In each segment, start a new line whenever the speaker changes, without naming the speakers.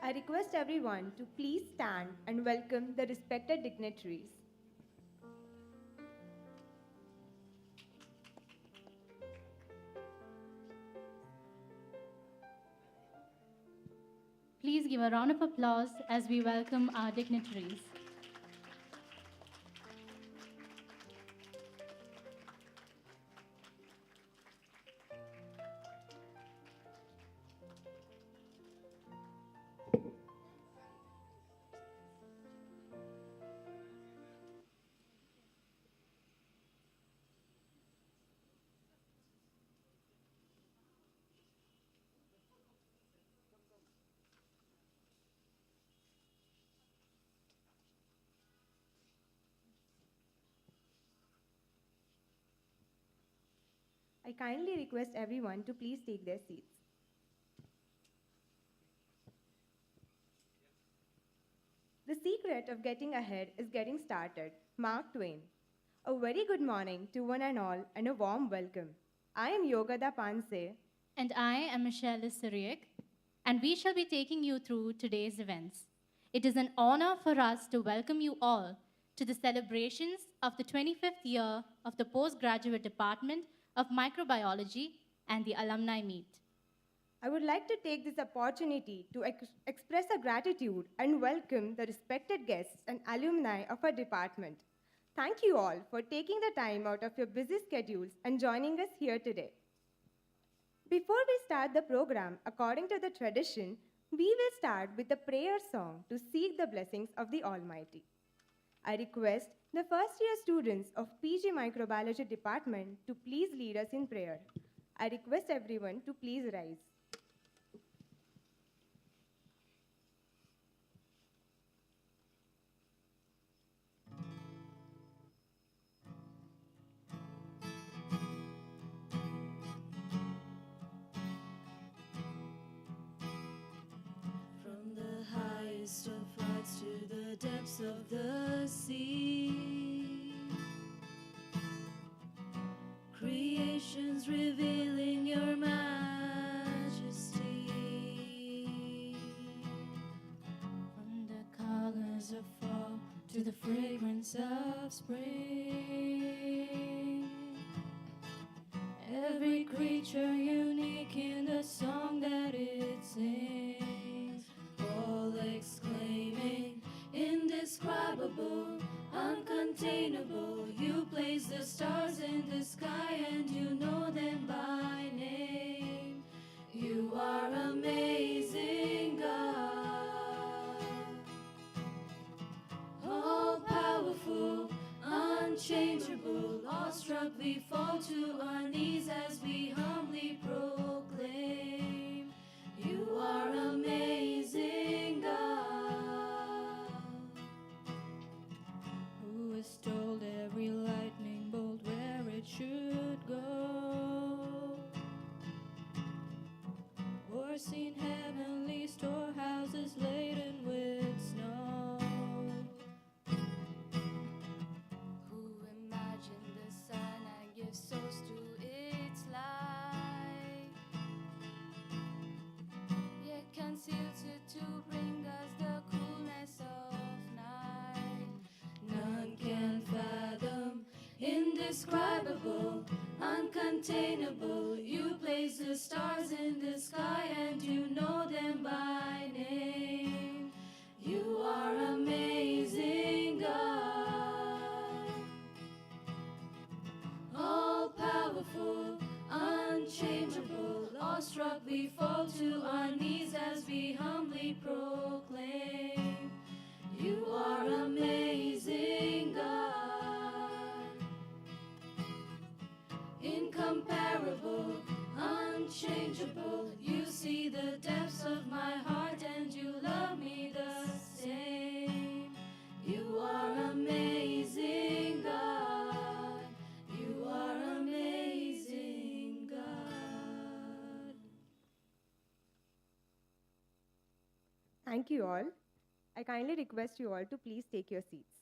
I request everyone to please stand and welcome the respected dignitaries.
Please give a round of applause as we welcome our dignitaries.
I kindly request everyone to please take their seats. The secret of getting ahead is getting started. Mark Twain. A very good morning to one and all and a warm welcome. I am Yogada Panse.
And I am Michelle Syriac, and we shall be taking you through today's events. It is an honor for us to welcome you all to the celebrations of the 25th year of the Postgraduate Department of Microbiology and the Alumni Meet.
I would like to take this opportunity to express our gratitude and welcome the respected guests and alumni of our department. Thank you all for taking the time out of your busy schedules and joining us here today. Before we start the program, according to the tradition, we will start with a prayer song to seek the blessings of the Almighty. I request the first year students of PG Microbiology Department to please lead us in prayer. I request everyone to please rise.
From the highest of heights to the depths of the sea, creation's revealing your majesty. From the colors of fall to the fragrance of spring, every creature unique in the song that it sings, all exclaiming, indescribable, uncontainable. You place the stars in the sky and you know them by name. You are amazing, God, all powerful, unchangeable. Awestruck we fall to our knees as we humbly proclaim, you are amazing, God, who has told every lightning bolt where it should go, or seen heavenly storehouses laden with snow. Who imagined the sun and gives source to its light, yet conceals it to bring us the coolness of night. None can fathom, indescribable, uncontainable. You place the stars in the sky and you know them by name. You are amazing, God, all powerful, unchangeable. Awestruck we fall to our knees as we humbly proclaim, you are amazing, God, incomparable, unchangeable. You see the depths of my heart and you love me the same. You are amazing, God. You are amazing, God.
Thank you all. I kindly request you all to please take your seats.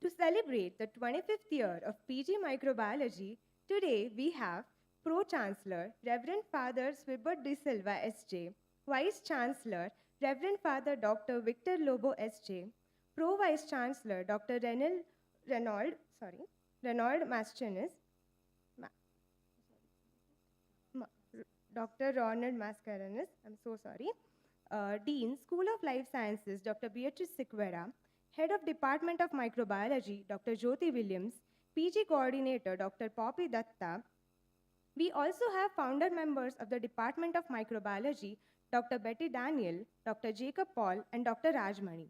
To celebrate the 25th year of PG Microbiology, today we have Pro-chancellor, Reverend Father Swibert de Silva, S.J., Vice-chancellor, Reverend Father Dr. Victor Lobo, S.J., Pro-vice-chancellor, Dr. Renaud Mascarenes, Dr. Ronald Mascarenes, I'm so sorry, Dean, School of Life Sciences, Dr. Beatrice Sequeira, Head of Department of Microbiology, Dr. Jyoti Williams, PG Coordinator, Dr. Poppy Datta. We also have founder members of the Department of Microbiology, Dr. Betty Daniel, Dr. Jacob Paul, and Dr. Rajmani.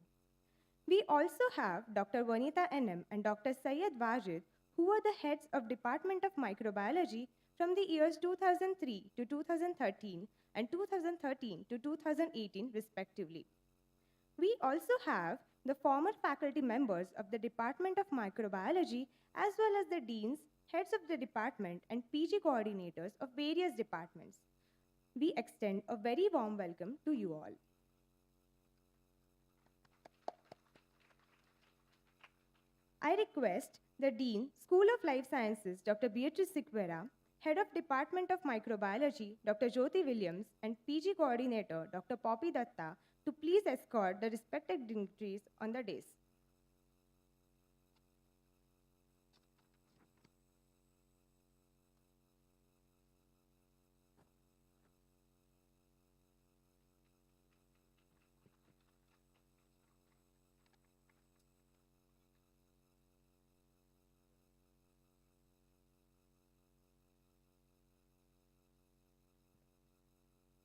We also have Dr. Vanita NM and Dr. Syed Wajid, who were the heads of Department of Microbiology from the years 2003 to 2013 and 2013 to 2018, respectively. We also have the former faculty members of the Department of Microbiology, as well as the deans, heads of the department, and PG coordinators of various departments. We extend a very warm welcome to you all. I request the Dean, School of Life Sciences, Dr. Beatrice Sequeira, Head of Department of Microbiology, Dr. Jyoti Williams, and PG Coordinator, Dr. Poppy Datta, to please escort the respected dignitaries on the dais.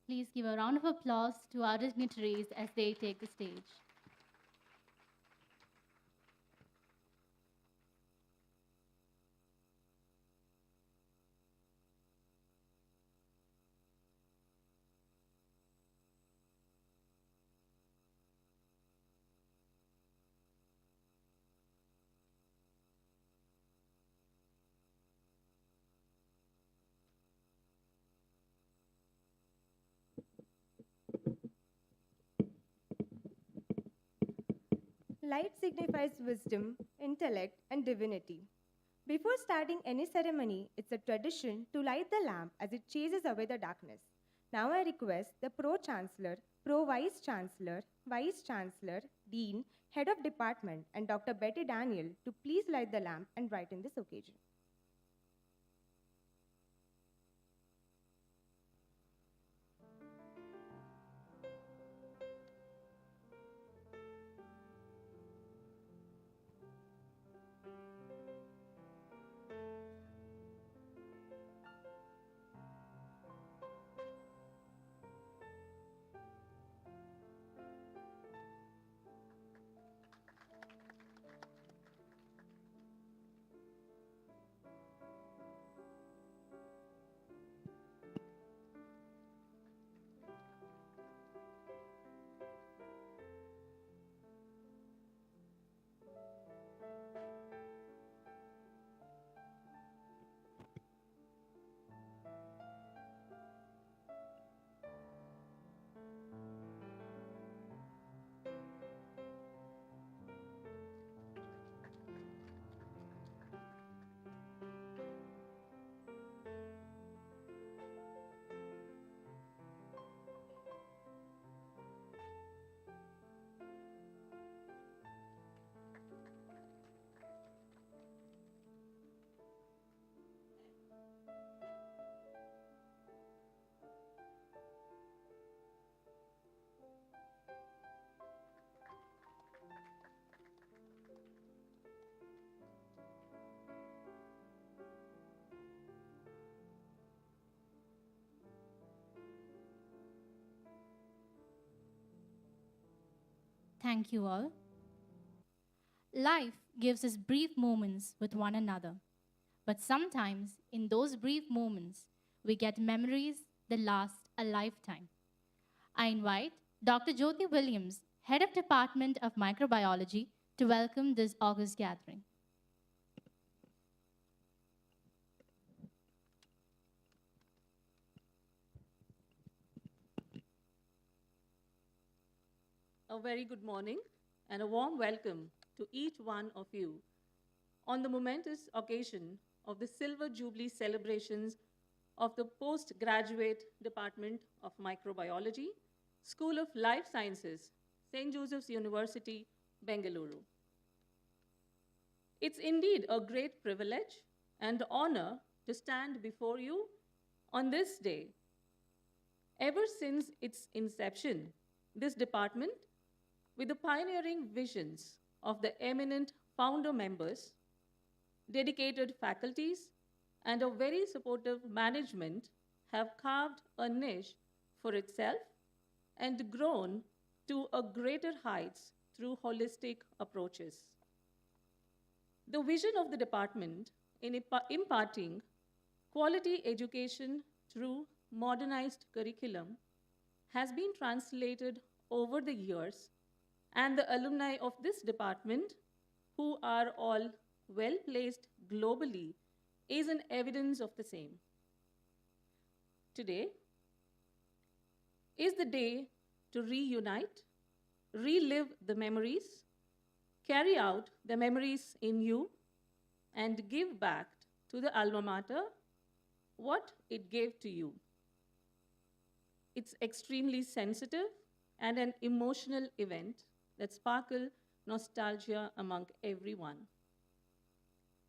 Please give a round of applause to our dignitaries as they take the stage.
Light signifies wisdom, intellect, and divinity. Before starting any ceremony, it's a tradition to light the lamp as it chases away the darkness. Now I request the Pro-chancellor, Pro-vice-chancellor, Vice-chancellor, Dean, Head of Department, and Dr. Betty Daniel to please light the lamp and brighten this occasion.
Thank you all. Life gives us brief moments with one another, but sometimes in those brief moments, we get memories that last a lifetime. I invite Dr. Jyoti Williams, Head of Department of Microbiology, to welcome this august gathering.
A very good morning and a warm welcome to each one of you on the momentous occasion of the Silver Jubilee celebrations of the Postgraduate Department of Microbiology, School of Life Sciences, St. Joseph's University, Bengaluru. It's indeed a great privilege and honor to stand before you on this day. Ever since its inception, this department, with the pioneering visions of the eminent founder members, dedicated faculties, and a very supportive management, have carved a niche for itself and grown to a greater heights through holistic approaches. The vision of the department in imparting quality education through modernized curriculum has been translated over the years, and the alumni of this department, who are all well placed globally, is an evidence of the same. Today is the day to reunite, relive the memories, carry out the memories in you, and give back to the alma mater what it gave to you. It's extremely sensitive and an emotional event that sparkles nostalgia among everyone.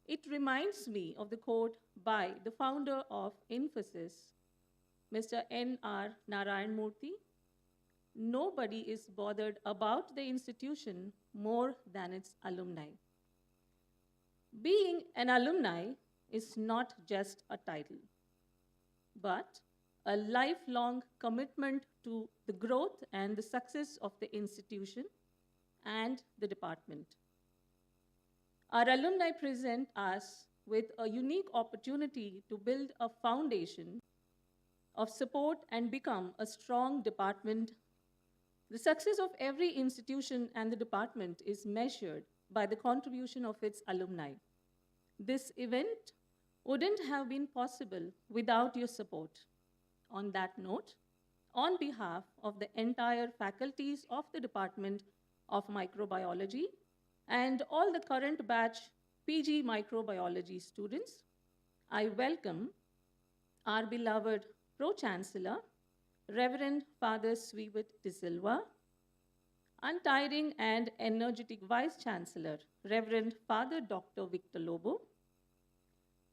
It reminds me of the quote by the founder of Infosys, Mr. N.R. Narayan Murthy: "Nobody is bothered about the institution more than its alumni." Being an alumni is not just a title, but a lifelong commitment to the growth and the success of the institution and the department. Our alumni present us with a unique opportunity to build a foundation of support and become a strong department. The success of every institution and the department is measured by the contribution of its alumni. This event wouldn't have been possible without your support. On that note, on behalf of the entire faculties of the Department of Microbiology and all the current batch PG Microbiology students, I welcome our beloved Pro-chancellor, Reverend Father Swiwit De Silva, untiring and energetic Vice-Chancellor, Reverend Father Dr. Victor Lobo,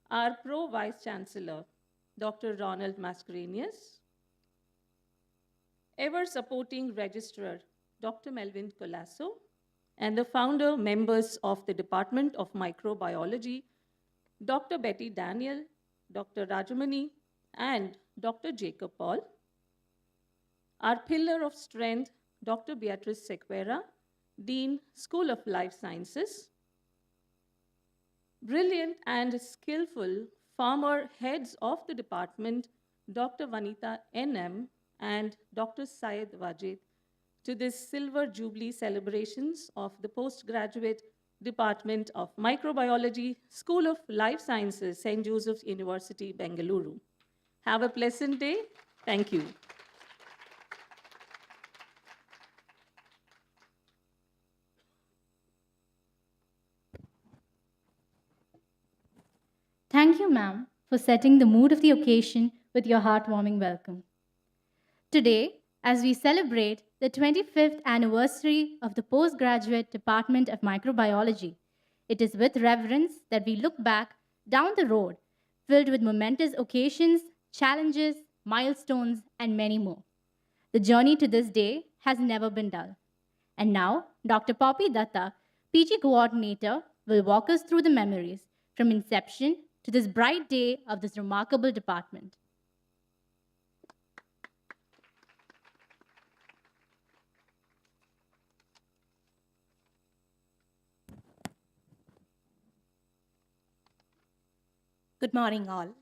our Pro-Vice-Chancellor, Dr. Ronald Mascarenhas, ever-supporting Registrar, Dr. Melvin Colasso, and the founder members of the Department of Microbiology, Dr. Betty Daniel, Dr. Rajamani, and Dr. Jacob Paul, our pillar of strength, Dr. Beatrice Sequeira, Dean, School of Life Sciences, brilliant and skillful former heads of the department, Dr. Vanita N.M. and Dr. Syed Wajid, to this Silver Jubilee celebrations of the Postgraduate Department of Microbiology, School of Life Sciences, St. Joseph's University, Bengaluru. Have a pleasant day. Thank you.
Thank you, ma'am, for setting the mood of the occasion with your heartwarming welcome. Today, as we celebrate the 25th anniversary of the Postgraduate Department of Microbiology, it is with reverence that we look back down the road filled with momentous occasions, challenges, milestones, and many more. The journey to this day has never been dull. And now, Dr. Poppy Datta, PG Coordinator, will walk us through the memories from inception to this bright day of this remarkable department.
Good morning, all.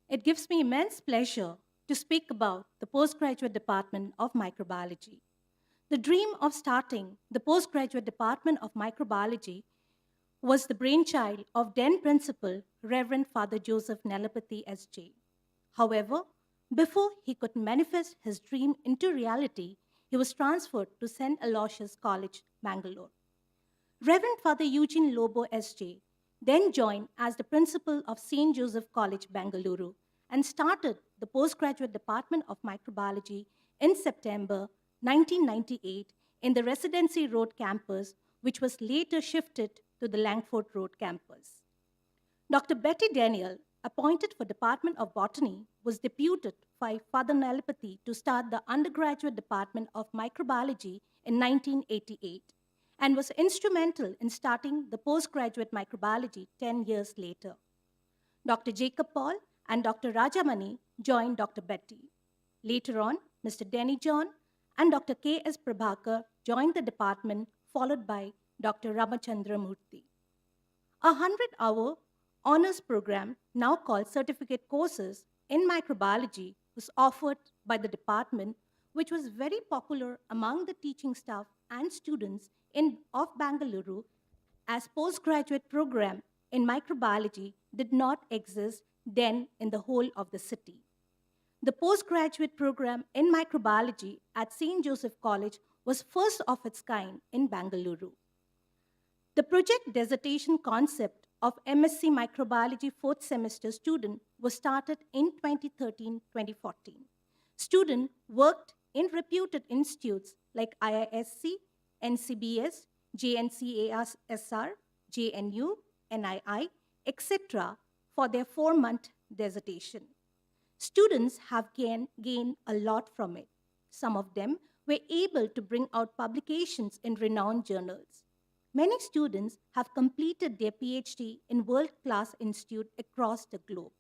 It gives me immense pleasure to speak about the Postgraduate Department of Microbiology. The dream of starting the Postgraduate Department of Microbiology was the brainchild of then Principal Reverend Father Joseph Nelapathy S.J. However, before he could manifest his dream into reality, he was transferred to St. Aloysius College, Bangalore. Reverend Father Eugene Lobo S.J. then joined as the principal of St. Joseph College, Bengaluru, and started the postgraduate department of microbiology in September 1998 in the Residency Road campus, which was later shifted to the Langford Road campus. Dr. Betty Daniel, appointed for Department of Botany, was deputed by Father Nalapathy to start the undergraduate department of microbiology in 1988 and was instrumental in starting the postgraduate microbiology 10 years later. Dr. Jacob Paul and Dr. Rajamani joined Dr. Betty. Later on, Mr. Denny John and Dr. K.S. Prabhakar joined the department, followed by Dr. Ramachandra Murthy. A 100-hour honors program, now called certificate courses in microbiology, was offered by the department, which was very popular among the teaching staff and students of Bangalore, as postgraduate program in microbiology did not exist then in the whole of the city. The postgraduate program in microbiology at St. Joseph College was first of its kind in Bangalore. The project dissertation concept of MSc Microbiology 4th semester student was started in 2013-2014. Students worked in reputed institutes like IISc, NCBS, JNCASR, JNU, NII, etc. for their 4-month dissertation. Students have gained a lot from it. Some of them were able to bring out publications in renowned journals. Many students have completed their PhD in world-class institutes across the globe.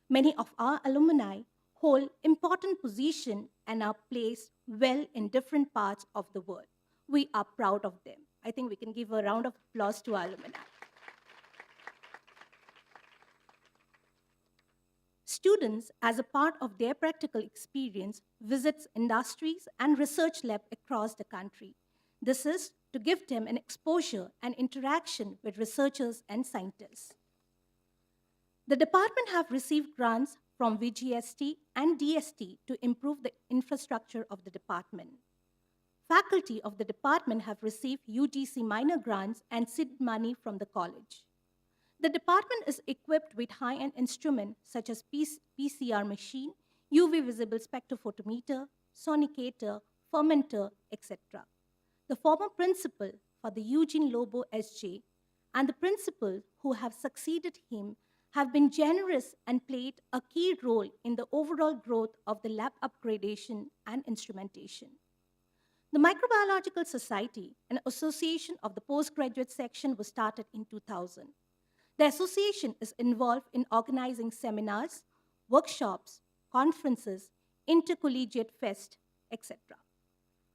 Many of our alumni hold important positions and are placed well in different parts of the world. We are proud of them. I think we can give a round of applause to our alumni. Students, as a part of their practical experience, visits industries and research labs across the country. This is to give them an exposure and interaction with researchers and scientists. The department have received grants from VGST and DST to improve the infrastructure of the department. Faculty of the department have received UGC minor grants and seed money from the college. The department is equipped with high-end instruments such as PCR machine, UV visible spectrophotometer, sonicator, fermenter, etc. The former principal, Father Eugene Lobo SJ, and the principal who have succeeded him have been generous and played a key role in the overall growth of the lab upgradation and instrumentation. The Microbiological Society, an association of the postgraduate section, was started in 2000. The association is involved in organizing seminars, workshops, conferences, intercollegiate fest, etc.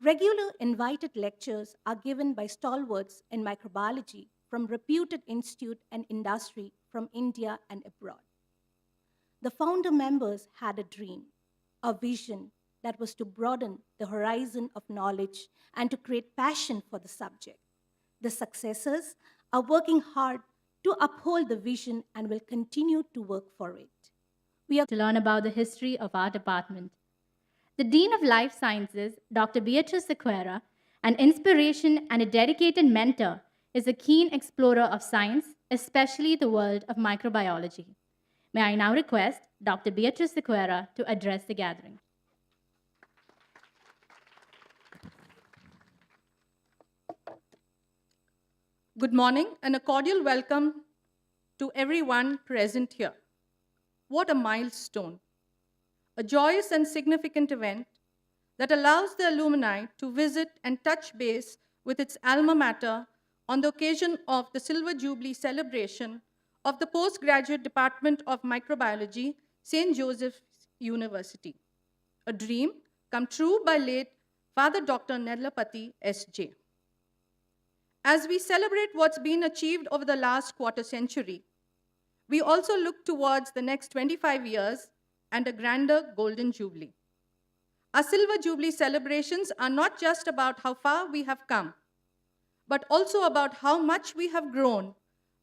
Regular invited lectures are given by stalwarts in microbiology from reputed institute and industry from India and abroad. The founder members had a dream, a vision that was to broaden the horizon of knowledge and to create passion for the subject. The successors are working hard to uphold the vision and will continue to work for it. We are
to learn about the history of our department. The Dean of Life Sciences, Dr. Beatrice Sequeira, an inspiration and a dedicated mentor, is a keen explorer of science, especially the world of microbiology. May I now request Dr. Beatrice Sequeira to address the gathering.
Good morning and a cordial welcome to everyone present here. What a milestone, a joyous and significant event that allows the alumni to visit and touch base with its alma mater on the occasion of the Silver Jubilee celebration of the Postgraduate Department of Microbiology, St. Joseph's University. A dream come true by late Father Dr. Nedlapati S.J. As we celebrate what's been achieved over the last quarter century, we also look towards the next 25 years and a grander Golden Jubilee. Our Silver Jubilee celebrations are not just about how far we have come, but also about how much we have grown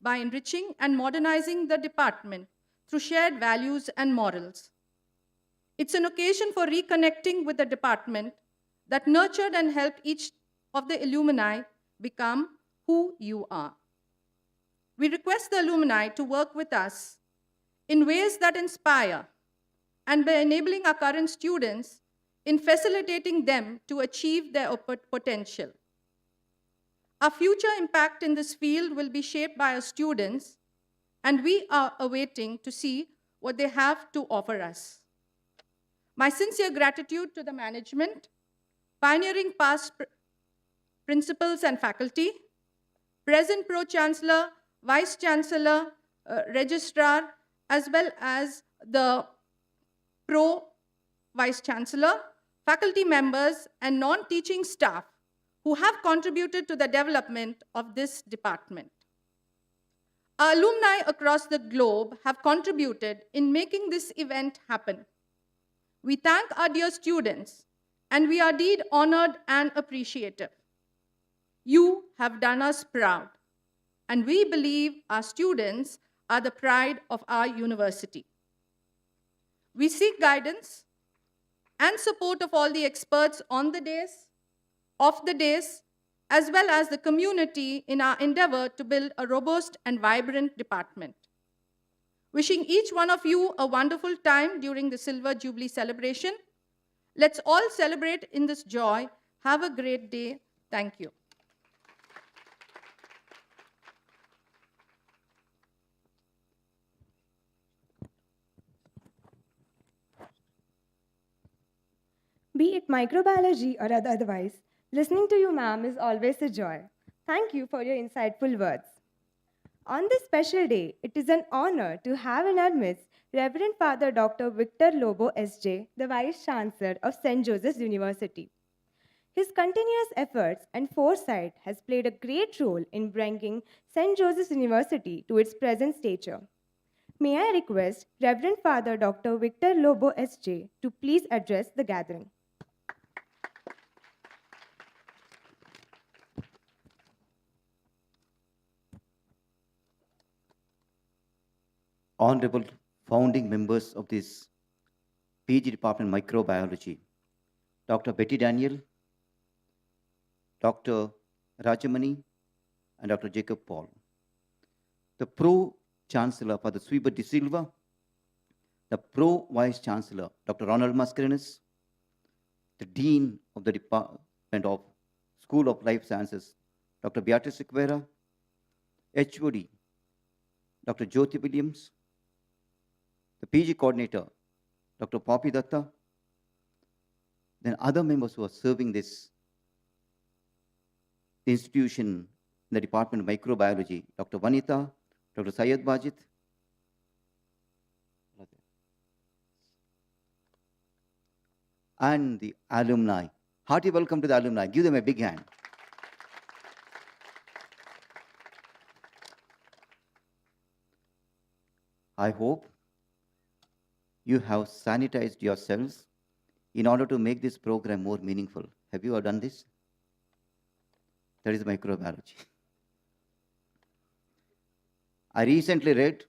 by enriching and modernizing the department through shared values and morals. It's an occasion for reconnecting with the department that nurtured and helped each of the alumni become who you are. We request the alumni to work with us in ways that inspire, and by enabling our current students in facilitating them to achieve their potential. Our future impact in this field will be shaped by our students, and we are awaiting to see what they have to offer us. My sincere gratitude to the management, pioneering past principals and faculty, present Pro-chancellor, Vice-chancellor, registrar, as well as the Pro-vice-chancellor, faculty members, and non-teaching staff who have contributed to the development of this department. Our alumni across the globe have contributed in making this event happen. We thank our dear students, and we are indeed honored and appreciative. You have done us proud, and we believe our students are the pride of our university. We seek guidance and support of all the experts on the days, off the days, as well as the community in our endeavor to build a robust and vibrant department. Wishing each one of you a wonderful time during the Silver Jubilee celebration. Let's all celebrate in this joy. Have a great day. Thank you.
Be it microbiology or otherwise, listening to you, ma'am, is always a joy. Thank you for your insightful words. On this special day, it is an honor to have in our midst Reverend Father Dr. Victor Lobo S.J., the Vice Chancellor of St. Joseph's University. His continuous efforts and foresight has played a great role in bringing St. Joseph's University to its present stature. May I request Reverend Father Dr. Victor Lobo S.J. to please address the gathering.
Honorable founding members of this PG Department Microbiology, Dr. Betty Daniel, Dr. Rajamani, and Dr. Jacob Paul. The Pro-chancellor, Father Sweber de Silva, the Pro-vice-chancellor, Dr. Ronald Mascarenas, the Dean of the Department of School of Life Sciences, Dr. Beatrice Sequeira, HOD, Dr. Jyoti Williams, the PG coordinator, Dr. Poppy Datta, then other members who are serving this institution in the Department of Microbiology, Dr. Vanita, Dr. Syed Bajit, and the alumni. Hearty welcome to the alumni. Give them a big hand. I hope you have sanitized yourselves in order to make this program more meaningful. Have you all done this? That is microbiology. I recently read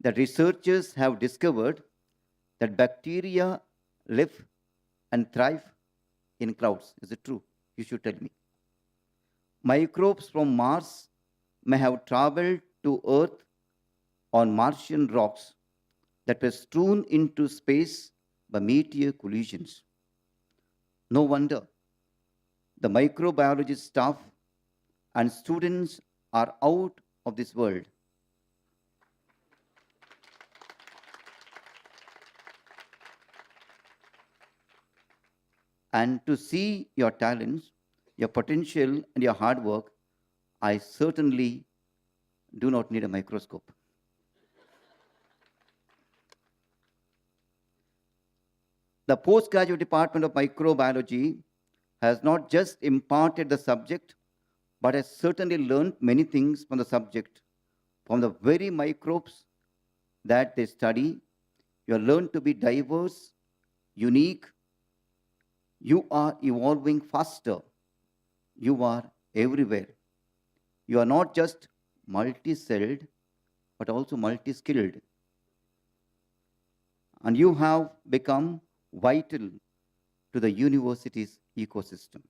that researchers have discovered that bacteria live and thrive in clouds. Is it true? You should tell me. Microbes from Mars may have traveled to Earth on Martian rocks that were strewn into space by meteor collisions. No wonder the microbiology staff and students are out of this world. And to see your talents, your potential, and your hard work, I certainly do not need a microscope. The postgraduate department of microbiology has not just imparted the subject, but has certainly learned many things from the subject. From the very microbes that they study, you have learned to be diverse, unique. You are evolving faster. You are everywhere. You are not just multi-celled, but also multi-skilled. And you have become vital to the university's ecosystem.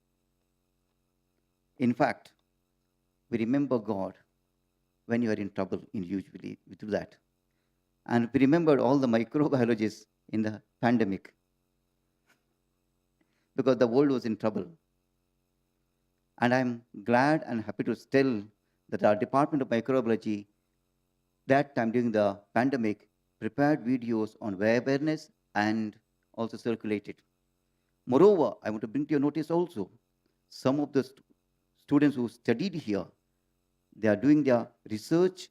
In fact, we remember God when you are in trouble in Jubilee. We do that. And we remembered all the microbiologists in the pandemic because the world was in trouble. And I'm glad and happy to tell that our Department of Microbiology, that time during the pandemic, prepared videos on awareness and also circulated. Moreover, I want to bring to your notice also, some of the students who studied here, they are doing their research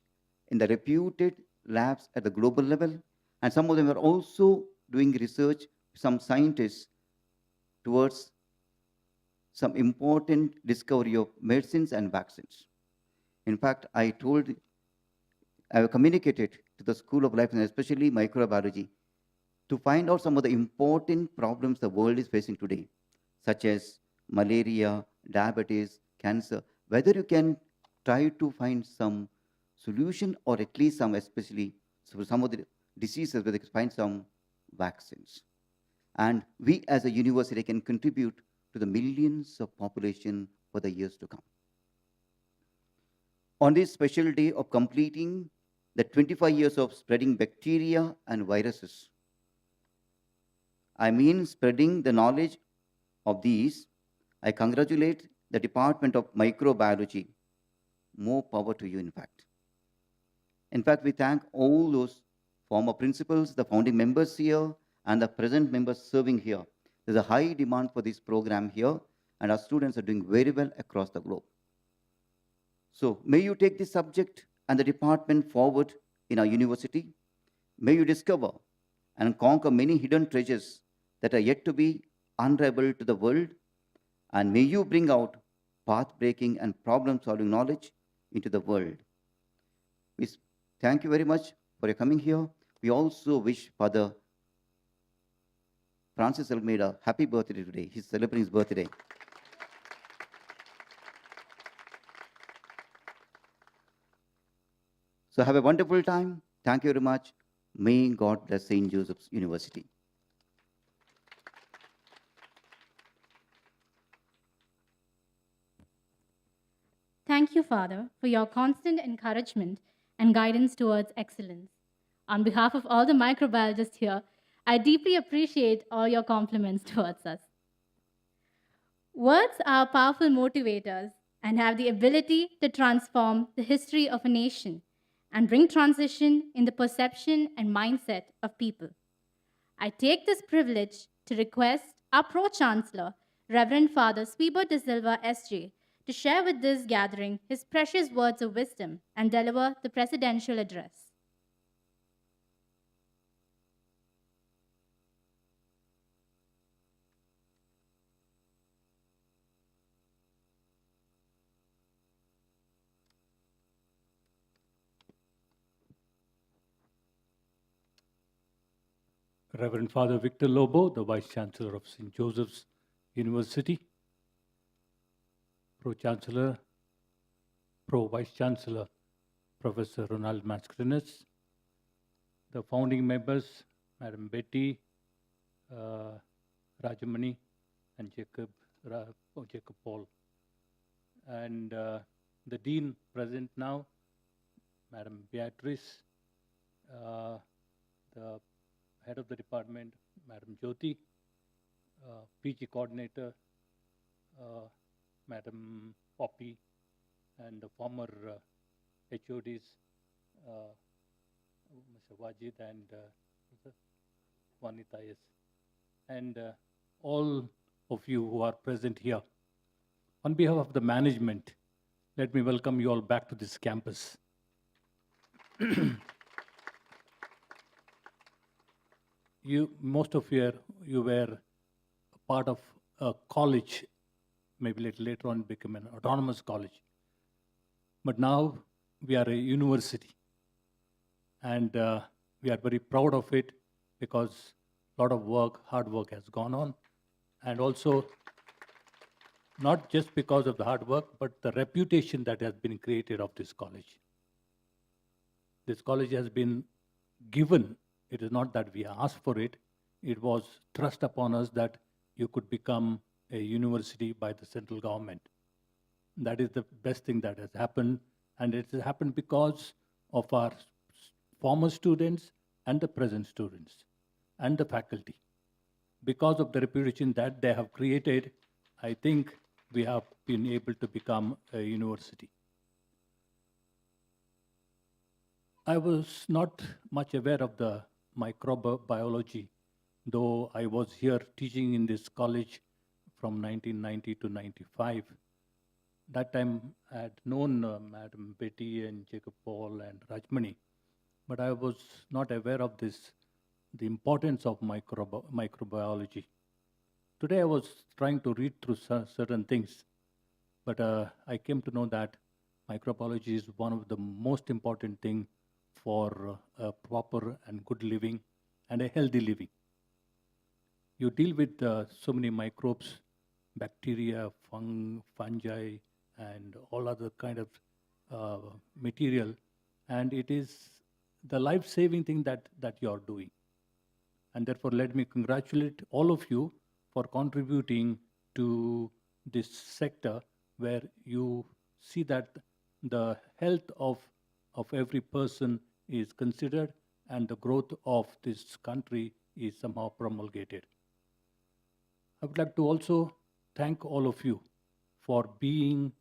in the reputed labs at the global level, and some of them are also doing research, some scientists, towards some important discovery of medicines and vaccines. In fact, I have communicated to the School of Life and especially microbiology to find out some of the important problems the world is facing today, such as malaria, diabetes, cancer, whether you can try to find some solution or at least some, especially for some of the diseases, whether you can find some vaccines. And we as a university can contribute to the millions of population for the years to come. On this special day of completing the 25 years of spreading bacteria and viruses, I mean spreading the knowledge of these, I congratulate the Department of Microbiology. More power to you, in fact. In fact, we thank all those former principals, the founding members here, and the present members serving here. There's a high demand for this program here, and our students are doing very well across the globe. So may you take this subject and the department forward in our university. May you discover and conquer many hidden treasures that are yet to be unraveled to the world, and may you bring out path-breaking and problem-solving knowledge into the world. We thank you very much for your coming here. We also wish Father Francis Almeida happy birthday today. He's celebrating his birthday. So have a wonderful time. Thank you very much. May God bless St. Joseph's University.
Thank you, Father, for your constant encouragement and guidance towards excellence. On behalf of all the microbiologists here, I deeply appreciate all your compliments towards us. Words are powerful motivators and have the ability to transform the history of a nation and bring transition in the perception and mindset of people. I take this privilege to request our Pro-chancellor, Reverend Father Sweber de Silva, SJ, to share with this gathering his precious words of wisdom and deliver the presidential address.
Reverend Father Victor Lobo, the Vice Chancellor of St. Joseph's University, Pro-chancellor, Pro-Vice Chancellor, Professor Ronald Mascarenhas, the founding members, Madam Betty, Rajamani, and Jacob Paul, and the Dean present now, Madam Beatrice, the Head of the Department, Madam Jyoti, PG Coordinator, Madam Poppy, and the former HODs, Mr. Wajid and Vanita, yes, and all of you who are present here. On behalf of the management, let me welcome you all back to this campus. Most of you were part of a college, maybe later on become an autonomous college. But now we are a university. And we are very proud of it because a lot of work, hard work has gone on. And also, not just because of the hard work, but the reputation that has been created of this college. This college has been given. It is not that we asked for it. It was thrust upon us that you could become a university by the central government. That is the best thing that has happened. And it has happened because of our former students and the present students and the faculty. Because of the reputation that they have created, I think we have been able to become a university. I was not much aware of the microbiology, though I was here teaching in this college from 1990 to 95. That time I had known Madam Betty and Jacob Paul and Rajmani, but I was not aware of this, the importance of microbiology. Today I was trying to read through certain things, but I came to know that microbiology is one of the most important thing for a proper and good living and a healthy living. You deal with so many microbes, bacteria, fungi, and all other kind of material, and it is the life-saving thing that you are doing. And therefore, let me congratulate all of you for contributing to this sector where you see that the health of every person is considered and the growth of this country is somehow promulgated. I would like to also thank all of you for being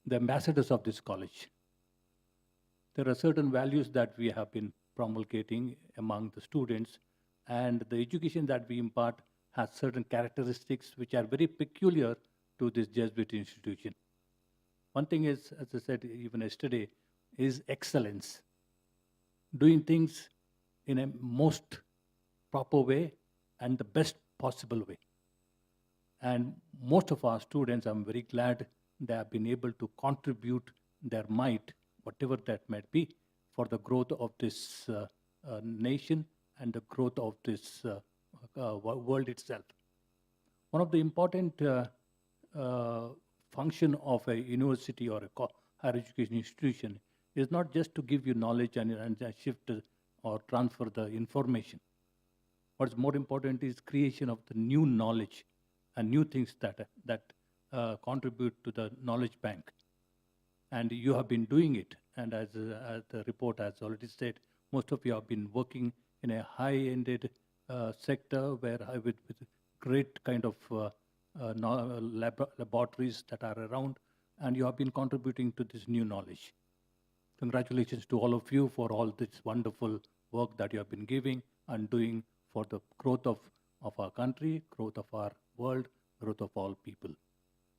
the ambassadors of this college. There are certain values that we have been promulgating among the students, and the education that we impart has certain characteristics which are very peculiar to this Jesuit institution. One thing is, as I said even yesterday, is excellence. Doing things in a most proper way and the best possible way. And most of our students, I'm very glad they have been able to contribute their might, whatever that might be, for the growth of this nation and the growth of this world itself. One of the important function of a university or a higher education institution is not just to give you knowledge and shift or transfer the information. What's more important is creation of the new knowledge and new things that contribute to the knowledge bank. And you have been doing it. And as the report has already said, most of you have been working in a high-ended sector where with great kind of laboratories that are around, and you have been contributing to this new knowledge. Congratulations to all of you for all this wonderful work that you have been giving and doing for the growth of our country, growth of our world, growth of all people.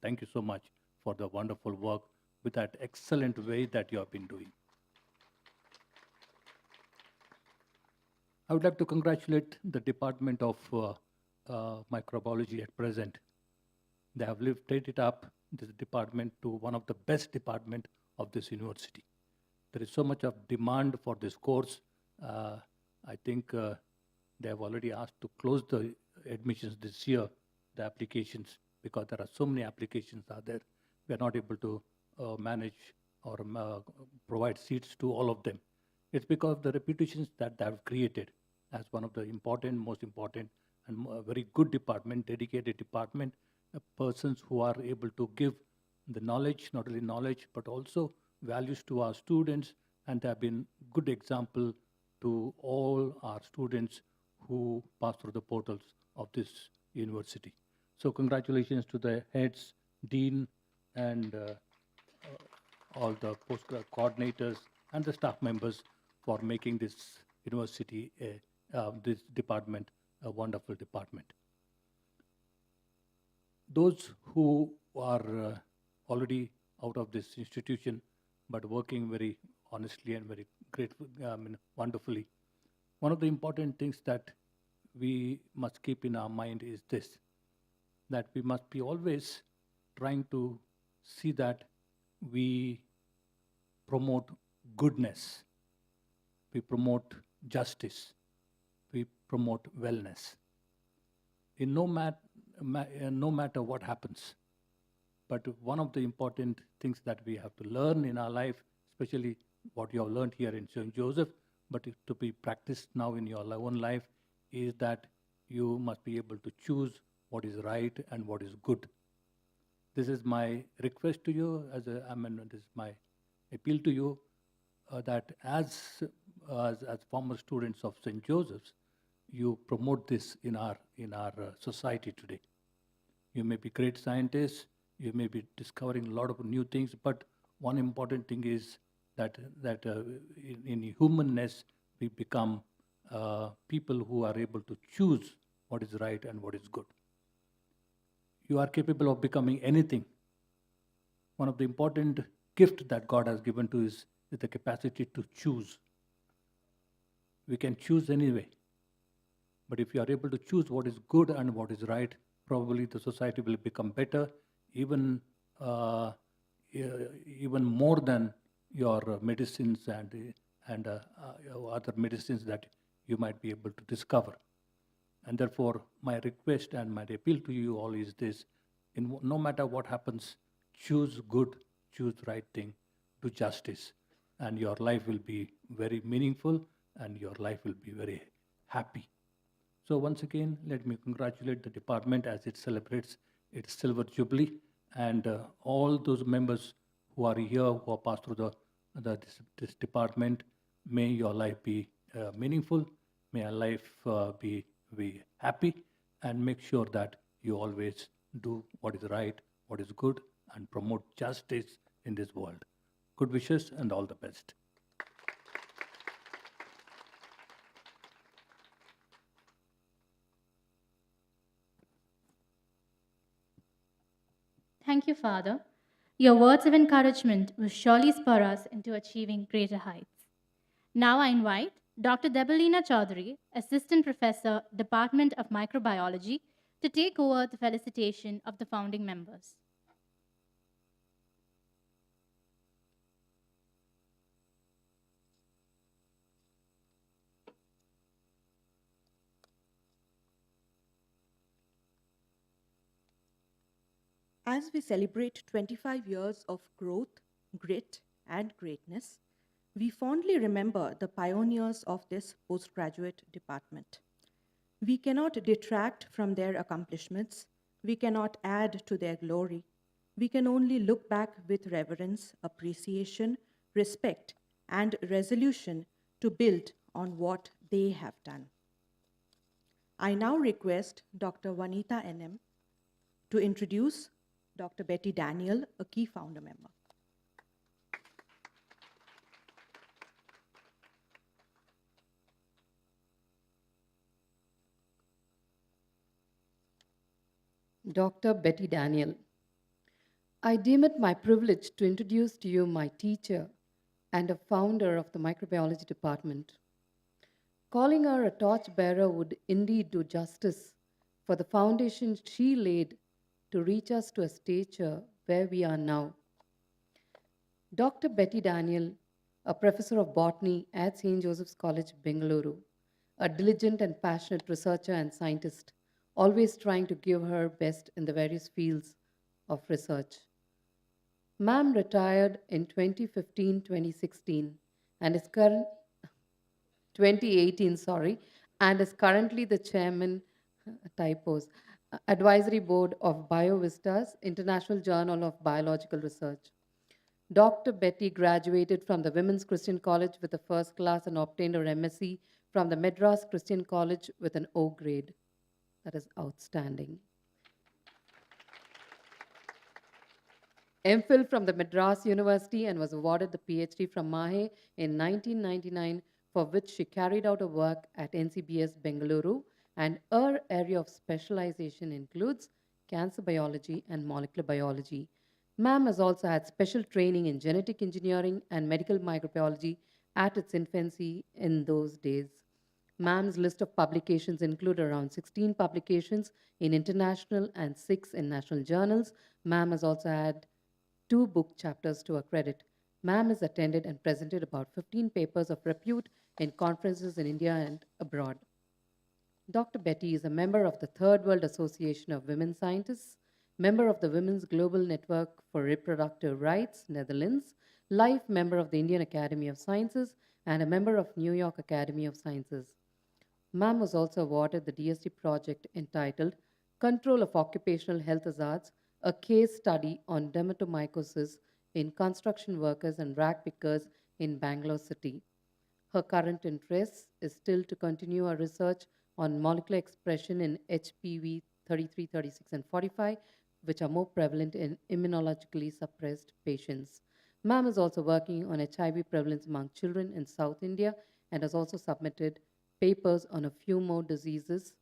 Thank you so much for the wonderful work with that excellent way that you have been doing. I would like to congratulate the Department of Microbiology at present. They have lifted it up, this department, to one of the best departments of this university. There is so much of demand for this course. I think they have already asked to close the admissions this year, the applications, because there are so many applications out there. We are not able to manage or provide seats to all of them. It's because of the reputations that they have created as one of the most important and very good department, dedicated department, persons who are able to give the knowledge, not only knowledge, but also values to our students, and they have been good example to all our students who pass through the portals of this university. So congratulations to the heads, dean, and all the postgrad coordinators and the staff members for making this university, this department, a wonderful department. Those who are already out of this institution but working very honestly and very wonderfully, one of the important things that we must keep in our mind is this, that we must be always trying to see that we promote goodness, we promote justice, we promote wellness. In no matter what happens, but one of the important things that we have to learn in our life, especially what you have learned here in St. Joseph, but to be practiced now in your own life, is that you must be able to choose what is right and what is good. This is my request to you, this is my appeal to you, that as as former students of St. Joseph's, you promote this in our society today. You may be great scientists, you may be discovering a lot of new things, but one important thing is that in humanness we become people who are able to choose what is right and what is good. You are capable of becoming anything. One of the important gifts that God has given to us is the capacity to choose. We can choose anyway. But if you are able to choose what is good and what is right, probably the society will become better, even more than your medicines and other medicines that you might be able to discover. And therefore, my request and my appeal to you all is this: no matter what happens, choose good, choose right thing, do justice, and your life will be very meaningful and your life will be very happy. So once again, let me congratulate the department as it celebrates its Silver Jubilee, and all those members who are here, who are passed through this department. May your life be meaningful, may your life be happy, and make sure that you always do what is right, what is good, and promote justice in this world. Good wishes and all the best.
Thank you, Father. Your words of encouragement will surely spur us into achieving greater heights. Now I invite Dr. Debalina Chaudhary, Assistant Professor, Department of Microbiology, to take over the felicitation of the founding members.
As we celebrate 25 years of growth, grit, and greatness, we fondly remember the pioneers of this postgraduate department. We cannot detract from their accomplishments. We cannot add to their glory. We can only look back with reverence, appreciation, respect, and resolution to build on what they have done. I now request Dr. Vanita N.M. to introduce Dr. Betty Daniel, a key founder member.
Dr. Betty Daniel. I deem it my privilege to introduce to you my teacher and a founder of the microbiology department. Calling her a torchbearer would indeed do justice for the foundation she laid to reach us to a stature where we are now. Dr. Betty Daniel, a professor of botany at St. Joseph's College, Bengaluru, a diligent and passionate researcher and scientist, always trying to give her best in the various fields of research. Ma'am retired in 2015-2016 and is 2018, and is currently the chairman, advisory board of BioVistas, International Journal of Biological Research. Dr. Betty graduated from the Women's Christian College with a first class and obtained her MSc from the Madras Christian College with an O grade. That is outstanding. MPhil from the Madras University and was awarded the PhD from MAHE in 1999, for which she carried out her work at NCBS Bengaluru, and her area of specialization includes cancer biology and molecular biology. Ma'am has also had special training in genetic engineering and medical microbiology at its infancy in those days. Ma'am's list of publications include around 16 publications in international and 6 in national journals. Ma'am has also had 2 book chapters to her credit. Ma'am has attended and presented about 15 papers of repute in conferences in India and abroad. Dr. Betty is a member of the Third World Association of Women Scientists, member of the Women's Global Network for Reproductive Rights, Netherlands, life member of the Indian Academy of Sciences, and a member of New York Academy of Sciences. Ma'am was also awarded the DST project entitled Control of Occupational Health Hazards, a case study on dermatomycosis in construction workers and rag pickers in Bangalore City. Her current interest is still to continue her research on molecular expression in HPV 33, 36, and 45, which are more prevalent in immunologically suppressed patients. Ma'am is also working on HIV prevalence among children in South India and has also submitted papers on a few more diseases,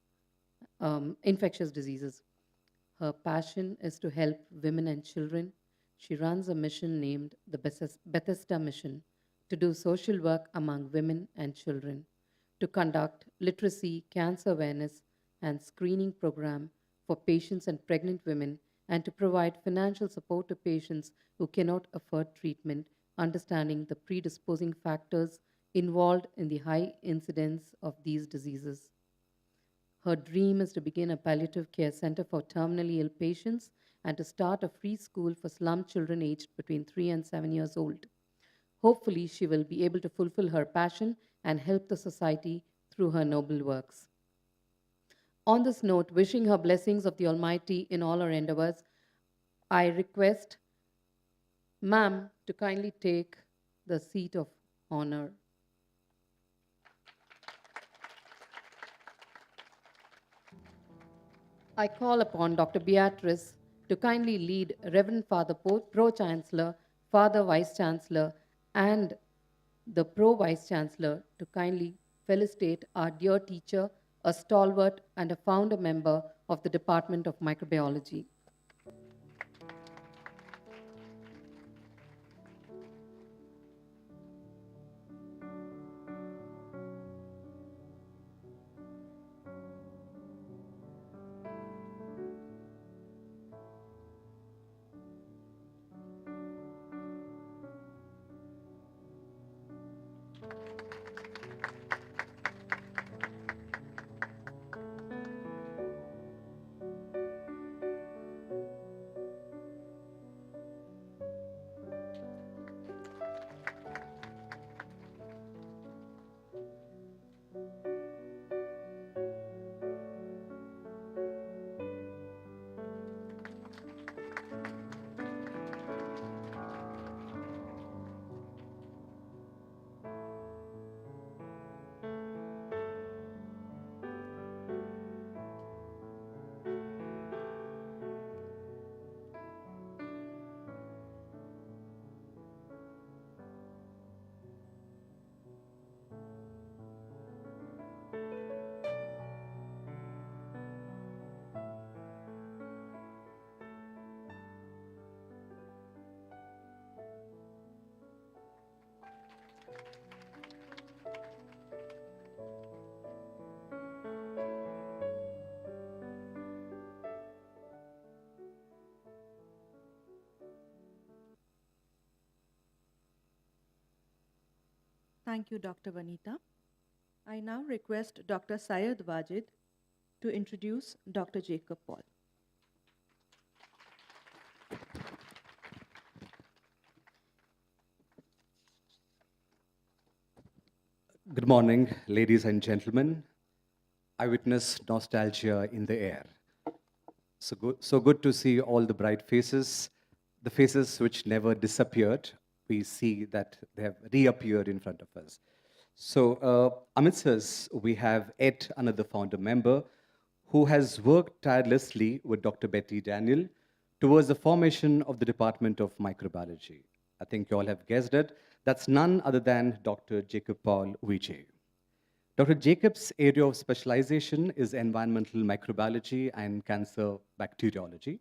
infectious diseases. Her passion is to help women and children. She runs a mission named the Bethesda Mission to do social work among women and children, to conduct literacy, cancer awareness, and screening program for patients and pregnant women, and to provide financial support to patients who cannot afford treatment, understanding the predisposing factors involved in the high incidence of these diseases. Her dream is to begin a palliative care center for terminally ill patients and to start a free school for slum children aged between 3 and 7 years old. Hopefully, she will be able to fulfill her passion and help the society through her noble works. On this note, wishing her blessings of the Almighty in all her endeavors, I request Ma'am to kindly take the seat of honor. I call upon Dr. Beatrice to kindly lead Reverend Father Pro-chancellor, Father Vice-chancellor, and the Pro-vice-chancellor to kindly felicitate our dear teacher, a stalwart and a founder member of the Department of Microbiology.
Thank you, Dr. Vanita. I now request Dr. Syed Wajid to introduce Dr. Jacob Paul.
Good morning, ladies and gentlemen. I witness nostalgia in the air. So good to see all the bright faces, the faces which never disappeared. We see that they have reappeared in front of us. So amidst us, we have yet another founder member who has worked tirelessly with Dr. Betty Daniel towards the formation of the Department of Microbiology. I think you all have guessed it. That's none other than Dr. Jacob Paul Vijay. Dr. Jacob's area of specialization is environmental microbiology and cancer bacteriology.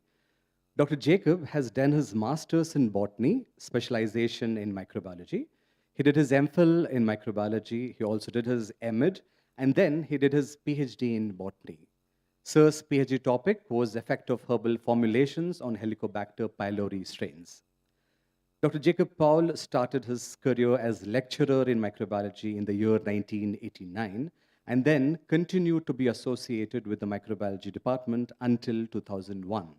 Dr. Jacob has done his master's in botany, specialization in microbiology. He did his MPhil in microbiology. He also did his MID, and then he did his PhD in botany. Sir's PhD topic was the effect of herbal formulations on Helicobacter pylori strains. Dr. Jacob Paul started his career as lecturer in microbiology in the year 1989, and then continued to be associated with the microbiology department until 2001.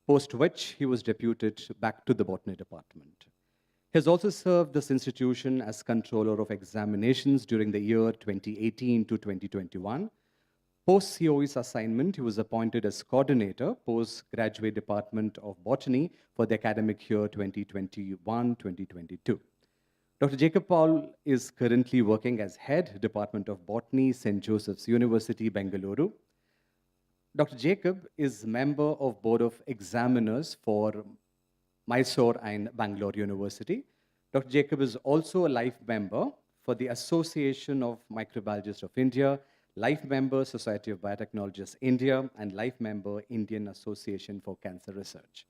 Post which he was deputed back to the botany department. He has also served this institution as controller of examinations during the year 2018 to 2021. Post COE's assignment, he was appointed as coordinator, postgraduate department of botany for the academic year 2021-2022. Dr. Jacob Paul is currently working as Head, Department of Botany, St. Joseph's University, Bengaluru. Dr. Jacob is member of Board of Examiners for Mysore and Bangalore University. Dr. Jacob is also a life member for the Association of Microbiologists of India, life member Society of Biotechnologists India, and life member Indian Association for Cancer Research.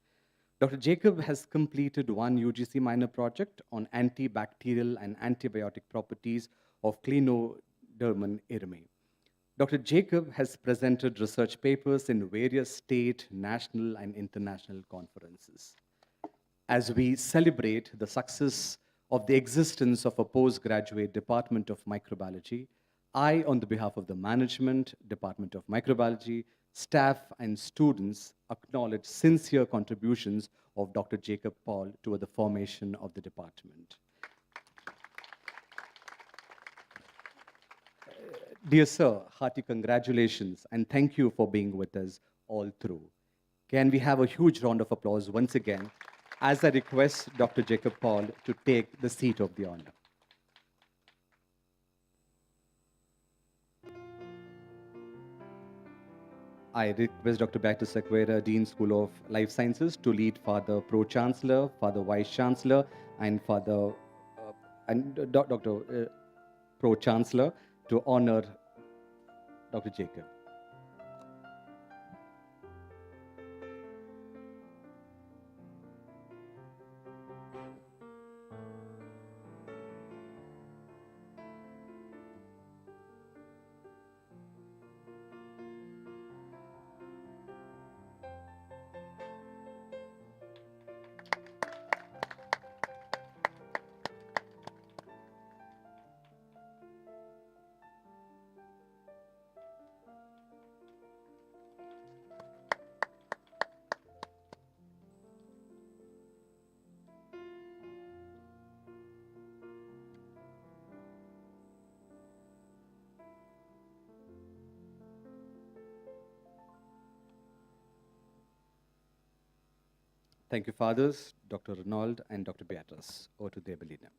Dr. Jacob has completed one UGC minor project on antibacterial and antibiotic properties of Clinoderman irme. Dr. Jacob has presented research papers in various state, national, and international conferences. As we celebrate the success of the existence of a postgraduate Department of Microbiology, I, on the behalf of the management, Department of Microbiology, staff, and students, acknowledge sincere contributions of Dr. Jacob Paul toward the formation of the department. Dear sir, hearty congratulations and thank you for being with us all through. Can we have a huge round of applause once again as I request Dr. Jacob Paul to take the seat of the honor. I request Dr. Bhakti Sequeira, Dean School of Life Sciences, to lead Father Pro-chancellor, Father Vice-chancellor, and Father Dr. Pro-chancellor to honor Dr. Jacob. Thank you, Fathers, Dr. Ronald and Dr. Beatrice. Over to the Abelina.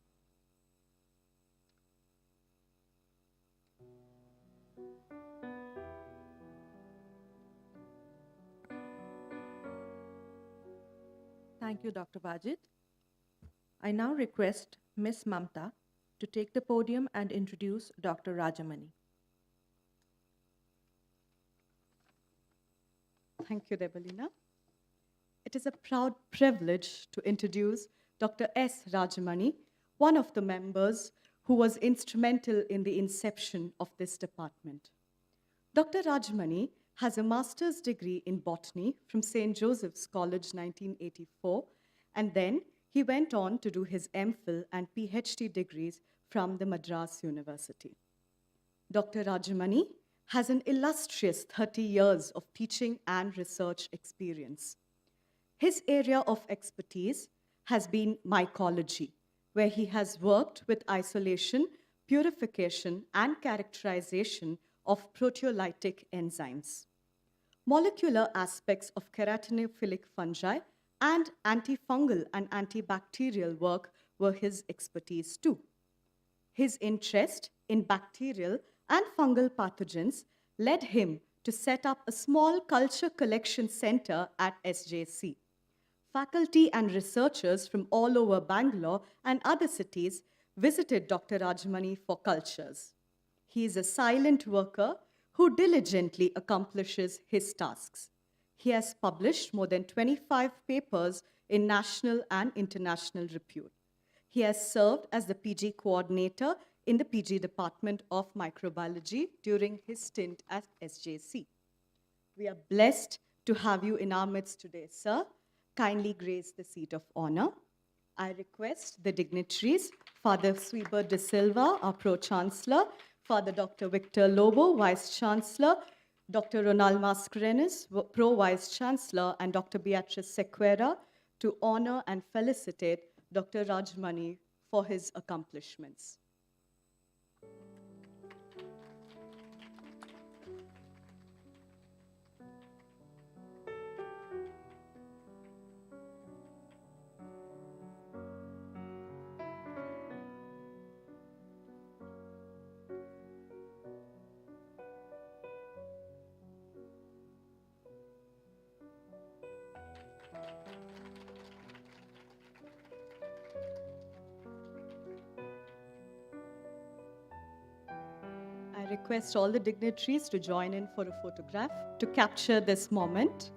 Thank you, Dr. Wajid. I now request Ms. Mamta to take the podium and introduce Dr. Rajamani.
Thank you, Debalina. It is a proud privilege to introduce Dr. S. Rajamani, one of the members who was instrumental in the inception of this department. Dr. Rajamani has a master's degree in botany from St. Joseph's College 1984, and then he went on to do his MPhil and PhD degrees from the Madras University. Dr. Rajamani has an illustrious 30 years of teaching and research experience. His area of expertise has been mycology, where he has worked with isolation, purification, and characterization of proteolytic enzymes. Molecular aspects of keratinophilic fungi and antifungal and antibacterial work were his expertise too. His interest in bacterial and fungal pathogens led him to set up a small culture collection center at SJC. Faculty and researchers from all over Bangalore and other cities visited Dr. Rajamani for cultures. He is a silent worker who diligently accomplishes his tasks. He has published more than 25 papers in national and international repute. He has served as the PG coordinator in the PG Department of Microbiology during his stint at SJC. We are blessed to have you in our midst today, sir. Kindly grace the seat of honor. I request the dignitaries, Father Sweber de Silva, our Pro-chancellor, Father Dr. Victor Lobo, Vice-chancellor, Dr. Ronald Mascarenas, Pro-vice-chancellor, and Dr. Beatrice Sequeira to honor and felicitate Dr. Rajamani for his accomplishments. request all the dignitaries to join in for a photograph to capture this moment.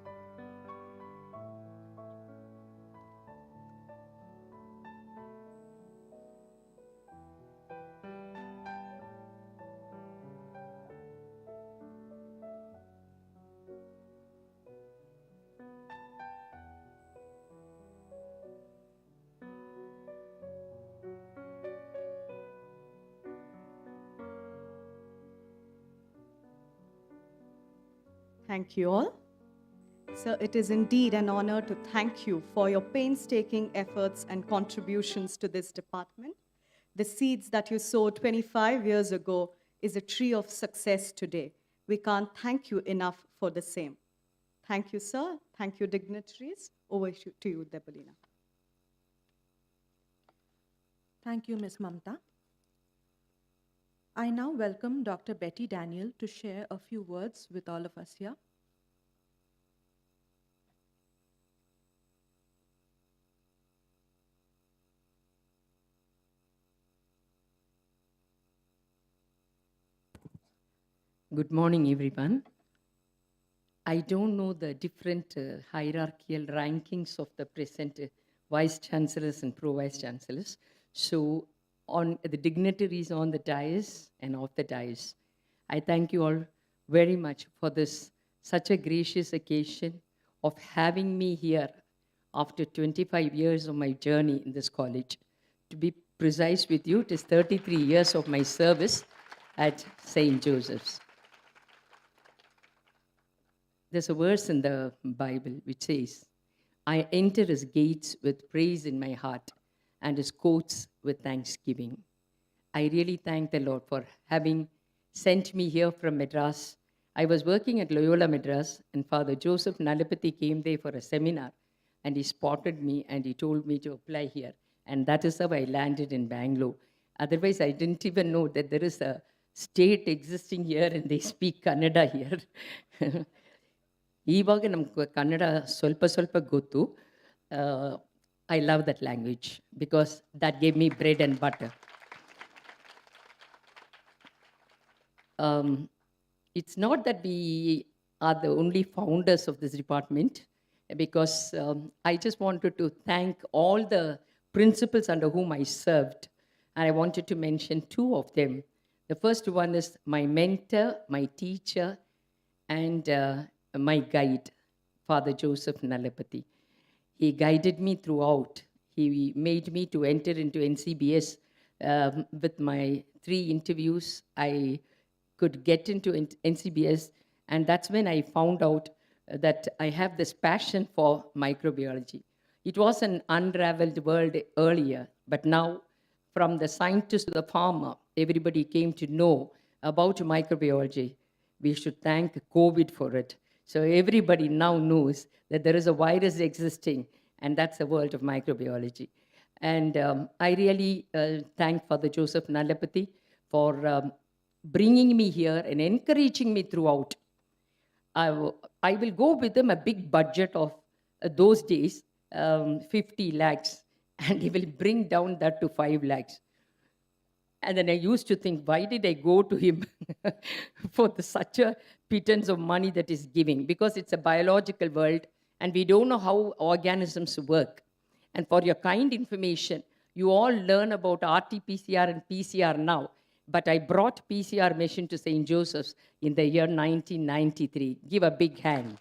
Thank you all. Sir, it is indeed an honor to thank you for your painstaking efforts and contributions to this department. The seeds that you sowed 25 years ago is a tree of success today. We can't thank you enough for the same. Thank you, sir. Thank you, dignitaries. Over to you, Debolina.
Thank you, Ms. Mamta. I now welcome Dr. Betty Daniel to share a few words with all of us here.
Good morning, everyone. I don't know the different hierarchical rankings of the present vice chancellors and pro-vice chancellors. So, on the dignitaries on the dais and off the dais, I thank you all very much for this such a gracious occasion of having me here after 25 years of my journey in this college. To be precise with you, it is 33 years of my service at St. Joseph's. There's a verse in the Bible which says, I enter his gates with praise in my heart and his courts with thanksgiving. I really thank the Lord for having sent me here from Madras. I was working at Loyola Madras, and Father Joseph Nalapati came there for a seminar, and he spotted me and he told me to apply here. And that is how I landed in Bangalore. Otherwise, I didn't even know that there is a state existing here and they speak Kannada here. ಇವಾಗ ನಮ್ಗೆ ಕನ್ನಡ ಸ್ವಲ್ಪ ಗೊತ್ತು. I love that language because that gave me bread and butter. It's not that we are the only founders of this department, because I just wanted to thank all the principals under whom I served, and I wanted to mention two of them. The first one is my mentor, my teacher, and my guide, Father Joseph Nalapati. He guided me throughout. He made me to enter into NCBS. With my 3 interviews, I could get into NCBS, and that's when I found out that I have this passion for microbiology. It was an unraveled world earlier, but now, from the scientist to the farmer, everybody came to know about microbiology. We should thank COVID for it. So everybody now knows that there is a virus existing, and that's the world of microbiology. And I really thank Father Joseph Nalapati for bringing me here and encouraging me throughout. I will go with him a big budget of those days, 50 lakhs, and he will bring down that to 5 lakhs. And then I used to think, why did I go to him for such a pittance of money that he's giving? Because it's a biological world, and we don't know how organisms work. And for your kind information, you all learn about RT-PCR and PCR now, but I brought PCR machine to St. Joseph's in the year 1993. Give a big hand.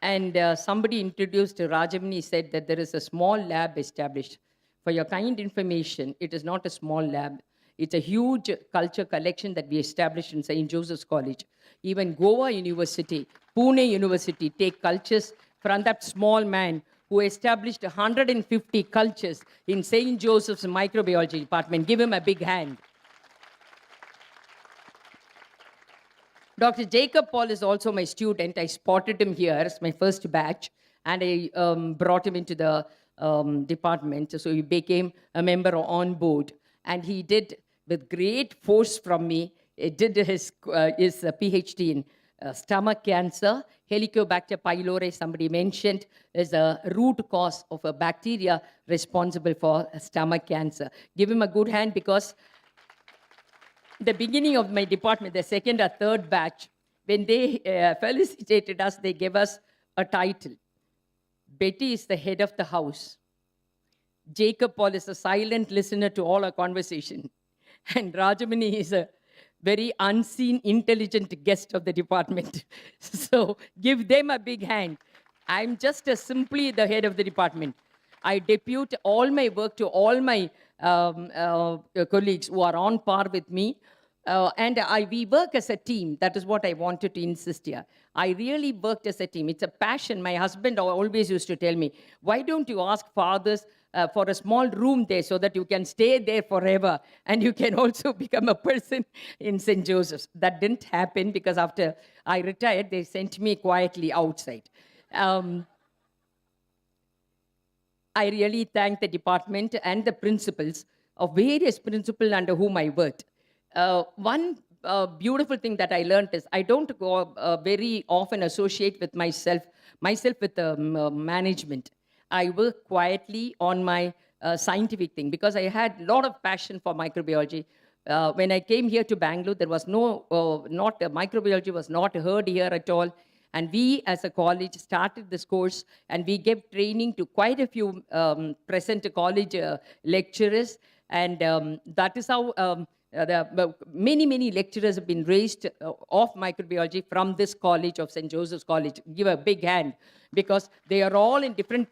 And somebody introduced, Rajamani said that there is a small lab established. For your kind information, it is not a small lab. It's a huge culture collection that we established in St. Joseph's College. Even Goa University, Pune University take cultures from that small man who established 150 cultures in St. Joseph's Microbiology Department. Give him a big hand. Dr. Jacob Paul is also my student. I spotted him here as my first batch, and I brought him into the department. So he became a member on board, and he did with great force from me. He did his PhD in stomach cancer. Helicobacter pylori, somebody mentioned, is a root cause of a bacteria responsible for stomach cancer. Give him a good hand, because the beginning of my department, the second or third batch, when they felicitated us, they gave us a title. Betty is the head of the house. Jacob Paul is a silent listener to all our conversation. And Rajamani is a very unseen, intelligent guest of the department. So give them a big hand. I'm just simply the head of the department. I depute all my work to all my colleagues who are on par with me. We work as a team. That is what I wanted to insist here. I really worked as a team. It's a passion. My husband always used to tell me, why don't you ask fathers for a small room there so that you can stay there forever and you can also become a person in St. Joseph's. That didn't happen, because after I retired, they sent me quietly outside. I really thank the department and the principals of various principals under whom I worked. One beautiful thing that I learned is I don't go very often associate with myself with management. I work quietly on my scientific thing, because I had a lot of passion for microbiology. When I came here to Bangalore, there was microbiology was not heard here at all. And we, as a college, started this course, and we gave training to quite a few present college lecturers. And that is how many lecturers have been raised of microbiology from this college of St. Joseph's College. Give a big hand, because they are all in different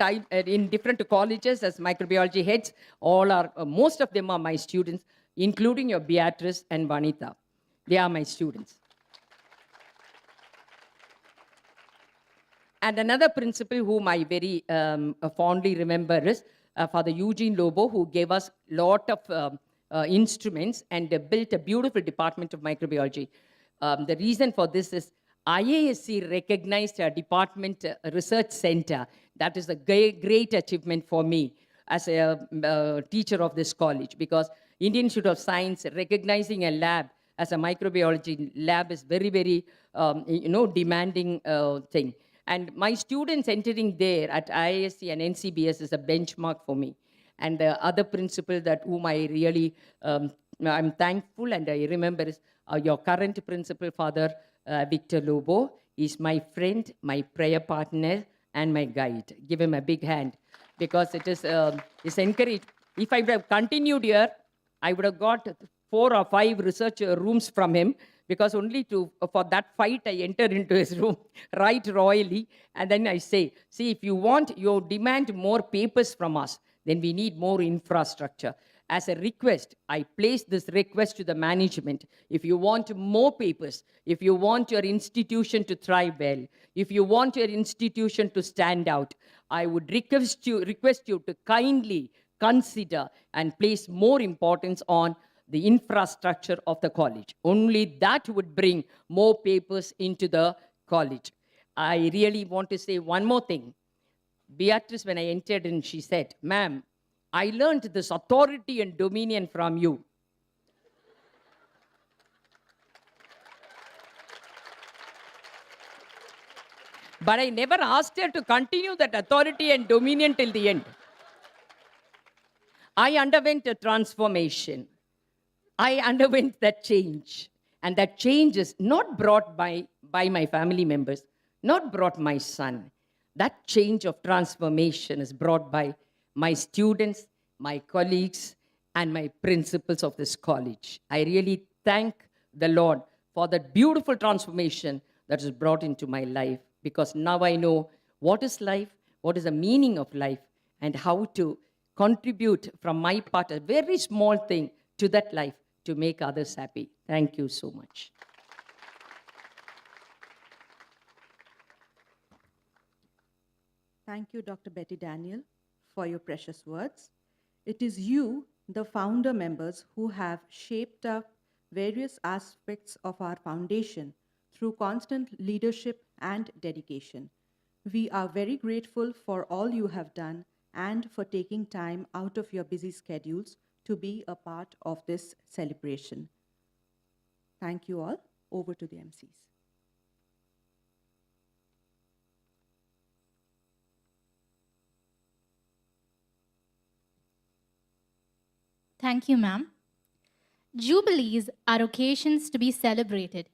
colleges as microbiology heads. Most of them are my students, including your Beatrice and Vanita. They are my students. And another principal whom I very fondly remember is Father Eugene Lobo, who gave us a lot of instruments and built a beautiful department of microbiology. The reason for this is IASC recognized our department research center. That is a great achievement for me as a teacher of this college, because Indian Institute of Science recognizing a lab as a microbiology lab is very, very demanding thing. And my students entering there at IISc and NCBS is a benchmark for me. And the other principal whom I really, I'm thankful and I remember is your current principal, Father Victor Lobo. He's my friend, my prayer partner, and my guide. Give him a big hand, because it is it's encouraged. If I would have continued here, I would have got 4 or 5 research rooms from him, because only for that fight, I entered into his room right royally. And then I say, see, if you demand more papers from us, then we need more infrastructure. As a request, I place this request to the management. If you want more papers, if you want your institution to thrive well, if you want your institution to stand out, I would request you to kindly consider and place more importance on the infrastructure of the college. Only that would bring more papers into the college. I really want to say one more thing. Beatrice, when I entered in, she said, ma'am, I learned this authority and dominion from you. But I never asked her to continue that authority and dominion till the end. I underwent a transformation. I underwent that change. And that change is not brought by my family members, not brought my son. That change of transformation is brought by my students, my colleagues, and my principals of this college. I really thank the Lord for that beautiful transformation that is brought into my life, because now I know what is life, what is the meaning of life, and how to contribute from my part, a very small thing, to that life to make others happy. Thank you so much.
Thank you, Dr. Betty Daniel, for your precious words. It is you, the founder members, who have shaped up various aspects of our foundation through constant leadership and dedication. We are very grateful for all you have done and for taking time out of your busy schedules to be a part of this celebration. Thank you all. Over to the MCs.
Thank you, ma'am. Jubilees are occasions to be celebrated,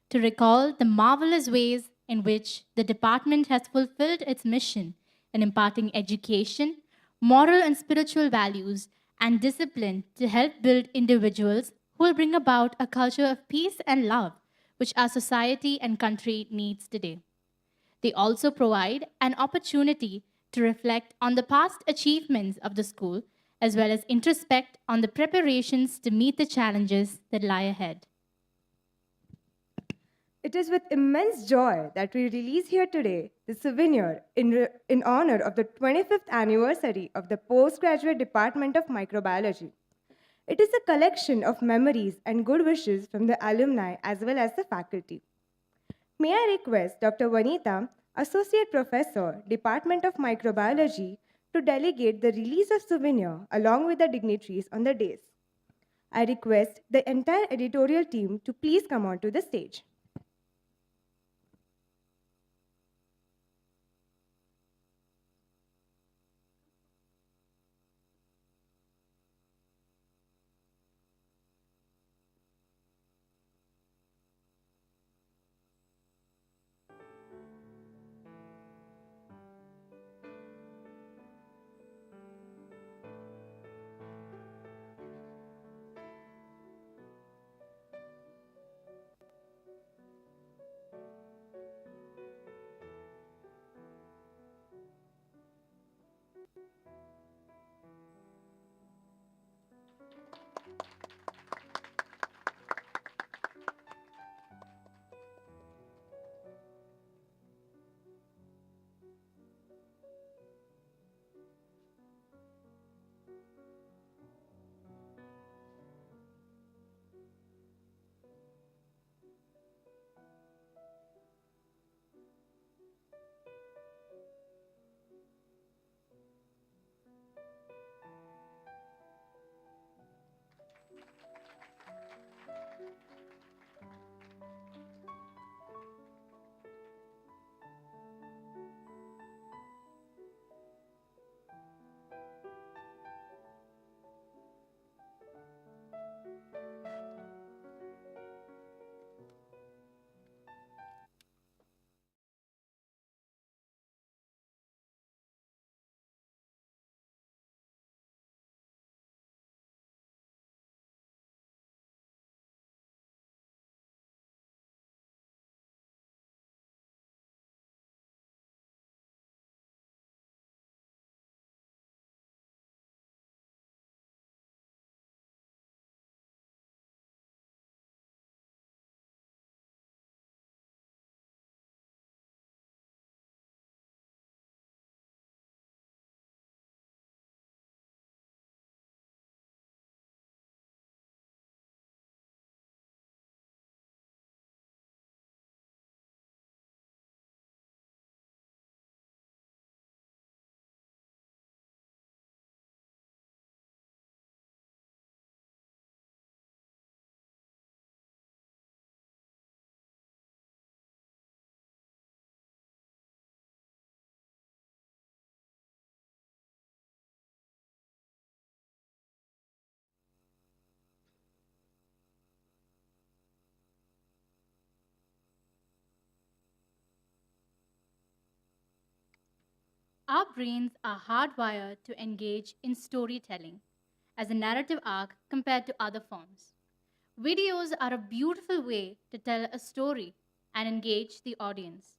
to recall the marvelous ways in which the department has fulfilled its mission in imparting education, moral and spiritual values, and discipline to help build individuals who will bring about a culture of peace and love, which our society and country needs today. They also provide an opportunity to reflect on the past achievements of the school, as well as introspect on the preparations to meet the challenges that lie ahead.
It is with immense joy that we release here today the Souvenir in honor of the 25th anniversary of the Postgraduate Department of Microbiology. It is a collection of memories and good wishes from the alumni as well as the faculty. May I request Dr. Vanita, Associate Professor, Department of Microbiology, to delegate the release of Souvenir along with the dignitaries on the dais. I request the entire editorial team to please come onto the stage.
Our brains are hardwired to engage in storytelling as a narrative arc compared to other forms. Videos are a beautiful way to tell a story and engage the audience.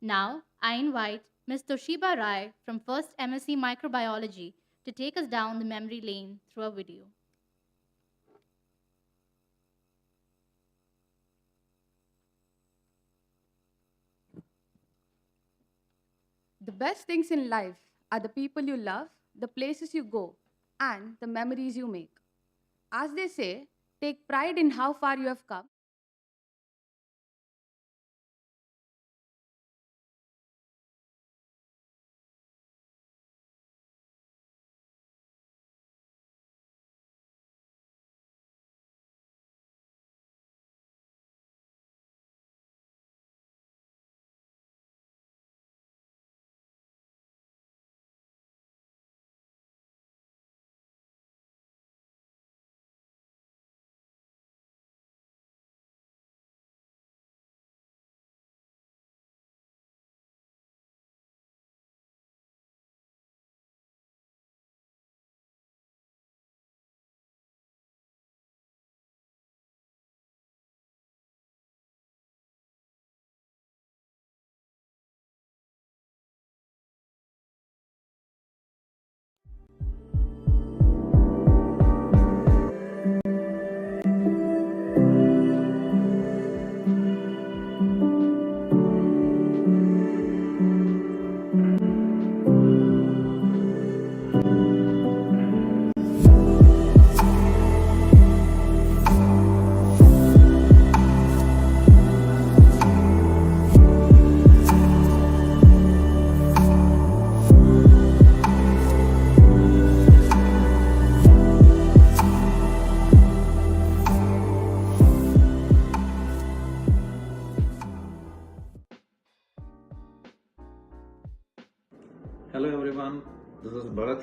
Now, I invite Ms. Toshiba Rai from First MSc Microbiology to take us down the memory lane through a video.
The best things in life are the people you love, the places you go, and the memories you make. As they say, take pride in how far you have come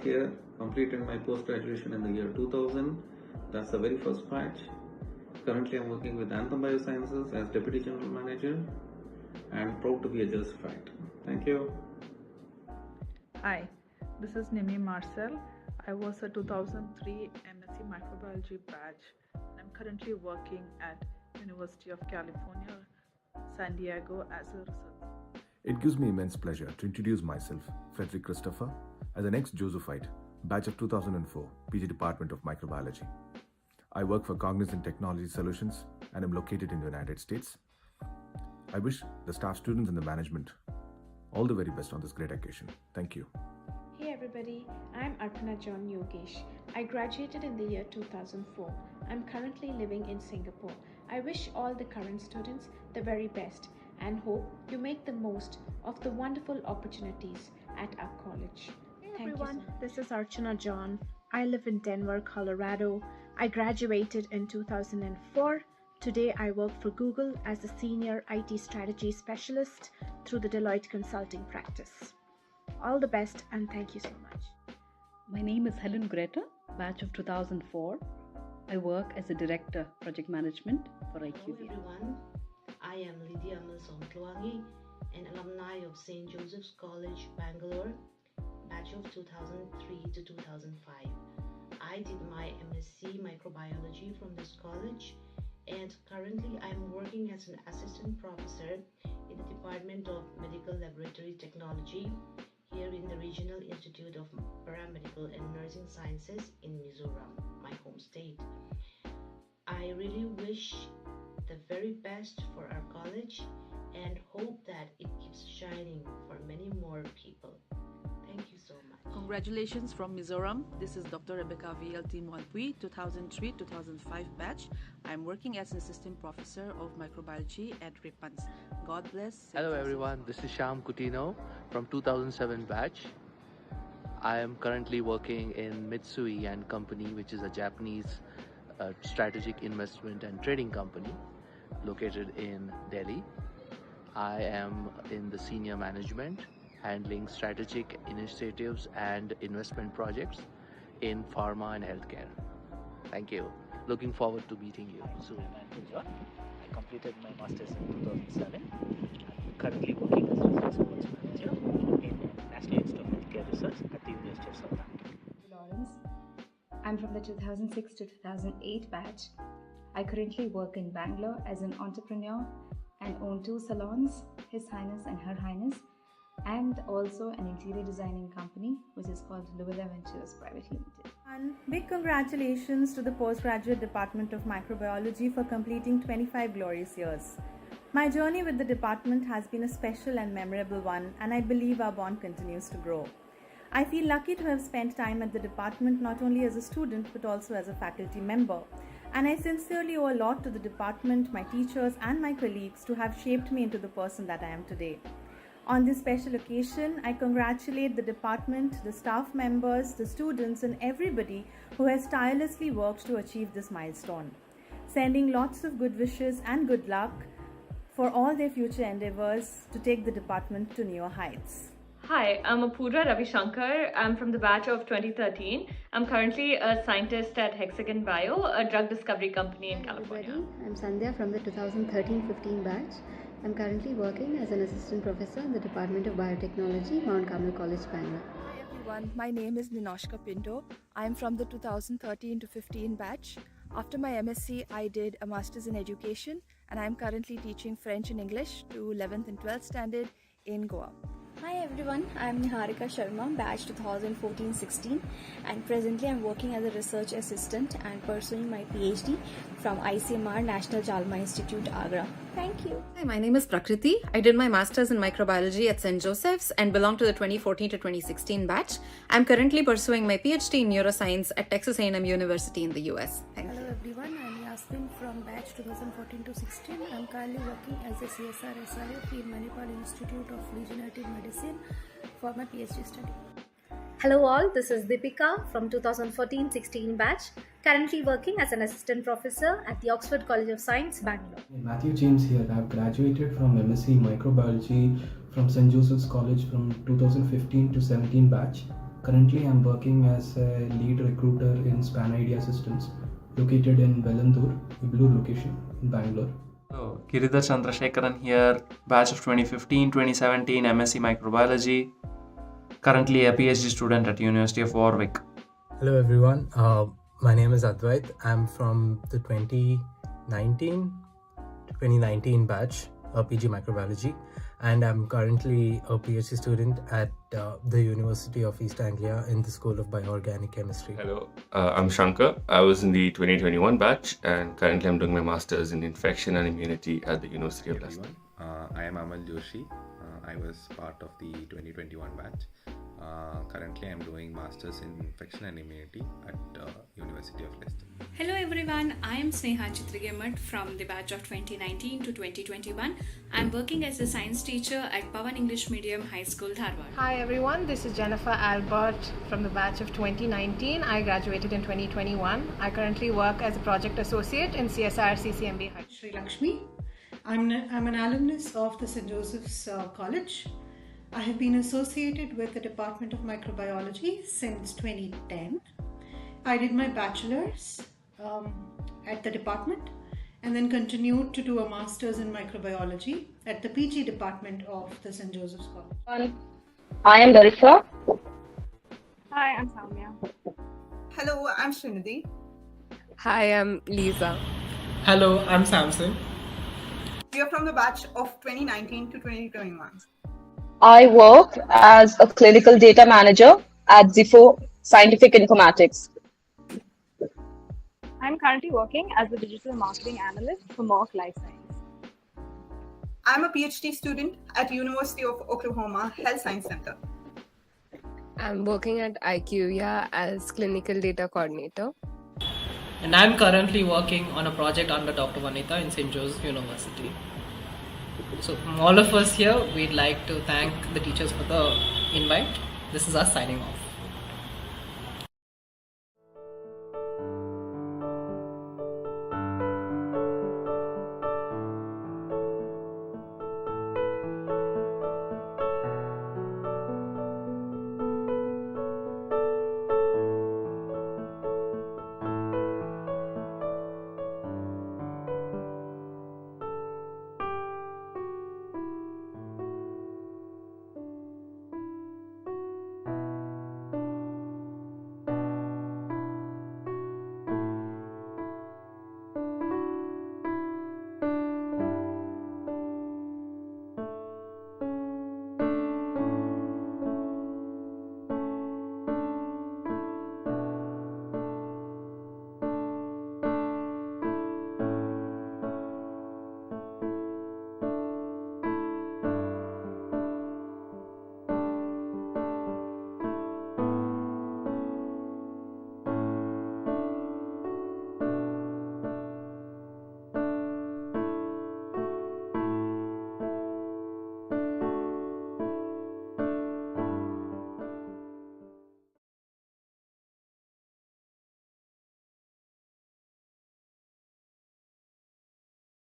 here, completed my post-graduation in the year 2000. That's the very first batch. Currently, I'm working with Anthem Biosciences as Deputy General Manager and proud to be a Justified. Thank you.
Hi, this is Nimi Marcel. I was a 2003 MSc Microbiology batch. I'm currently working at University of California, San Diego as a researcher.
It gives me immense pleasure to introduce myself, Frederick Christopher, as an ex-Josephite, batch of 2004, PG Department of Microbiology. I work for Cognizant Technology Solutions and am located in the United States. I wish the staff, students, and the management all the very best on this great occasion. Thank you.
Hey everybody, I'm Arpana John Yogesh. I graduated in the year 2004. I'm currently living in Singapore. I wish all the current students the very best and hope you make the most of the wonderful opportunities at our college.
Hey
Thank
everyone,
you so much.
this is Archana John. I live in Denver, Colorado. I graduated in 2004. Today I work for Google as a senior IT strategy specialist through the Deloitte consulting practice. All the best and thank you so much.
My name is Helen Greta, batch of 2004. I work as a director, project management for IQVIA.
Hello everyone, I am Lydia Amalsong-Kluangi, an alumni of St. Joseph's College, Bangalore, batch of 2003 to 2005. I did my MSc Microbiology from this college, and currently I'm working as an assistant professor in the Department of Medical Laboratory Technology here in the Regional Institute of Paramedical and Nursing Sciences in Mizoram, my home state. I really wish the very best for our college and hope that it keeps shining for many more people. Thank you so much.
Congratulations from Mizoram. This is Dr. Rebecca VLT Moalpui, 2003-2005 batch. I'm working as an assistant professor of microbiology at Ripans. God bless.
Hello everyone, this is Shyam Kutino from 2007 batch. I am currently working in Mitsui & Company, which is a Japanese strategic investment and trading company located in Delhi. I am in the senior management, handling strategic initiatives and investment projects in pharma and healthcare. Thank you. Looking forward to meeting you soon.
I completed my master's in 2007. I'm currently working as a research sports manager in National Institute of Healthcare Research at the University of Southampton.
Lawrence. I'm from the 2006 to 2008 batch. I currently work in Bangalore as an entrepreneur and own 2 salons, His Highness and Her Highness, and also an interior designing company which is called Luvilla Ventures Private Limited.
And big congratulations to the Postgraduate Department of Microbiology for completing 25 glorious years. My journey with the department has been a special and memorable one, and I believe our bond continues to grow. I feel lucky to have spent time at the department not only as a student but also as a faculty member. And I sincerely owe a lot to the department, my teachers and my colleagues to have shaped me into the person that I am today. On this special occasion, I congratulate the department, the staff members, the students and everybody who has tirelessly worked to achieve this milestone. Sending lots of good wishes and good luck for all their future endeavors to take the department to newer heights.
Hi, I'm Apurva Ravishankar. I'm from the batch of 2013. I'm currently a scientist at Hexagon Bio, a drug discovery company in California.
I'm Sandhya from the 2013-15 batch. I'm currently working as an assistant professor in the Department of Biotechnology, Mount Carmel College, Bangalore.
Hi everyone, my name is Ninoshka Pinto. I'm from the 2013 to 15 batch. After my MSc, I did a Master's in Education and I'm currently teaching French and English to 11th and 12th standard in Goa.
Hi everyone, I'm Niharika Sharma, batch 2014-16 and presently I'm working as a research assistant and pursuing my PhD from ICMR National Jalma Institute, Agra. Thank you.
Hi, my name is Prakriti. I did my master's in microbiology at St. Joseph's and belong to the 2014 to 2016 batch. I'm currently pursuing my PhD in neuroscience at Texas A&M University in the US. Thank you.
Hello everyone, I'm Yasmin from batch 2014 to 16. I'm currently working as a CSR SRF in Manipal Institute of Regenerative Medicine for my PhD study.
Hello all, this is Deepika from 2014-16 batch, currently working as an assistant professor at the Oxford College of Science, Bangalore.
Matthew James here. I have graduated from MSc Microbiology from St. Joseph's College from 2015 to 17 batch. Currently, I'm working as a lead recruiter in Span ID Assistance, located in Velandur, Iblur location in Bangalore.
Hello, Giridhar Chandrasekharan here, batch of 2015-2017 MSc Microbiology, currently a PhD student at University of Warwick.
Hello everyone, my name is Advait. I'm from the 2019 batch of PG Microbiology, and I'm currently a PhD student at the University of East Anglia in the School of Bioorganic Chemistry.
Hello, I'm Shankar. I was in the 2021 batch, and currently I'm doing my Masters in Infection and Immunity at the University of Leicester.
I am Amal Joshi. I was part of the 2021 batch. Currently, I'm doing Masters in Infection and Immunity at University of Leicester.
Hello everyone, I am Sneha Chitrigamat from the batch of 2019 to 2021. I'm working as a science teacher at Pawan English Medium High School, Dharwad.
Hi everyone, this is Jennifer Albert from the batch of 2019. I graduated in 2021. I currently work as a project associate in CSR CCMB.
Shri Lakshmi. I'm an alumnus of the St. Joseph's College. I have been associated with the Department of Microbiology since 2010. I did my bachelor's at the department and then continued to do a master's in microbiology at the PG department of the St. Joseph's College.
I am Larissa.
Hi, I'm Samya.
Hello, I'm Srinidhi.
Hi, I'm Lisa.
Hello, I'm Samson. We are from the batch of 2019 to 2021.
I work as a clinical data manager at Zifo Scientific Informatics.
I'm currently working as a digital marketing analyst for Merck Life Science.
I'm a PhD student at University of Oklahoma Health Science Center.
I'm working at IQVIA as clinical data coordinator.
And I'm currently working on a project under Dr. Vanita in St. Joseph's University. So from all of us here, we'd like to thank the teachers for the invite. This is us signing off.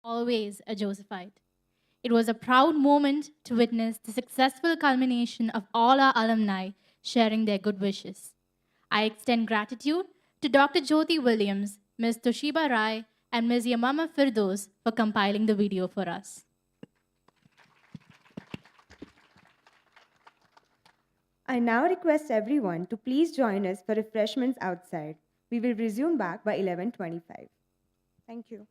Always a Josephite. It was a proud moment to witness the successful culmination of all our alumni sharing their good wishes. I extend gratitude to Dr. Jyoti Williams, Ms. Toshiba Rai, and Ms. Yamama Firdos for compiling the video for us.
I now request everyone to please join us for refreshments outside. We will resume back by 11:25. Thank you.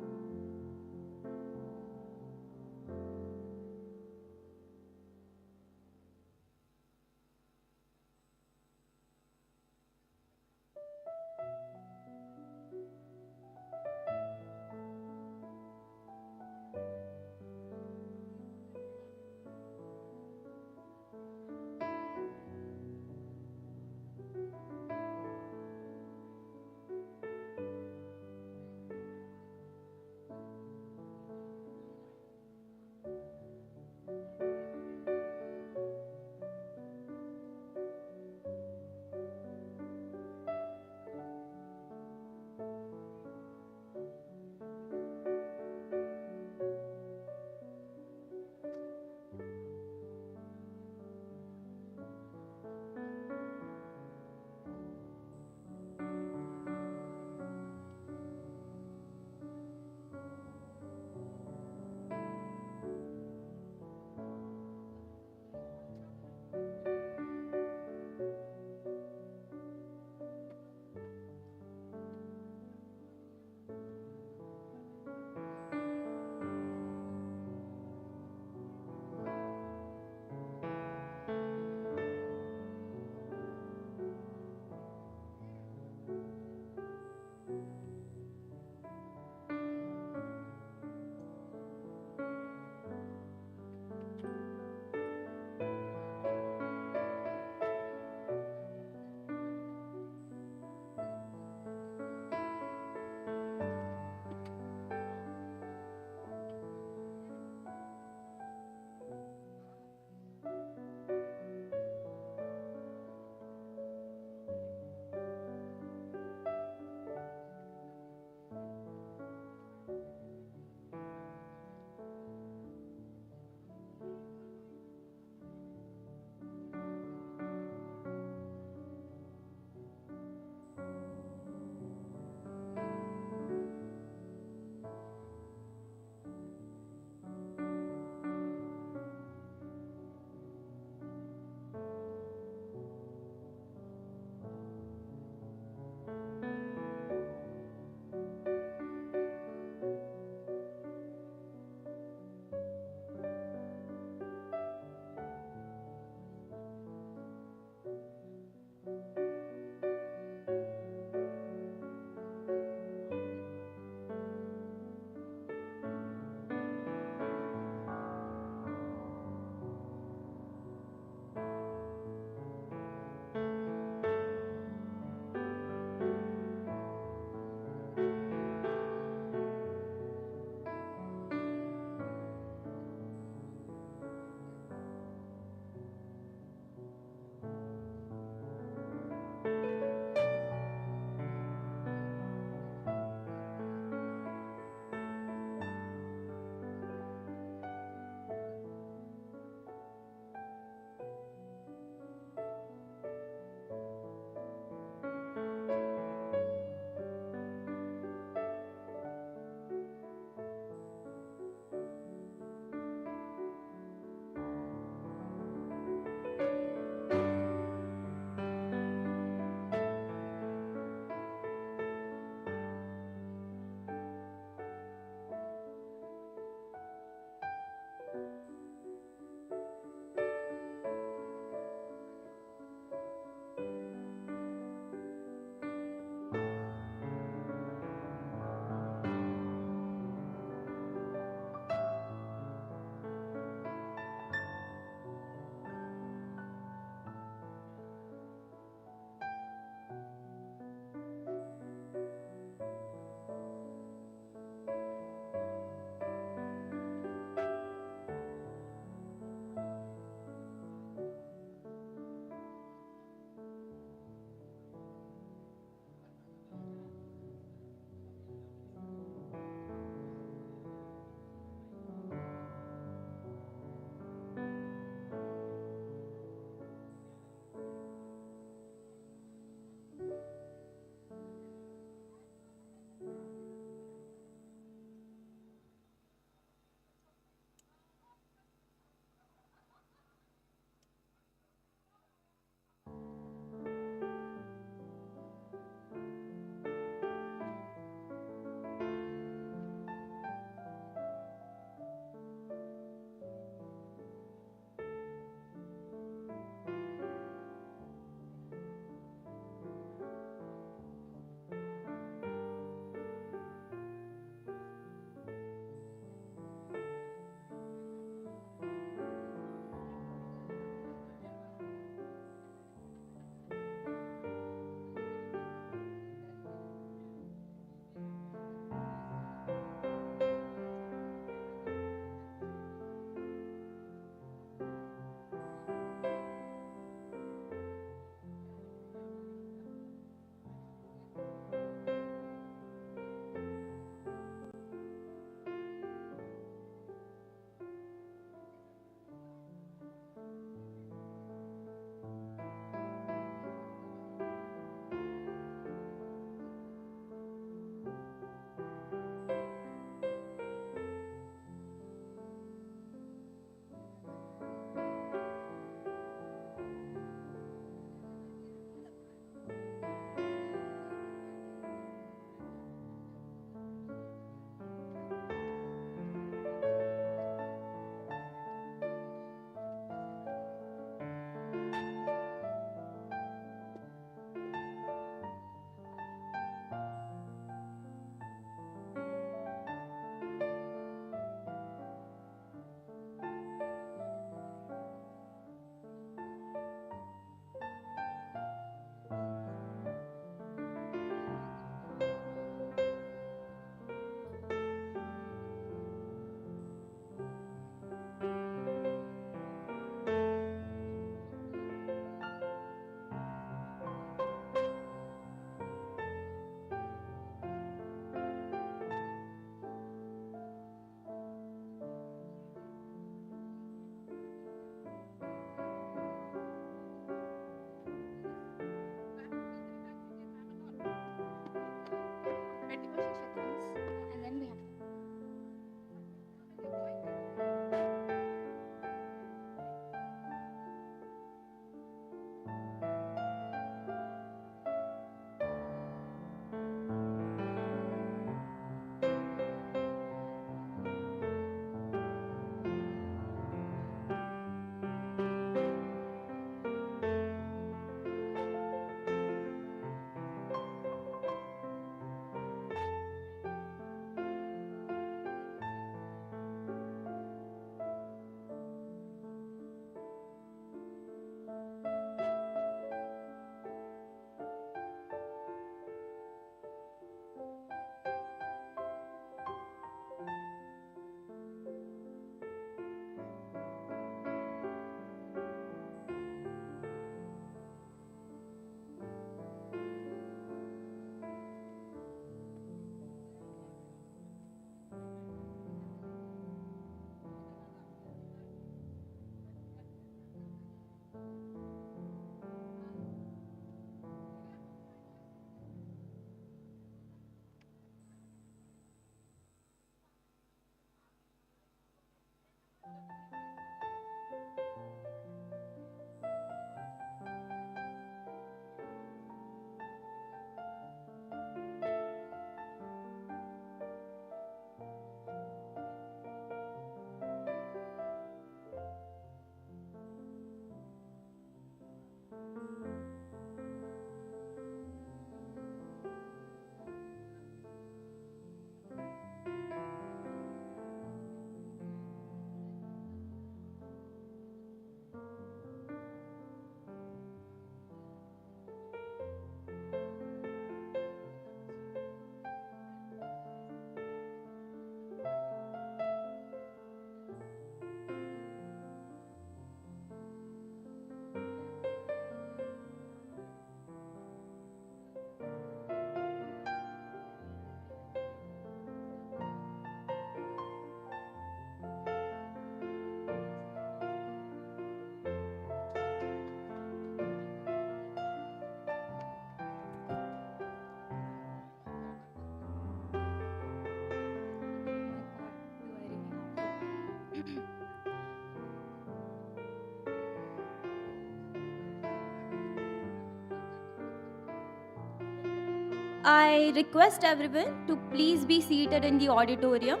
I request everyone to please be seated in the auditorium.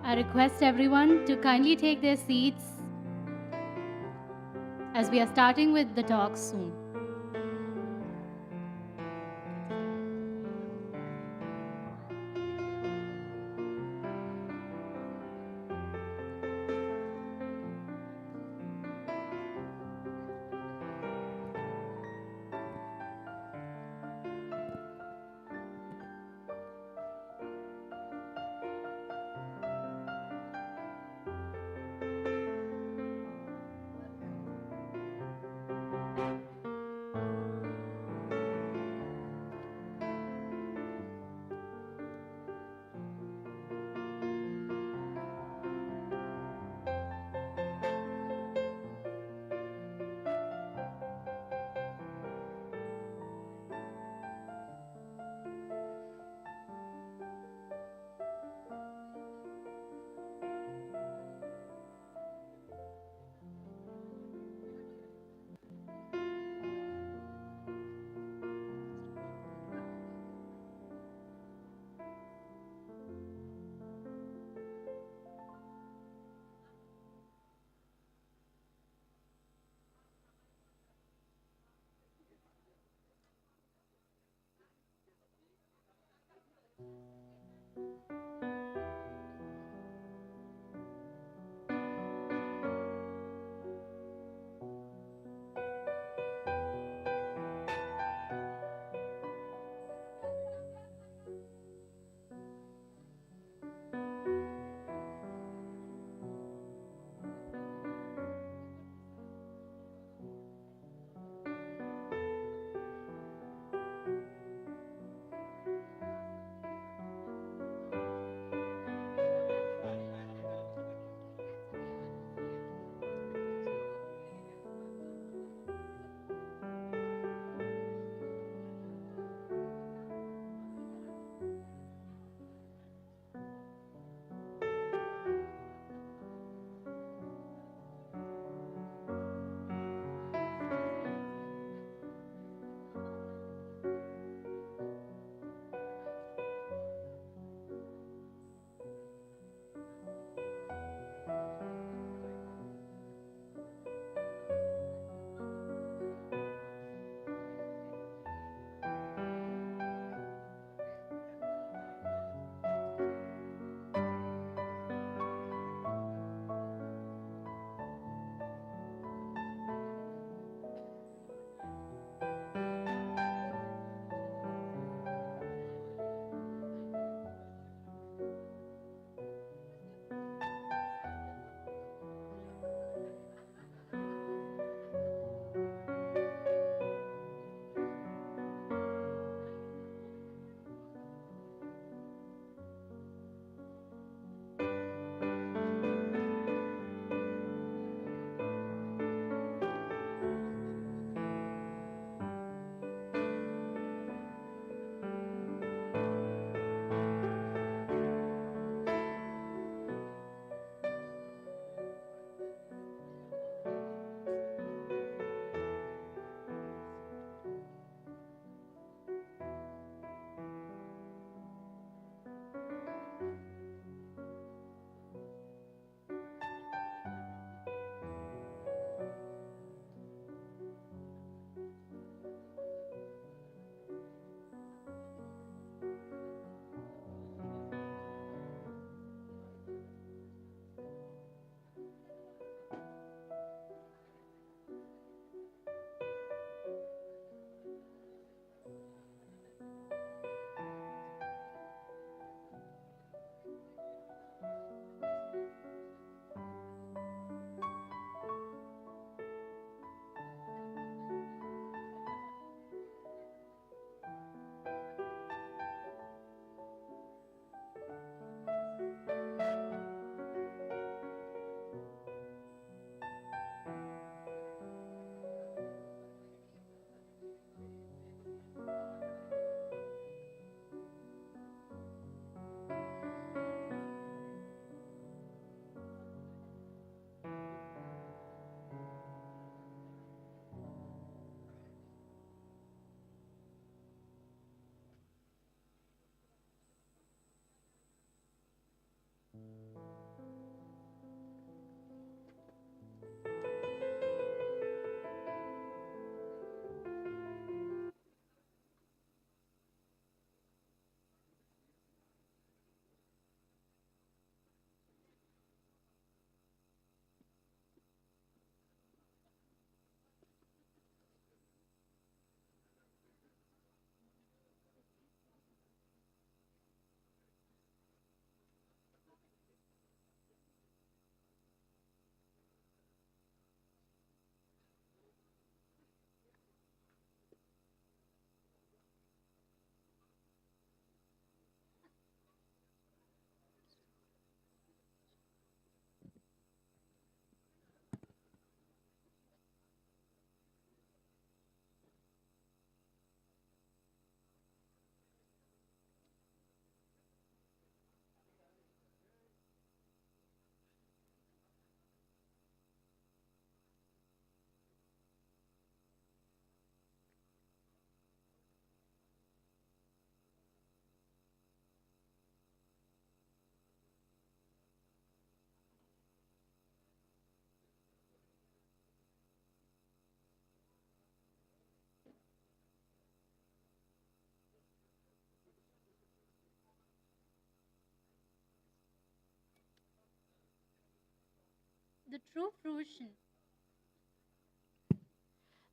I request everyone to kindly take their seats as we are starting with the talk soon.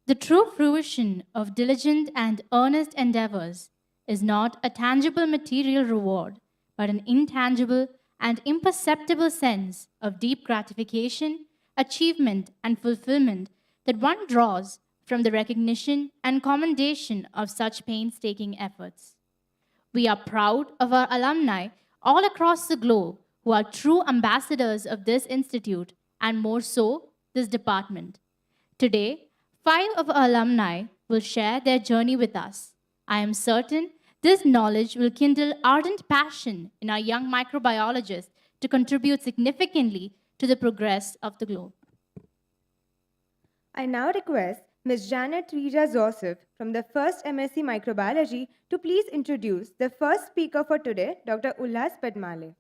The true fruition of diligent and earnest endeavors is not a tangible material reward, but an intangible and imperceptible sense of deep gratification, achievement, and fulfillment that one draws from the recognition and commendation of such painstaking efforts. We are proud of our alumni all across the globe who are true ambassadors of this institute and more so, this department. Today, 5 of our alumni will share their journey with us. I am certain this knowledge will kindle ardent passion in our young microbiologists to contribute significantly to the progress of the globe.
I now request Ms. Janet Rija Joseph from the first MSc Microbiology to please introduce the first speaker for today, Dr. Ullas Padmale.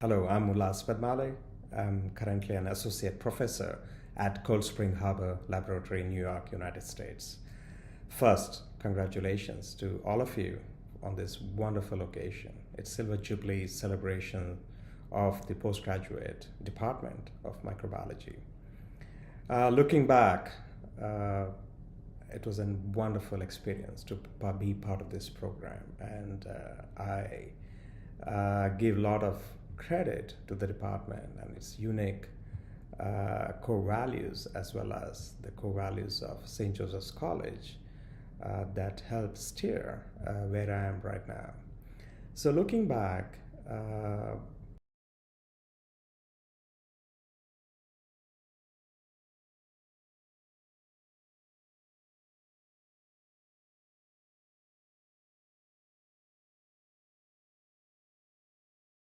Hello, I'm Ullas Padmale. I'm currently an associate professor at Cold Spring Harbor Laboratory in New York, United States. First, congratulations to all of you on this wonderful occasion. It's Silver Jubilee celebration of the postgraduate department of microbiology. Looking back, it was a wonderful experience to be part of this program, and I give a lot of credit to the department and its unique core values, as well as the core values of St. Joseph's College that helped steer where I am right now. So looking back,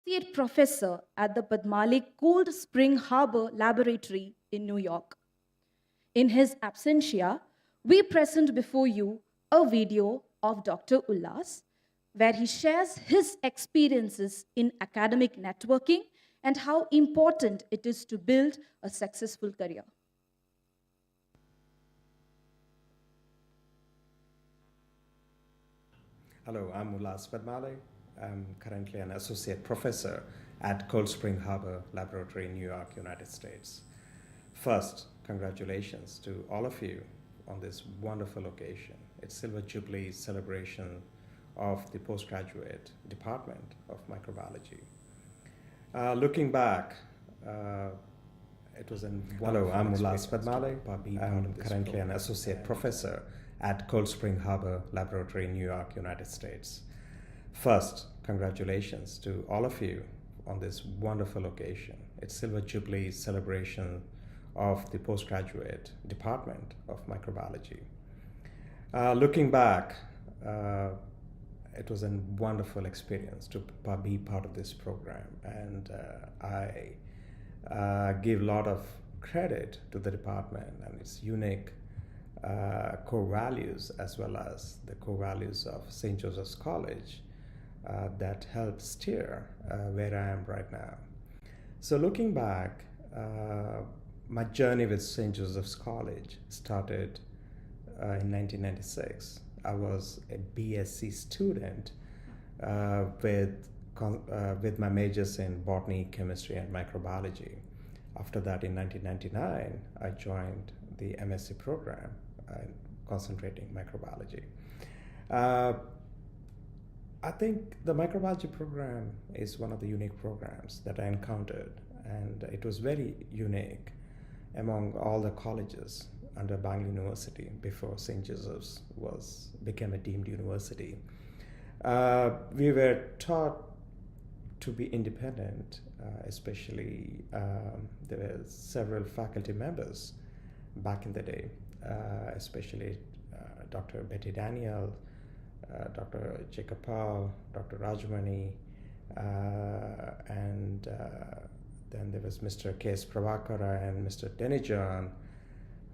Associate Professor at the Padmale Cold Spring Harbor Laboratory in New York. In his absentia, we present before you a video of Dr. Ullas, where he shares his experiences in academic networking and how important it is to build a successful career.
Hello, I'm Ullas Padmale. I'm currently an associate professor at Cold Spring Harbor Laboratory in New York, United States. First, congratulations to all of you on this wonderful occasion. It's Silver Jubilee celebration of the postgraduate department of microbiology. Looking back, it was a wonderful. Hello, I'm Ullas Padmale. I'm currently an associate professor at Cold Spring Harbor Laboratory in New York, United States. First, congratulations to all of you on this wonderful occasion. It's Silver Jubilee celebration of the postgraduate department of microbiology. Looking back, it was a wonderful experience to be part of this program, and I give a lot of credit to the department and its unique core values, as well as the core values of St. Joseph's College that helped steer where I am right now. So looking back, my journey with St. Joseph's College started in 1996. I was a BSc student with my majors in botany, chemistry, and microbiology. After that, in 1999, I joined the MSc program, concentrating microbiology. I think the microbiology program is one of the unique programs that I encountered, and it was very unique among all the colleges under Bangalore University before St. Joseph's became a deemed university. We were taught to be independent, especially there were several faculty members back in the day, especially Dr. Betty Daniel, Dr. Jacob Paul, Dr. Rajmani, and then there was Mr. K.S. Pravakara and Mr. Denijan,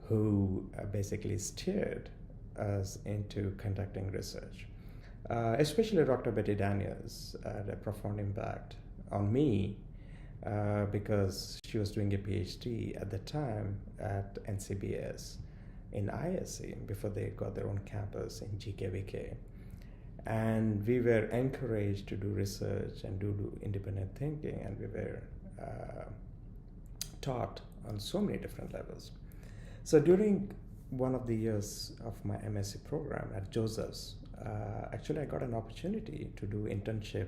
who basically steered us into conducting research. Especially Dr. Betty Daniels had a profound impact on me because she was doing a PhD at the time at NCBS in ISC before they got their own campus in GKVK. And we were encouraged to do research and do independent thinking, and we were taught on so many different levels. So during one of the years of my MSc program at Joseph's, actually I got an opportunity to do internship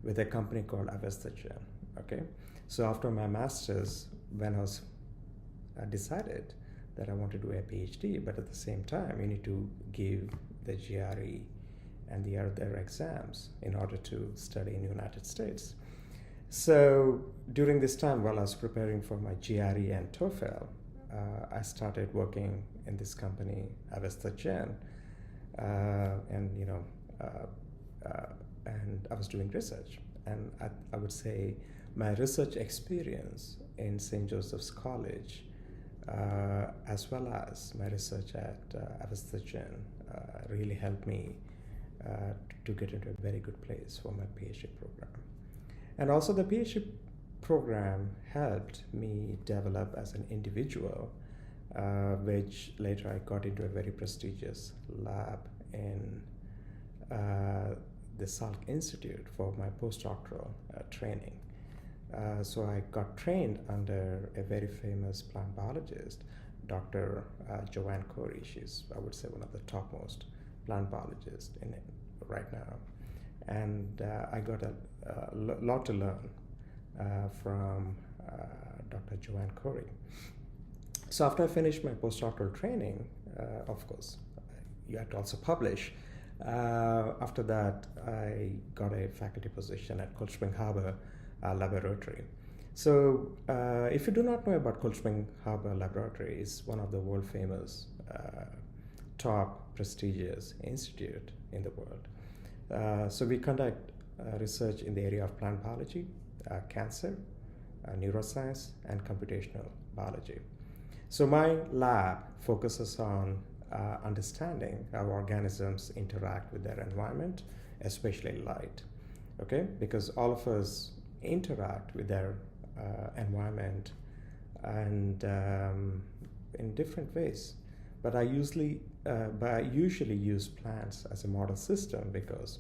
with a company called Felicitation. Okay, so after my master's, when I decided that I want to do a PhD, but at the same time you need to give the GRE and the other exams in order to study in the United States. So during this time, while I was preparing for my GRE and TOEFL, I started working in this company, Felicitation, and and I was doing research. And I would say my research experience in St. Joseph's College, as well as my research at Felicitation, really helped me to get into a very good place for my PhD program. And also the PhD program helped me develop as an individual, which later I got into a very prestigious lab in the Salk Institute for my postdoctoral training. So I got trained under a very famous plant biologist, Dr. Joanne Corey. She's, I would say, one of the topmost plant biologists in it right now. And I got a lot to learn from Dr. Joanne Corey. So after I finished my postdoctoral training, of course, you had to also publish. After that, I got a faculty position at Cold Spring Harbor Laboratory. So if you do not know about Cold Spring Harbor Laboratory, it's one of the world famous top prestigious institute in the world. So we conduct research in the area of plant biology, cancer, neuroscience, and computational biology. So my lab focuses on understanding how organisms interact with their environment, especially light. Okay, because all of us interact with their environment and in different ways. But I usually use plants as a model system because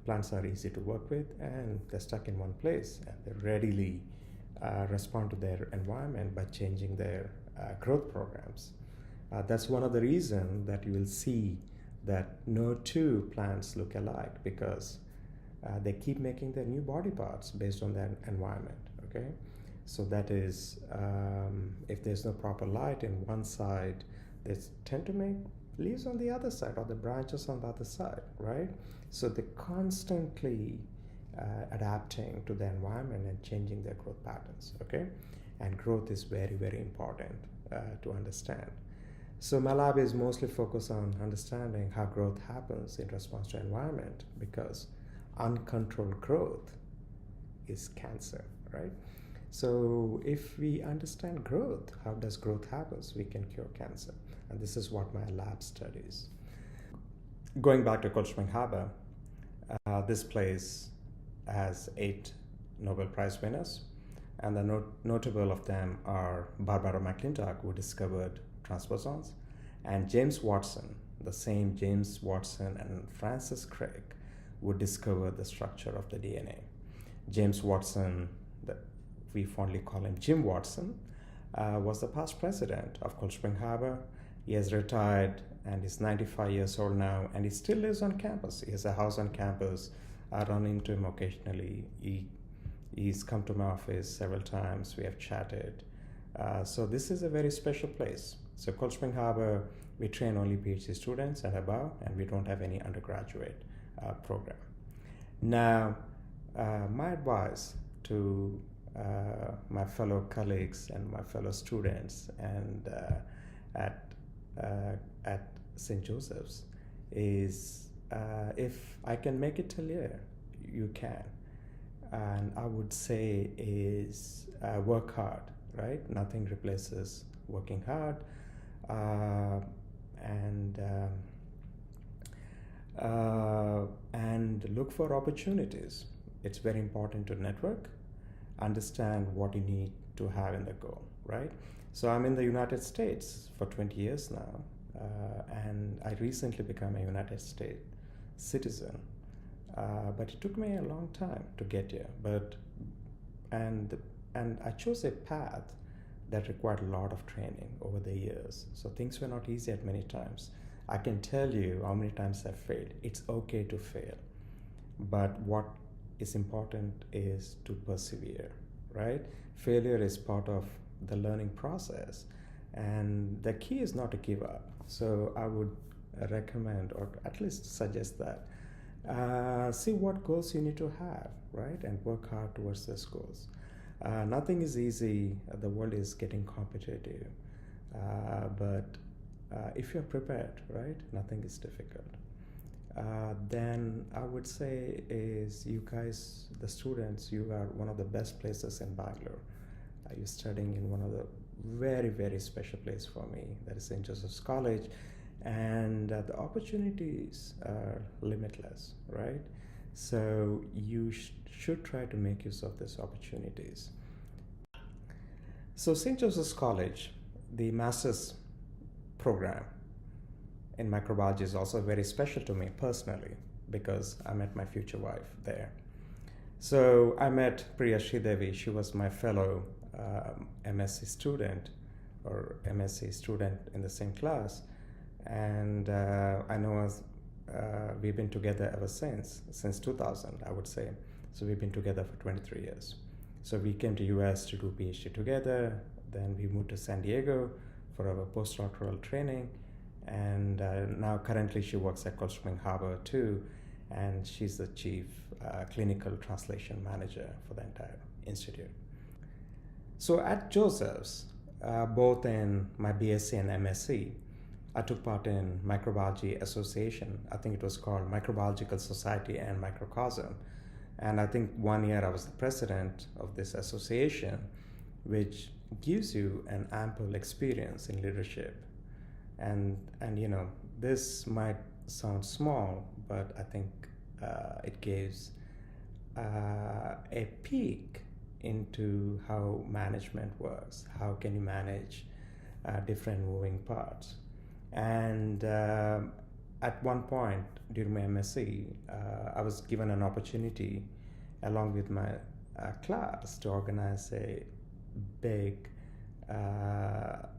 plants are easy to work with and they're stuck in one place and they readily respond to their environment by changing their growth programs. That's one of the reasons that you will see that no two plants look alike, because they keep making their new body parts based on their environment. Okay, so that is if there's no proper light in one side, they tend to make leaves on the other side or the branches on the other side, right? So they're constantly adapting to the environment and changing their growth patterns. Okay, and growth is very, very important to understand. So my lab is mostly focused on understanding how growth happens in response to environment, because uncontrolled growth is cancer, right? So if we understand growth, how does growth happen, we can cure cancer. And this is what my lab studies. Going back to Cold Spring Harbor, this place has 8 Nobel Prize winners, and the notable of them are Barbara McClintock, who discovered transposons, and James Watson, the same James Watson and Francis Crick, who discovered the structure of the DNA. James Watson, we fondly call him Jim Watson, was the past president of Cold Spring Harbor. He has retired and is 95 years old now, and he still lives on campus. He has a house on campus. I run into him occasionally. He's come to my office several times. We have chatted. So this is a very special place. So Cold Spring Harbor, we train only PhD students and above, and we don't have any undergraduate program. Now, my advice to my fellow colleagues and my fellow students and at St. Joseph's is, if I can make it till here, you can. And I would say is work hard, right? Nothing replaces working hard. And look for opportunities. It's very important to network, understand what you need to have in the goal, right? So I'm in the United States for 20 years now, and I recently became a United States citizen. but it took me a long time to get here. And I chose a path that required a lot of training over the years. So things were not easy at many times. I can tell you how many times I've failed. It's okay to fail. But what is important is to persevere, right? Failure is part of the learning process. And the key is not to give up. So I would recommend, or at least suggest that, see what goals you need to have, right? And work hard towards those goals. Nothing is easy. The world is getting competitive. But if you're prepared, right, nothing is difficult. Then I would say is you guys, the students, you are one of the best places in Bangalore. You're studying in one of the very, very special place for me, that is St. Joseph's College. And the opportunities are limitless, right? So you should try to make use of these opportunities. So St. Joseph's College, the master's program in microbiology is also very special to me personally because I met my future wife there. So I met Priya Sridevi. She was my fellow MSc student or MSc student in the same class. And I know us, we've been together ever since 2000, I would say. So we've been together for 23 years. So we came to US to do PhD together. Then we moved to San Diego for our postdoctoral training. And now currently she works at Cold Spring Harbor too. And she's the chief clinical translation manager for the entire institute. So at Joseph's, both in my BSc and MSc, I took part in Microbiology Association. I think it was called Microbiological Society and Microcosm. And I think 1 year I was the president of this association, which gives you an ample experience in leadership. And you know, this might sound small, but I think it gives a peek into how management works. How can you manage different moving parts? And at one point during my MSc, I was given an opportunity along with my class to organize a big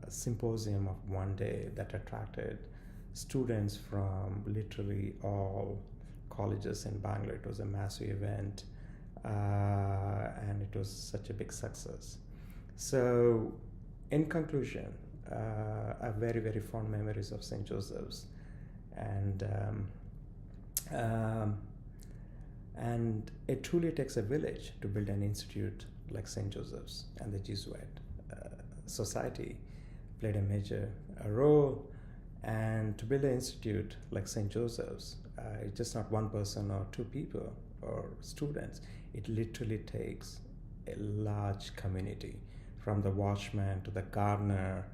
symposium of one day that attracted students from literally all colleges in Bangalore. It was a massive event and it was such a big success. So in conclusion, I have very, very fond memories of St. Joseph's, and it truly takes a village to build an institute like St. Joseph's, and the Jesuit Society played a major role. And to build an institute like St. Joseph's, it's just not one person or two people or students. It literally takes a large community, from the watchman to the gardener,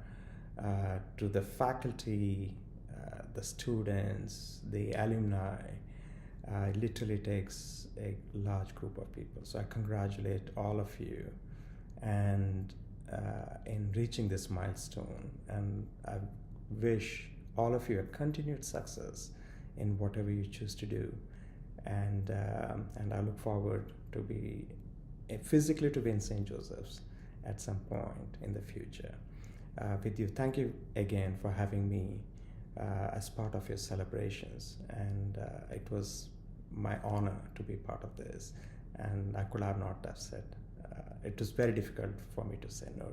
to the faculty, the students, the alumni. It literally takes a large group of people. So I congratulate all of you and in reaching this milestone, and I wish all of you a continued success in whatever you choose to do. And I look forward to be physically to be in St. Joseph's at some point in the future with you. Thank you again for having me as part of your celebrations, and it was my honor to be part of this, and I could have not have said it was very difficult for me to say no,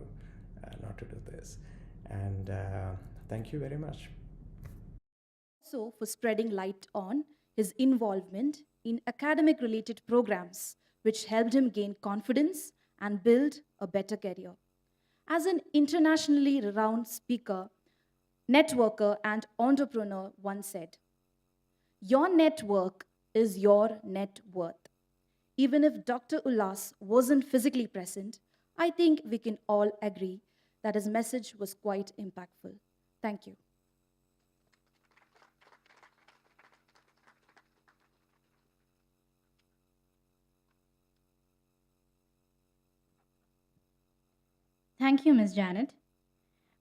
not to do this. And thank you very much.
Also for spreading light on his involvement in academic related programs, which helped him gain confidence and build a better career. As an internationally renowned speaker, networker, and entrepreneur once said, "Your network is your net worth." Even if Dr. Ullas wasn't physically present, I think we can all agree that his message was quite impactful. Thank you.
Thank you, Ms. Janet.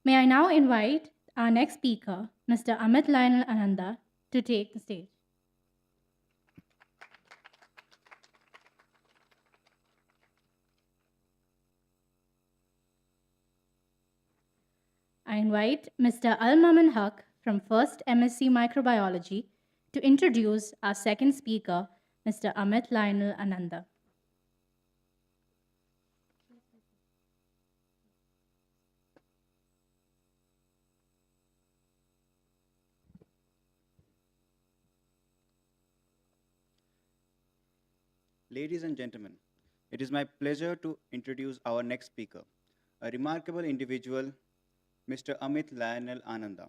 May I now invite our next speaker, Mr. Amit Lionel Ananda, to take the stage. I invite Mr. Al-Maman Haq from 1st MSc Microbiology to introduce our second speaker, Mr. Amit Lionel Ananda.
Ladies and gentlemen, it is my pleasure to introduce our next speaker, a remarkable individual, Mr. Amit Lionel Ananda.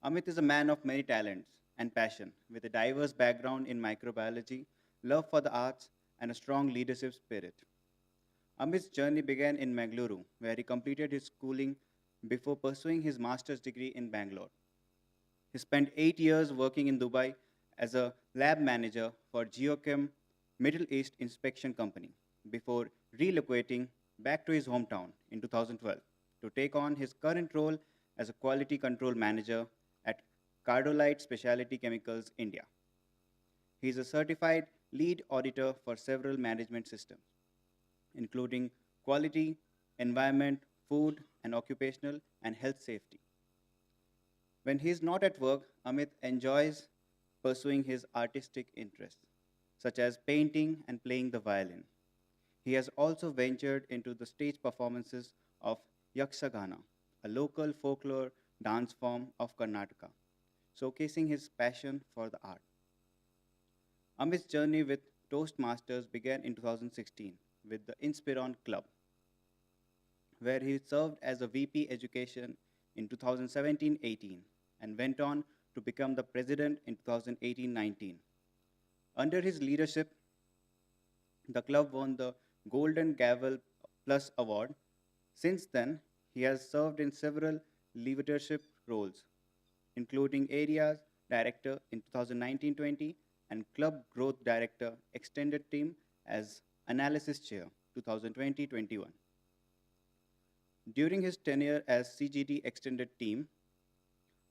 Amit is a man of many talents and passion, with a diverse background in microbiology, love for the arts, and a strong leadership spirit. Amit's journey began in Mangaluru, where he completed his schooling before pursuing his master's degree in Bangalore. He spent 8 years working in Dubai as a lab manager for Geochem Middle East Inspection Company before relocating back to his hometown in 2012 to take on his current role as a quality control manager at Cardolite Specialty Chemicals India. He is a certified lead auditor for several management systems, including quality, environment, food, and occupational and health safety. When he is not at work, Amit enjoys pursuing his artistic interests, such as painting and playing the violin. He has also ventured into the stage performances of Yakshagana, a local folklore dance form of Karnataka, showcasing his passion for the art. Amit's journey with Toastmasters began in 2016 with the Inspiron Club, where he served as a VP Education in 2017-18 and went on to become the president in 2018-19. Under his leadership, the club won the Golden Gavel Plus Award. Since then, he has served in several leadership roles, including Areas Director in 2019-20 and Club Growth Director Extended Team as Analysis Chair 2020-21. During his tenure as CGD Extended Team,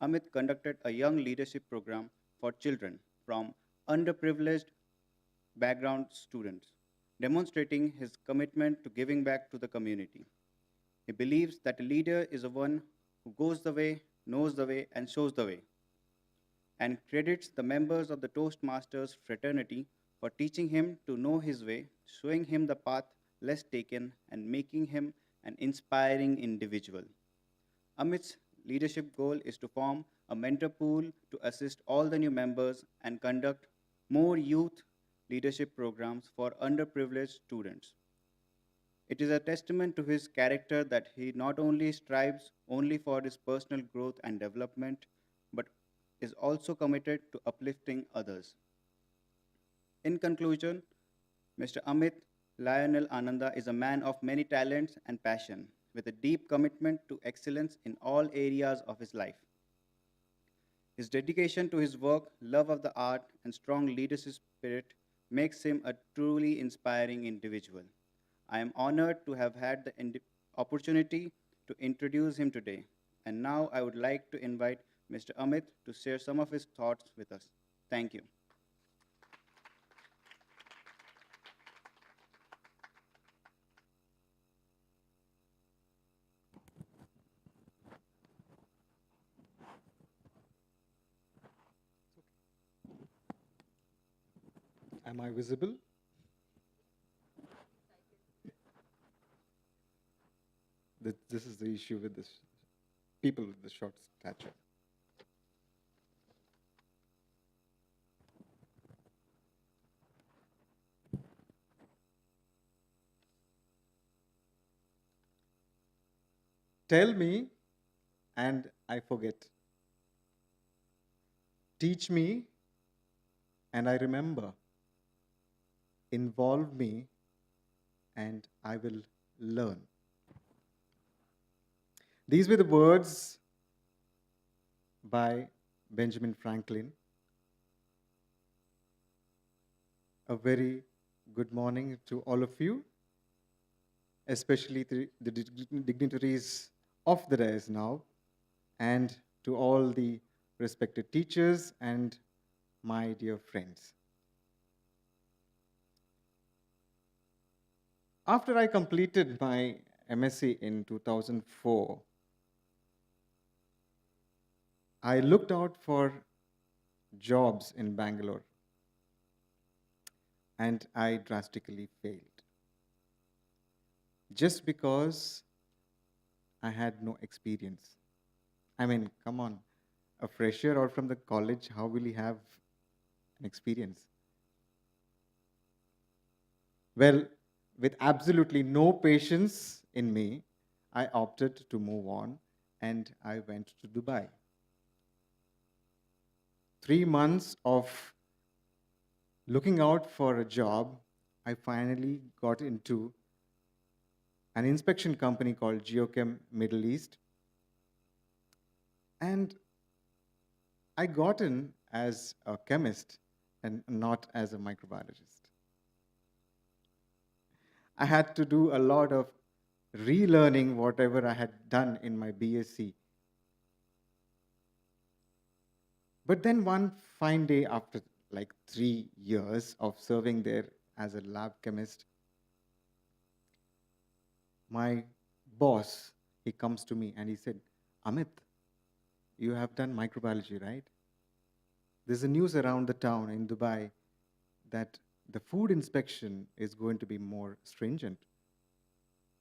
Amit conducted a young leadership program for children from underprivileged background students, demonstrating his commitment to giving back to the community. He believes that a leader is the one who goes the way, knows the way, and shows the way, and credits the members of the Toastmasters fraternity for teaching him to know his way, showing him the path less taken, and making him an inspiring individual. Amit's leadership goal is to form a mentor pool to assist all the new members and conduct more youth leadership programs for underprivileged students. It is a testament to his character that he not only strives only for his personal growth and development, but is also committed to uplifting others. In conclusion, Mr. Amit Lionel Ananda is a man of many talents and passion, with a deep commitment to excellence in all areas of his life. His dedication to his work, love of the art, and strong leadership spirit makes him a truly inspiring individual. I am honored to have had the opportunity to introduce him today. And now I would like to invite Mr. Amit to share some of his thoughts with us. Thank you.
Am I visible? This is the issue with this people with the short stature. Tell me and I forget. Teach me and I remember. Involve me and I will learn. These were the words by Benjamin Franklin. A very good morning to all of you, especially the dignitaries of the dais now, and to all the respected teachers and my dear friends. After I completed my MSc in 2004, I looked out for jobs in Bangalore and I drastically failed. Just because I had no experience. I mean, come on, a fresher or from the college, how will he have an experience? Well, with absolutely no patience in me, I opted to move on and I went to Dubai. 3 months of looking out for a job, I finally got into an inspection company called Geochem Middle East. And I got in as a chemist and not as a microbiologist. I had to do a lot of relearning whatever I had done in my BSc. But then one fine day after like 3 years of serving there as a lab chemist, my boss, he comes to me and he said, Amit, you have done microbiology, right? There's a news around the town in Dubai that the food inspection is going to be more stringent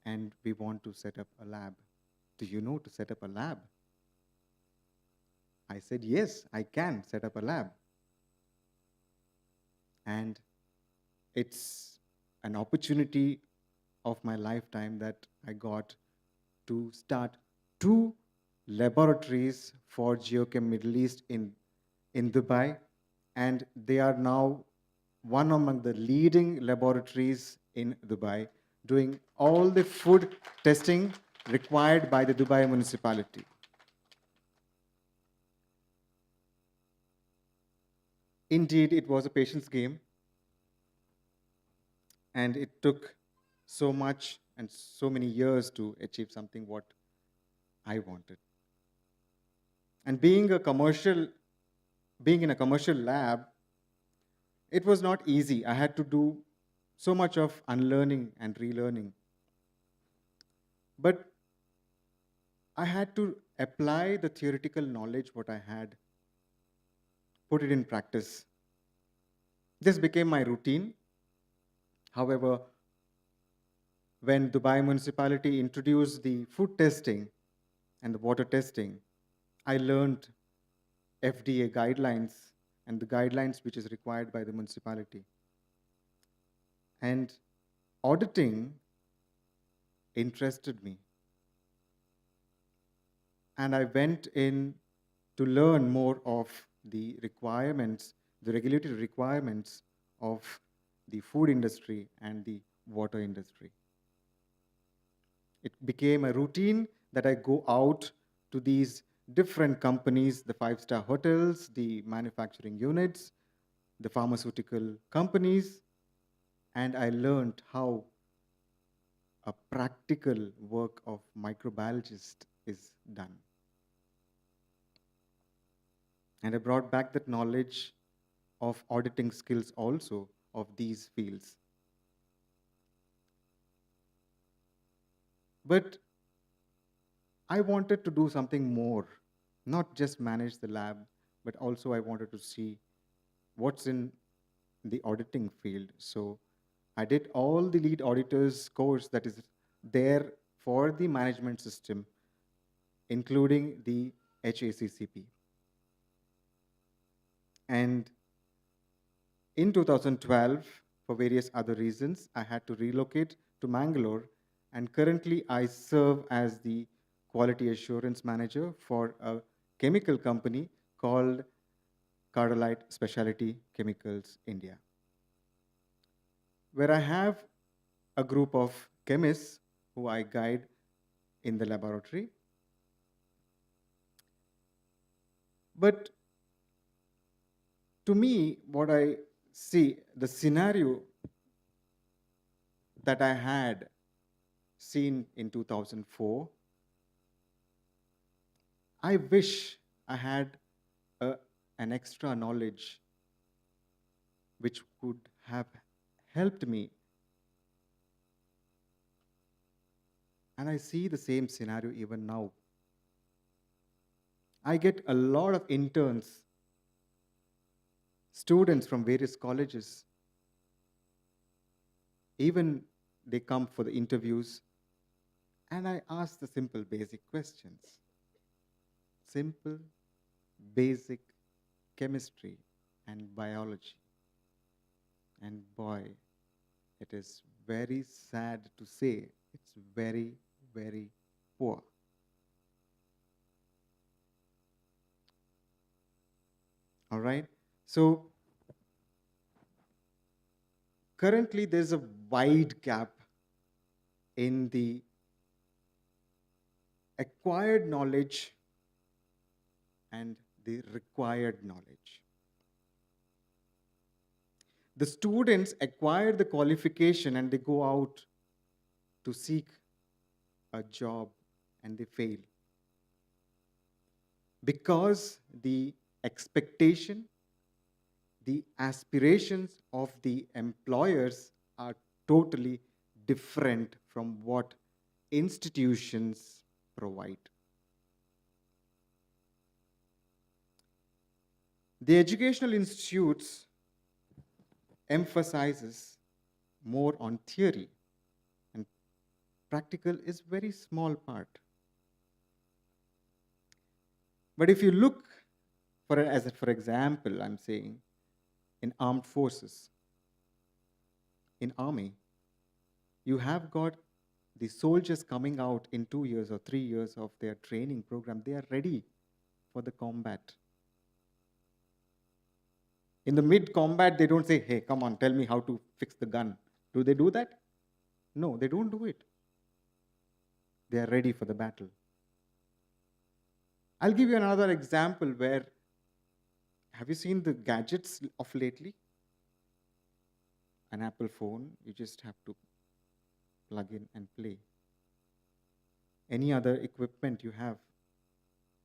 and we want to set up a lab. Do you know to set up a lab? I said, yes, I can set up a lab. And it's an opportunity of my lifetime that I got to start 2 laboratories for Geochem Middle East in Dubai. And they are now one among the leading laboratories in Dubai, doing all the food testing required by the Dubai municipality. Indeed, it was a patience game, and it took so much and so many years to achieve something what I wanted. And being in a commercial lab, it was not easy. I had to do so much of unlearning and relearning. But I had to apply the theoretical knowledge what I had, put it in practice. This became my routine. However, when Dubai municipality introduced the food testing and the water testing, I learned FDA guidelines and the guidelines which is required by the municipality. And auditing interested me. And I went in to learn more of the requirements, the regulatory requirements of the food industry and the water industry. It became a routine that I go out to these different companies, the 5-star hotels, the manufacturing units, the pharmaceutical companies, and I learned how a practical work of microbiologist is done. And I brought back that knowledge of auditing skills also of these fields. But I wanted to do something more, not just manage the lab, but also I wanted to see what's in the auditing field. So I did all the lead auditors course that is there for the management system, including the HACCP. And in 2012, for various other reasons, I had to relocate to Mangalore, and currently I serve as the quality assurance manager for a chemical company called Cardolite Specialty Chemicals India, where I have a group of chemists who I guide in the laboratory. But to me, what I see, the scenario that I had seen in 2004, I wish I had an extra knowledge which would have helped me. And I see the same scenario even now. I get a lot of interns, students from various colleges. Even they come for the interviews, and I ask the simple basic questions. Simple, basic chemistry and biology. And boy, it is very sad to say, it's very, very poor. All right? So currently there's a wide gap in the acquired knowledge and the required knowledge. The students acquire the qualification and they go out to seek a job and they fail. Because the expectation, the aspirations of the employers are totally different from what institutions provide. The educational institutes emphasizes more on theory, and practical is very small part. But if you look for example, I'm saying in armed forces, in army, you have got the soldiers coming out in 2 years or 3 years of their training program. They are ready for the combat. In the mid-combat, they don't say, hey, come on, tell me how to fix the gun. Do they do that? No, they don't do it. They are ready for the battle. I'll give you another example where, have you seen the gadgets of lately? An Apple phone, you just have to plug in and play. Any other equipment you have,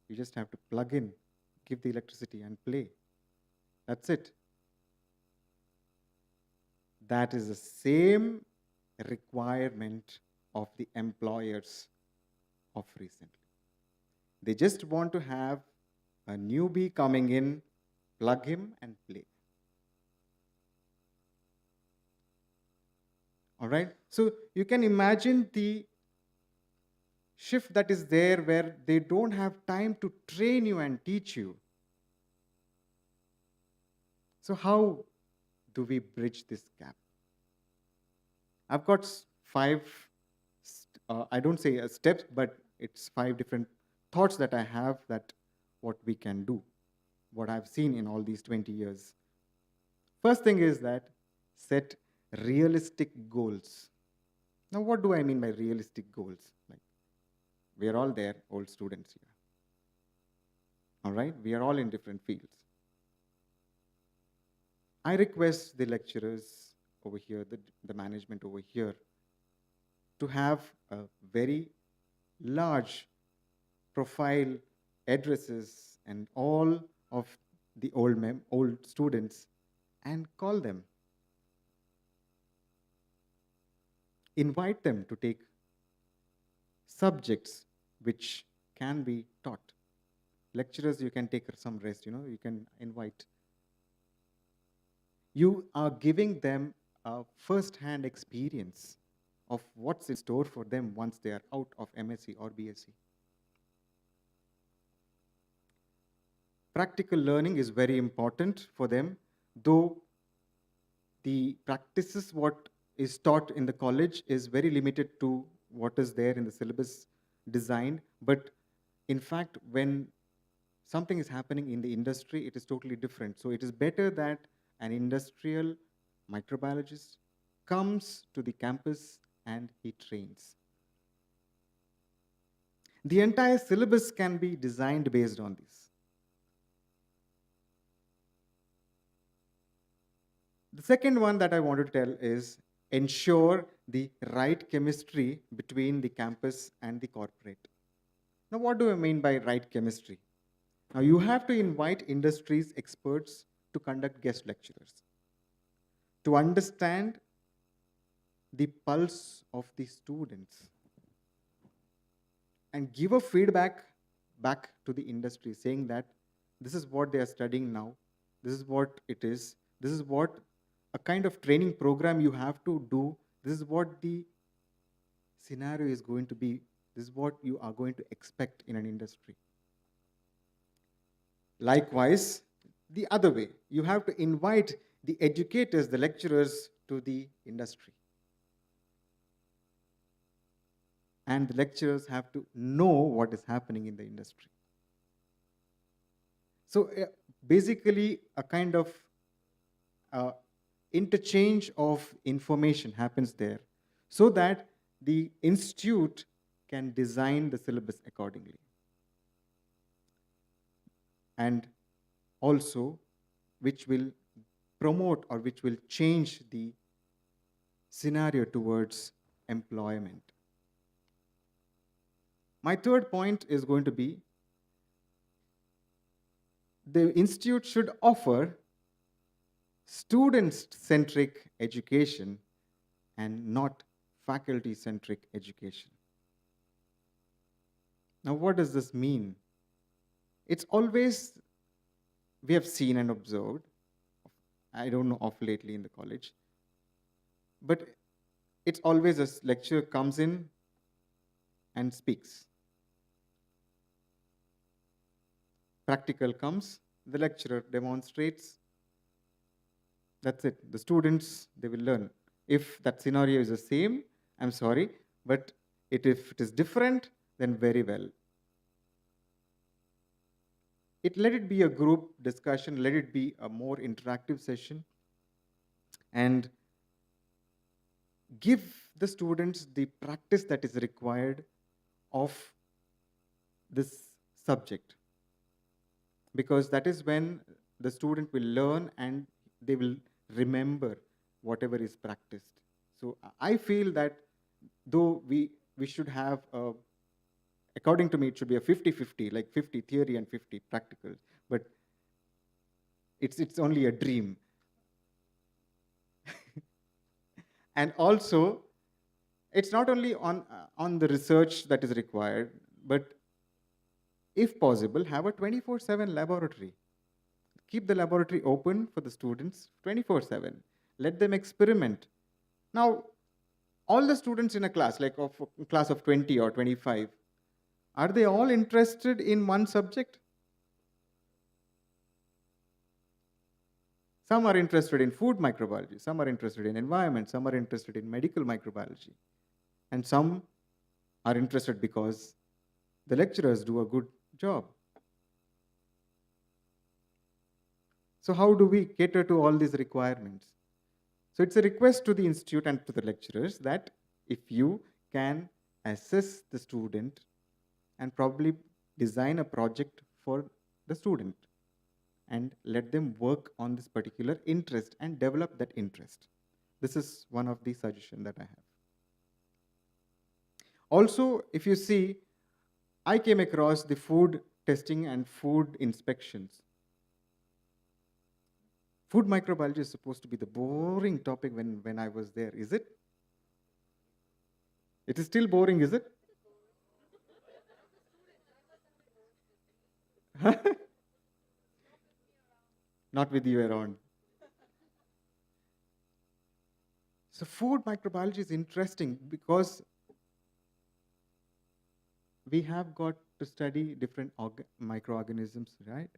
you just have to plug in, give the electricity and play. That's it. That is the same requirement of the employers of recently. They just want to have a newbie coming in, plug him and play. All right? So you can imagine the shift that is there where they don't have time to train you and teach you. So how do we bridge this gap? I've got 5, I don't say steps, but it's 5 different thoughts that I have that what we can do, what I've seen in all these 20 years. First thing is that set realistic goals. Now, what do I mean by realistic goals? Like, we are all there, old students here. All right? We are all in different fields. I request the lecturers over here, the management over here, to have a very large profile addresses and all of the old students and call them. Invite them to take subjects which can be taught. Lecturers, you can take some rest, you can invite. You are giving them a first-hand experience of what's in store for them once they are out of MSc or BSc. Practical learning is very important for them, though the practices what is taught in the college is very limited to what is there in the syllabus design. But in fact, when something is happening in the industry, it is totally different. So it is better that an industrial microbiologist comes to the campus and he trains. The entire syllabus can be designed based on this. The second one that I want to tell is ensure the right chemistry between the campus and the corporate. Now, what do I mean by right chemistry? Now, you have to invite industry's experts to conduct guest lectures, to understand the pulse of the students and give a feedback back to the industry, saying that this is what they are studying now, this is what it is, this is what a kind of training program you have to do, this is what the scenario is going to be, this is what you are going to expect in an industry. Likewise, the other way, you have to invite the educators, the lecturers to the industry. And the lecturers have to know what is happening in the industry. So basically, a kind of interchange of information happens there so that the institute can design the syllabus accordingly. And also, which will promote or which will change the scenario towards employment. My third point is going to be the institute should offer student-centric education and not faculty-centric education. Now, what does this mean? It's always, we have seen and observed, I don't know of lately in the college, but it's always a lecturer comes in and speaks. Practical comes, the lecturer demonstrates, that's it. The students, they will learn. If that scenario is the same, I'm sorry, but if it is different, then very well. Let it be a group discussion, let it be a more interactive session, and give the students the practice that is required of this subject. Because that is when the student will learn and they will remember whatever is practiced. So I feel that though we should have, according to me, it should be a 50-50, like 50 theory and 50 practical, but it's only a dream. And also, it's not only on the research that is required, but if possible, have a 24/7 laboratory. Keep the laboratory open for the students 24/7. Let them experiment. Now, all the students in a class, like a class of 20 or 25, are they all interested in one subject? Some are interested in food microbiology, some are interested in environment, some are interested in medical microbiology, and some are interested because the lecturers do a good job. So how do we cater to all these requirements? So it's a request to the institute and to the lecturers that if you can assess the student and probably design a project for the student and let them work on this particular interest and develop that interest. This is one of the suggestions that I have. Also, if you see, I came across the food testing and food inspections. Food microbiology is supposed to be the boring topic when I was there. Is it? It is still boring, is it? Not with you around. So food microbiology is interesting because we have got to study different microorganisms, right?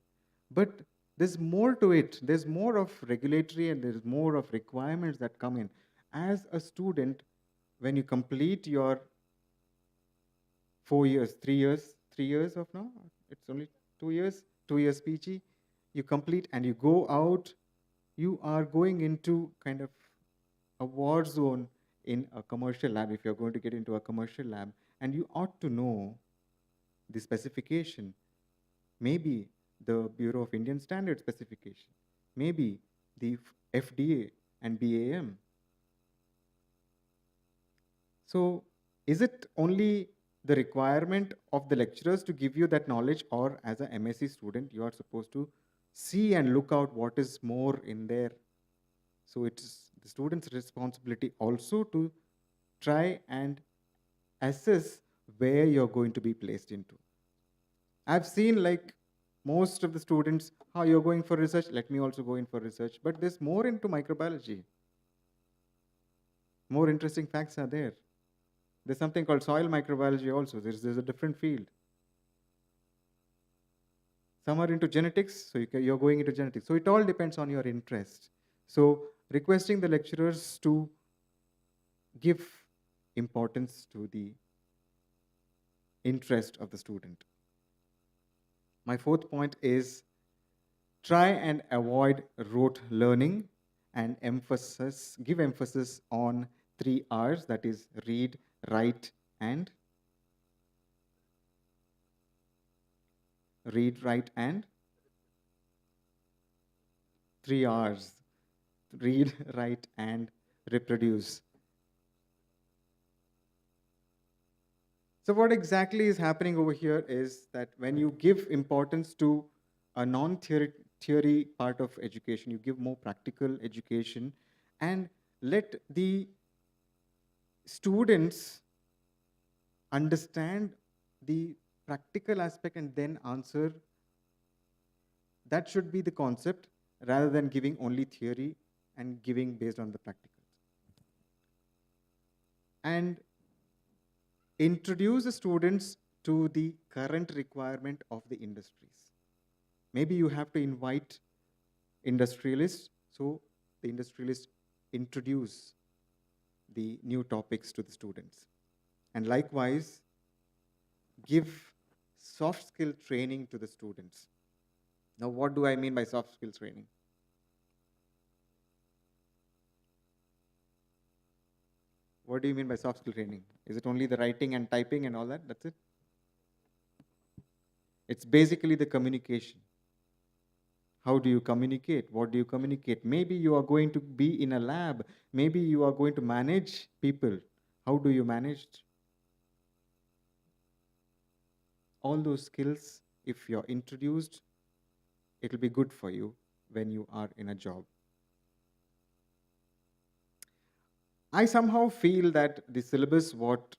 But there's more to it. There's more of regulatory and there's more of requirements that come in. As a student, when you complete your 4 years, 3 years of now, it's only 2 years PG, you complete and you go out, you are going into kind of a war zone in a commercial lab, if you're going to get into a commercial lab, and you ought to know the specification, maybe the Bureau of Indian Standards specification, maybe the FDA and BAM. So is it only the requirement of the lecturers to give you that knowledge, or as an MSc student, you are supposed to see and look out what is more in there? So it's the student's responsibility also to try and assess where you're going to be placed into. I've seen like most of the students, oh, you're going for research, let me also go in for research. But there's more into microbiology. More interesting facts are there. There's something called soil microbiology also. There's a different field. Some are into genetics, so you're going into genetics. So it all depends on your interest. So requesting the lecturers to give importance to the interest of the student. My fourth point is try and avoid rote learning and give emphasis on 3 R's, that is read, write, and read, write, and 3 R's, read, write, and reproduce. So what exactly is happening over here is that when you give importance to a non-theory part of education, you give more practical education and let the students understand the practical aspect and then answer. That should be the concept rather than giving only theory and giving based on the practicals. And introduce the students to the current requirement of the industries. Maybe you have to invite industrialists, so the industrialists introduce the new topics to the students. And likewise, give soft skill training to the students. Now, what do I mean by soft skill training? What do you mean by soft skill training? Is it only the writing and typing and all that? That's it? It's basically the communication. How do you communicate? What do you communicate? Maybe you are going to be in a lab. Maybe you are going to manage people. How do you manage? All those skills, if you're introduced, it'll be good for you when you are in a job. I somehow feel that the syllabus, what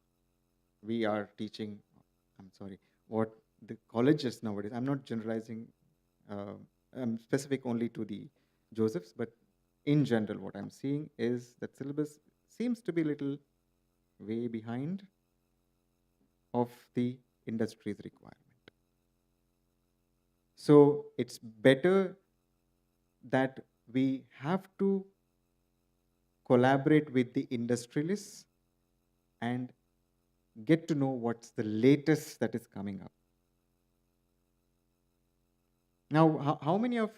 we are teaching, what the colleges nowadays, I'm not generalizing, I'm specific only to the Josephs, but in general, what I'm seeing is that syllabus seems to be a little way behind of the industry's requirement. So it's better that we have to collaborate with the industrialists and get to know what's the latest that is coming up. Now, how many of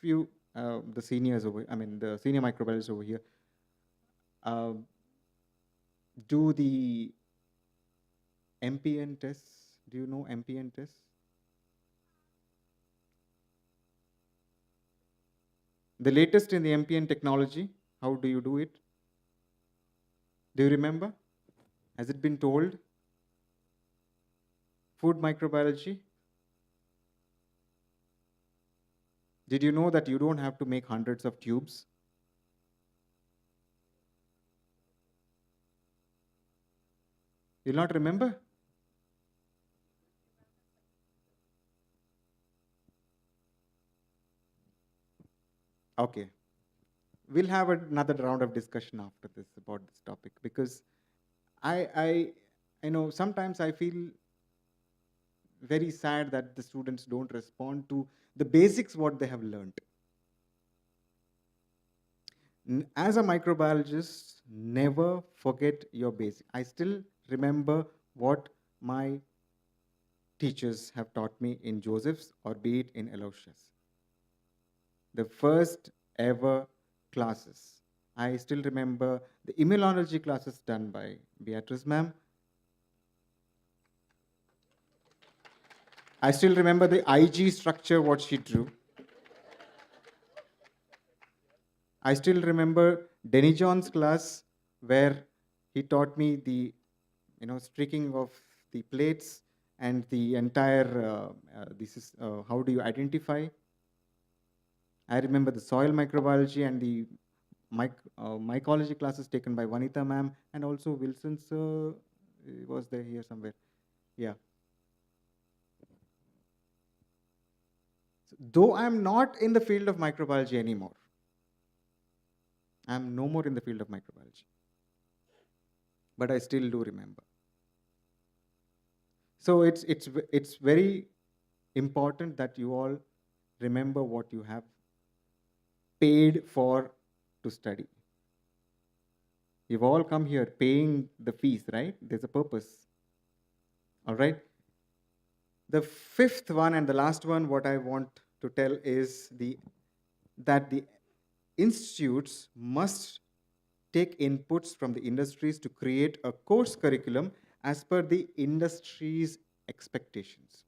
you, the seniors the senior microbiologists over here, do the MPN tests? Do you know MPN tests? The latest in the MPN technology, how do you do it? Do you remember? Has it been told? Food microbiology. Did you know that you don't have to make hundreds of tubes? You'll not remember? Okay. We'll have another round of discussion after this about this topic, because I know sometimes I feel very sad that the students don't respond to the basics what they have learned. As a microbiologist, never forget your basics. I still remember what my teachers have taught me in Joseph's or be it in Ullas. The first ever classes. I still remember the immunology classes done by Beatrice ma'am. I still remember the IG structure, what she drew. I still remember Denny John's class where he taught me the streaking of the plates and the entire, how do you identify. I remember the soil microbiology and the mycology classes taken by Vanita ma'am, and also Wilson sir was there here somewhere. Yeah. though I'm not in the field of microbiology anymore. I'm no more in the field of microbiology. But I still do remember. So it's very important that you all remember what you have paid for to study. You've all come here paying the fees, right? There's a purpose. All right. The fifth one and the last one, what I want to tell is that the institutes must take inputs from the industries to create a course curriculum as per the industry's expectations.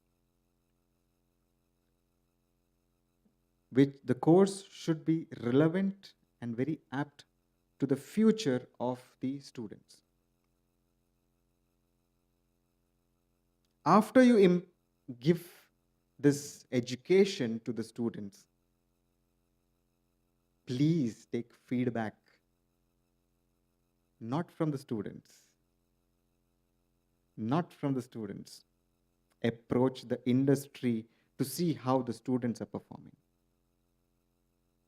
Which the course should be relevant and very apt to the future of the students. After you give this education to the students, please take feedback, not from the students, not from the students. Approach the industry to see how the students are performing.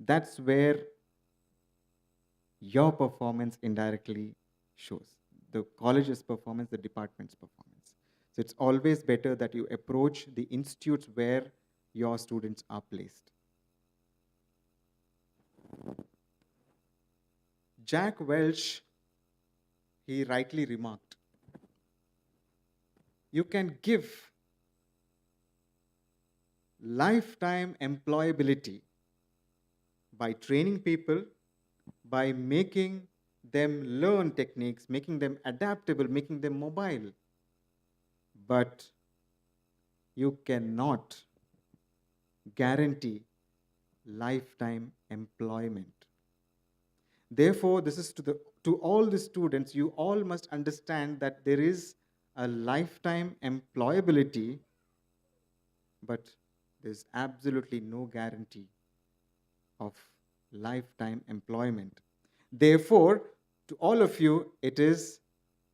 That's where your performance indirectly shows. The college's performance, the department's performance. So it's always better that you approach the institutes where your students are placed. Jack Welch, he rightly remarked, you can give lifetime employability by training people, by making them learn techniques, making them adaptable, making them mobile. But you cannot guarantee lifetime employment. Therefore, this is to all the students, you all must understand that there is a lifetime employability, but there's absolutely no guarantee of lifetime employment. Therefore, to all of you, it is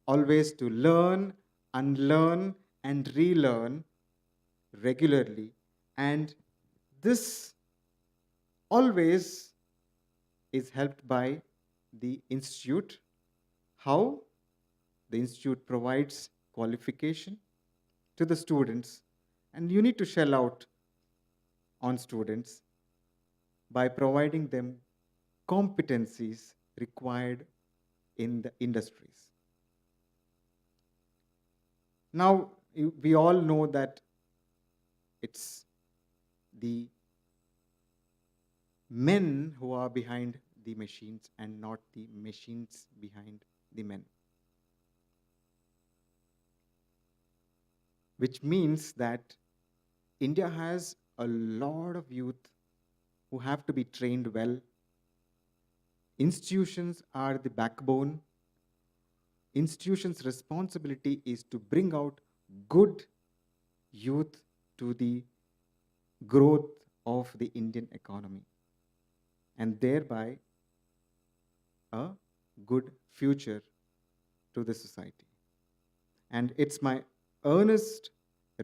always to learn, unlearn, and relearn regularly. And this always is helped by the institute. How? The institute provides qualification to the students, and you need to shell out on students by providing them competencies required in the industries. Now, we all know that it's the men who are behind the machines and not the machines behind the men. Which means that India has a lot of youth who have to be trained well. Institutions are the backbone. Institutions' responsibility is to bring out good youth to the growth of the Indian economy, and thereby a good future to the society. And it's my earnest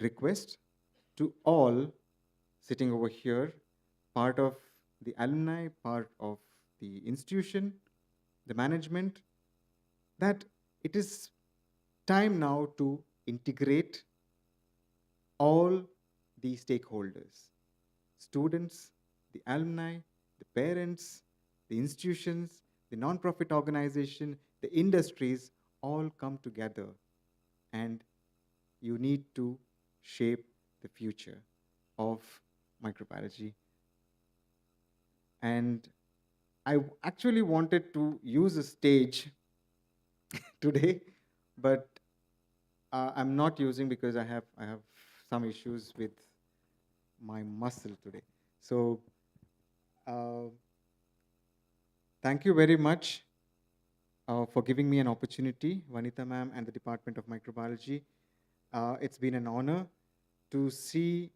request to all sitting over here, part of the alumni, part of the institution, the management, that it is time now to integrate all the stakeholders, students, the alumni, the parents, the institutions, the non-profit organization, the industries, all come together, and you need to shape the future of microbiology. And I actually wanted to use a stage today, but I'm not using because I have some issues with my muscle today. So thank you very much for giving me an opportunity, Vanita ma'am and the Department of Microbiology. It's been an honor to see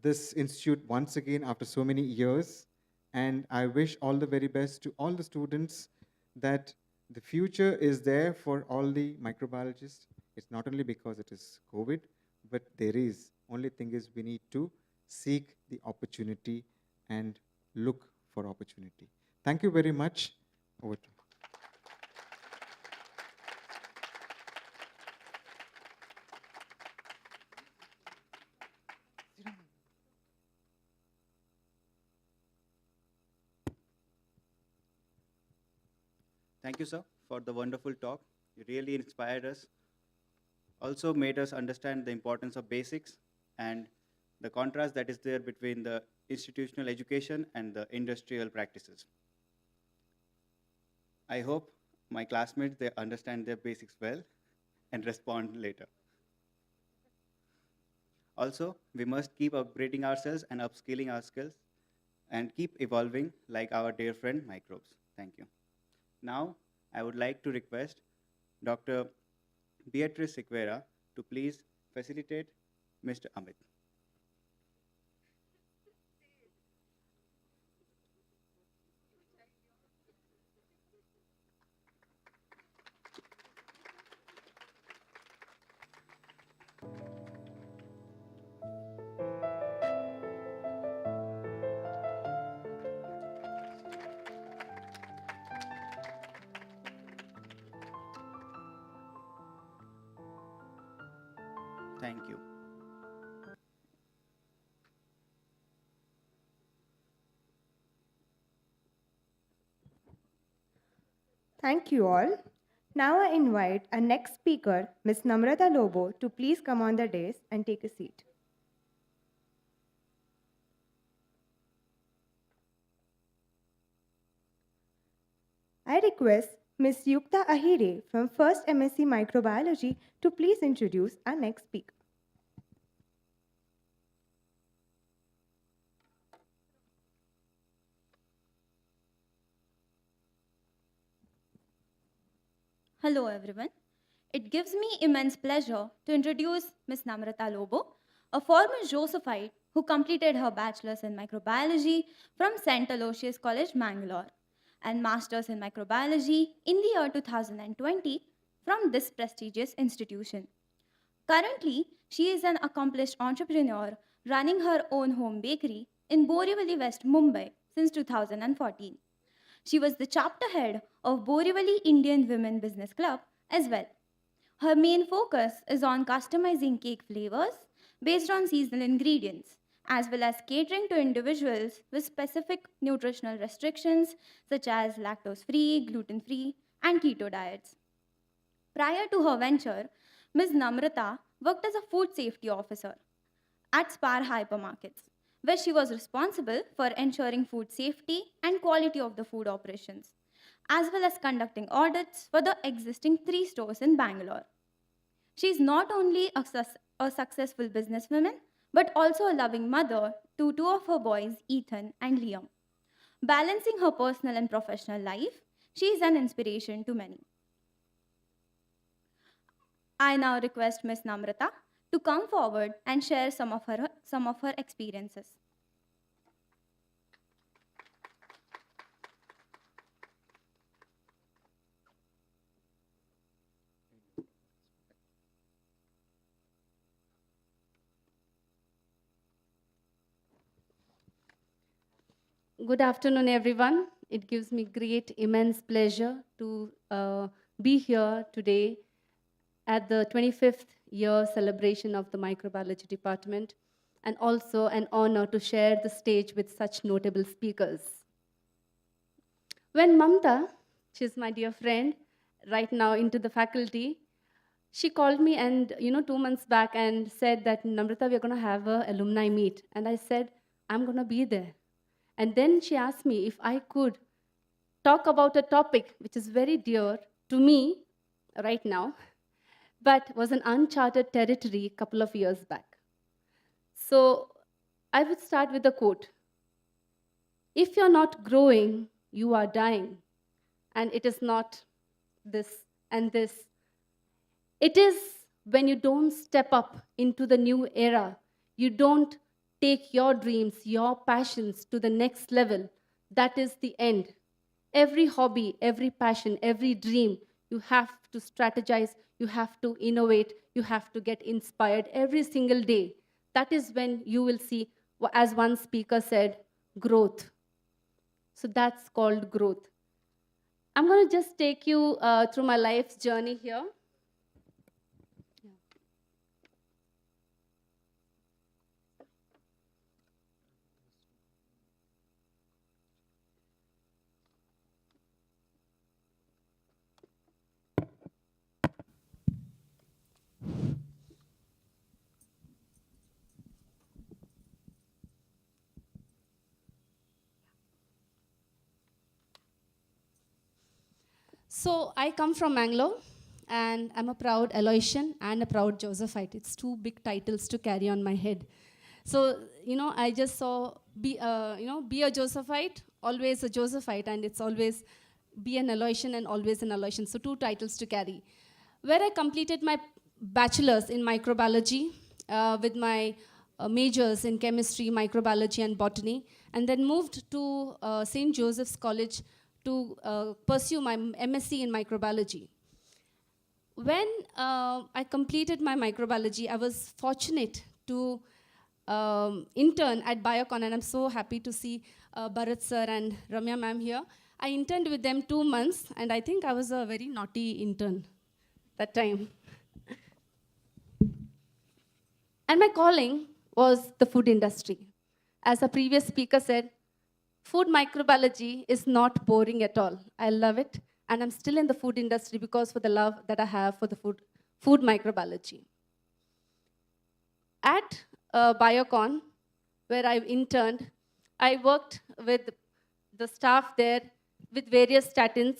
this institute once again after so many years, and I wish all the very best to all the students, that the future is there for all the microbiologists. It's not only because it is COVID, but there is. Only thing is we need to seek the opportunity and look for opportunity. Thank you very much. Over to you.
Thank you, sir, for the wonderful talk. You really inspired us. Also made us understand the importance of basics and the contrast that is there between the institutional education and the industrial practices. I hope my classmates, they understand their basics well and respond later. Also, we must keep upgrading ourselves and upskilling our skills and keep evolving like our dear friend microbes. Thank you. Now, I would like to request Dr. Beatrice Sequeira to please facilitate Mr. Amit. Thank you.
Thank you all. Now I invite our next speaker, Ms. Namrata Lobo, to please come on the dais and take a seat. I request Ms. Yukta Ahire from 1st MSc Microbiology to please introduce our next speaker.
Hello everyone. It gives me immense pleasure to introduce Ms. Namrata Lobo, a former Josephite who completed her bachelor's in microbiology from St. Aloysius College, Mangalore, and master's in microbiology in the year 2020 from this prestigious institution. Currently, she is an accomplished entrepreneur running her own home bakery in Borivali, West Mumbai since 2014. She was the chapter head of Borivali Indian Women Business Club as well. Her main focus is on customizing cake flavors based on seasonal ingredients, as well as catering to individuals with specific nutritional restrictions such as lactose-free, gluten-free, and keto diets. Prior to her venture, Ms. Namrata worked as a food safety officer at Spar Hypermarkets, where she was responsible for ensuring food safety and quality of the food operations, as well as conducting audits for the existing 3 stores in Bangalore. She is not only a successful businesswoman, but also a loving mother to 2 of her boys, Ethan and Liam. Balancing her personal and professional life, she is an inspiration to many. I now request Ms. Namrata to come forward and share some of her experiences.
Good afternoon, everyone. It gives me immense pleasure to be here today at the 25th year celebration of the microbiology department, and also an honor to share the stage with such notable speakers. When Mamta, she's my dear friend, right now into the faculty, she called me and 2 months back and said that, Namrata, we're going to have a alumni meet. And I said, I'm going to be there. And then she asked me if I could talk about a topic which is very dear to me right now, but was an uncharted territory a couple of years back. So I would start with a quote. If you're not growing, you are dying. And it is not this and this. It is when you don't step up into the new era, you don't take your dreams, your passions to the next level, that is the end. Every hobby, every passion, every dream, You have to strategize, you have to innovate, you have to get inspired every single day. That is when you will see, as one speaker said, growth. So that's called growth. I'm going to just take you through my life's journey here. So I come from Mangalore, and I'm a proud Aloysian and a proud Josephite. It's two big titles to carry on my head. So, I just saw, be a Josephite, always a Josephite, and it's always be an Aloysian and always an Aloysian. So 2 titles to carry. Where I completed my bachelor's in microbiology with my majors in chemistry, microbiology, and botany, and then moved to St. Joseph's College to pursue my MSc in microbiology. When I completed my microbiology, I was fortunate to intern at Biocon, and I'm so happy to see Bharat sir and Ramya ma'am here. I interned with them 2 months, and I think I was a very naughty intern that time. And my calling was the food industry. As a previous speaker said, food microbiology is not boring at all. I love it, and I'm still in the food industry because for the love that I have for the food microbiology. At Biocon, where I interned, I worked with the staff there with various statins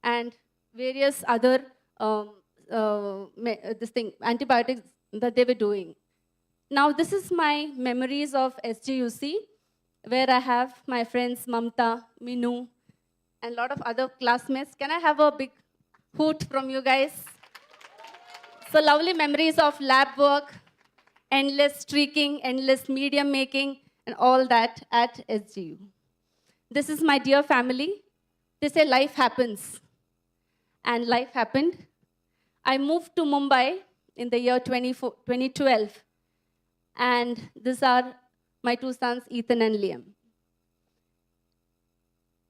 and various other antibiotics that they were doing. Now, this is my memories of SJUC, where I have my friends Mamta, Minu, and a lot of other classmates. Can I have a big hoot from you guys? So lovely memories of lab work, endless streaking, endless medium making, and all that at SGU. This is my dear family. They say life happens. And life happened. I moved to Mumbai in the year 2012. And these are my 2 sons, Ethan and Liam.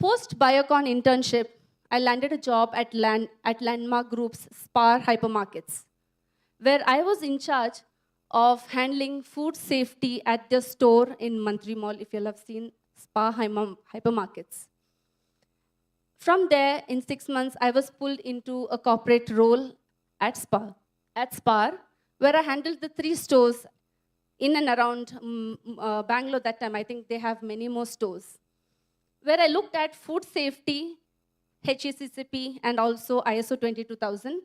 Post-Biocon internship, I landed a job at Landmark Group's Spar hypermarkets, where I was in charge of handling food safety at the store in Mantri Mall, if you'll have seen Spar hypermarkets. From there, in 6 months, I was pulled into a corporate role at Spar, where I handled the 3 stores in and around Bangalore that time. I think they have many more stores, where I looked at food safety, HACCP, and also ISO 22000.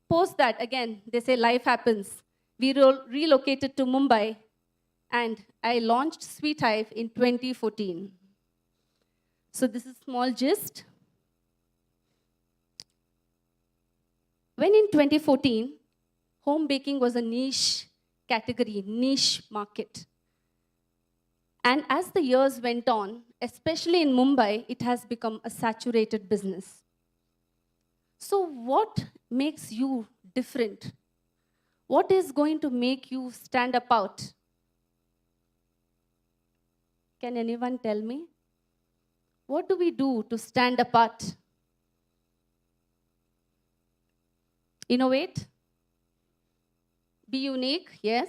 Post that, again, they say life happens. We relocated to Mumbai, and I launched Sweet Hive in 2014. So this is small gist. When in 2014, home baking was a niche category, niche market. And as the years went on, especially in Mumbai, it has become a saturated business. So what makes you different? What is going to make you stand apart? Can anyone tell me? What do we do to stand apart? Innovate? Be unique, yes.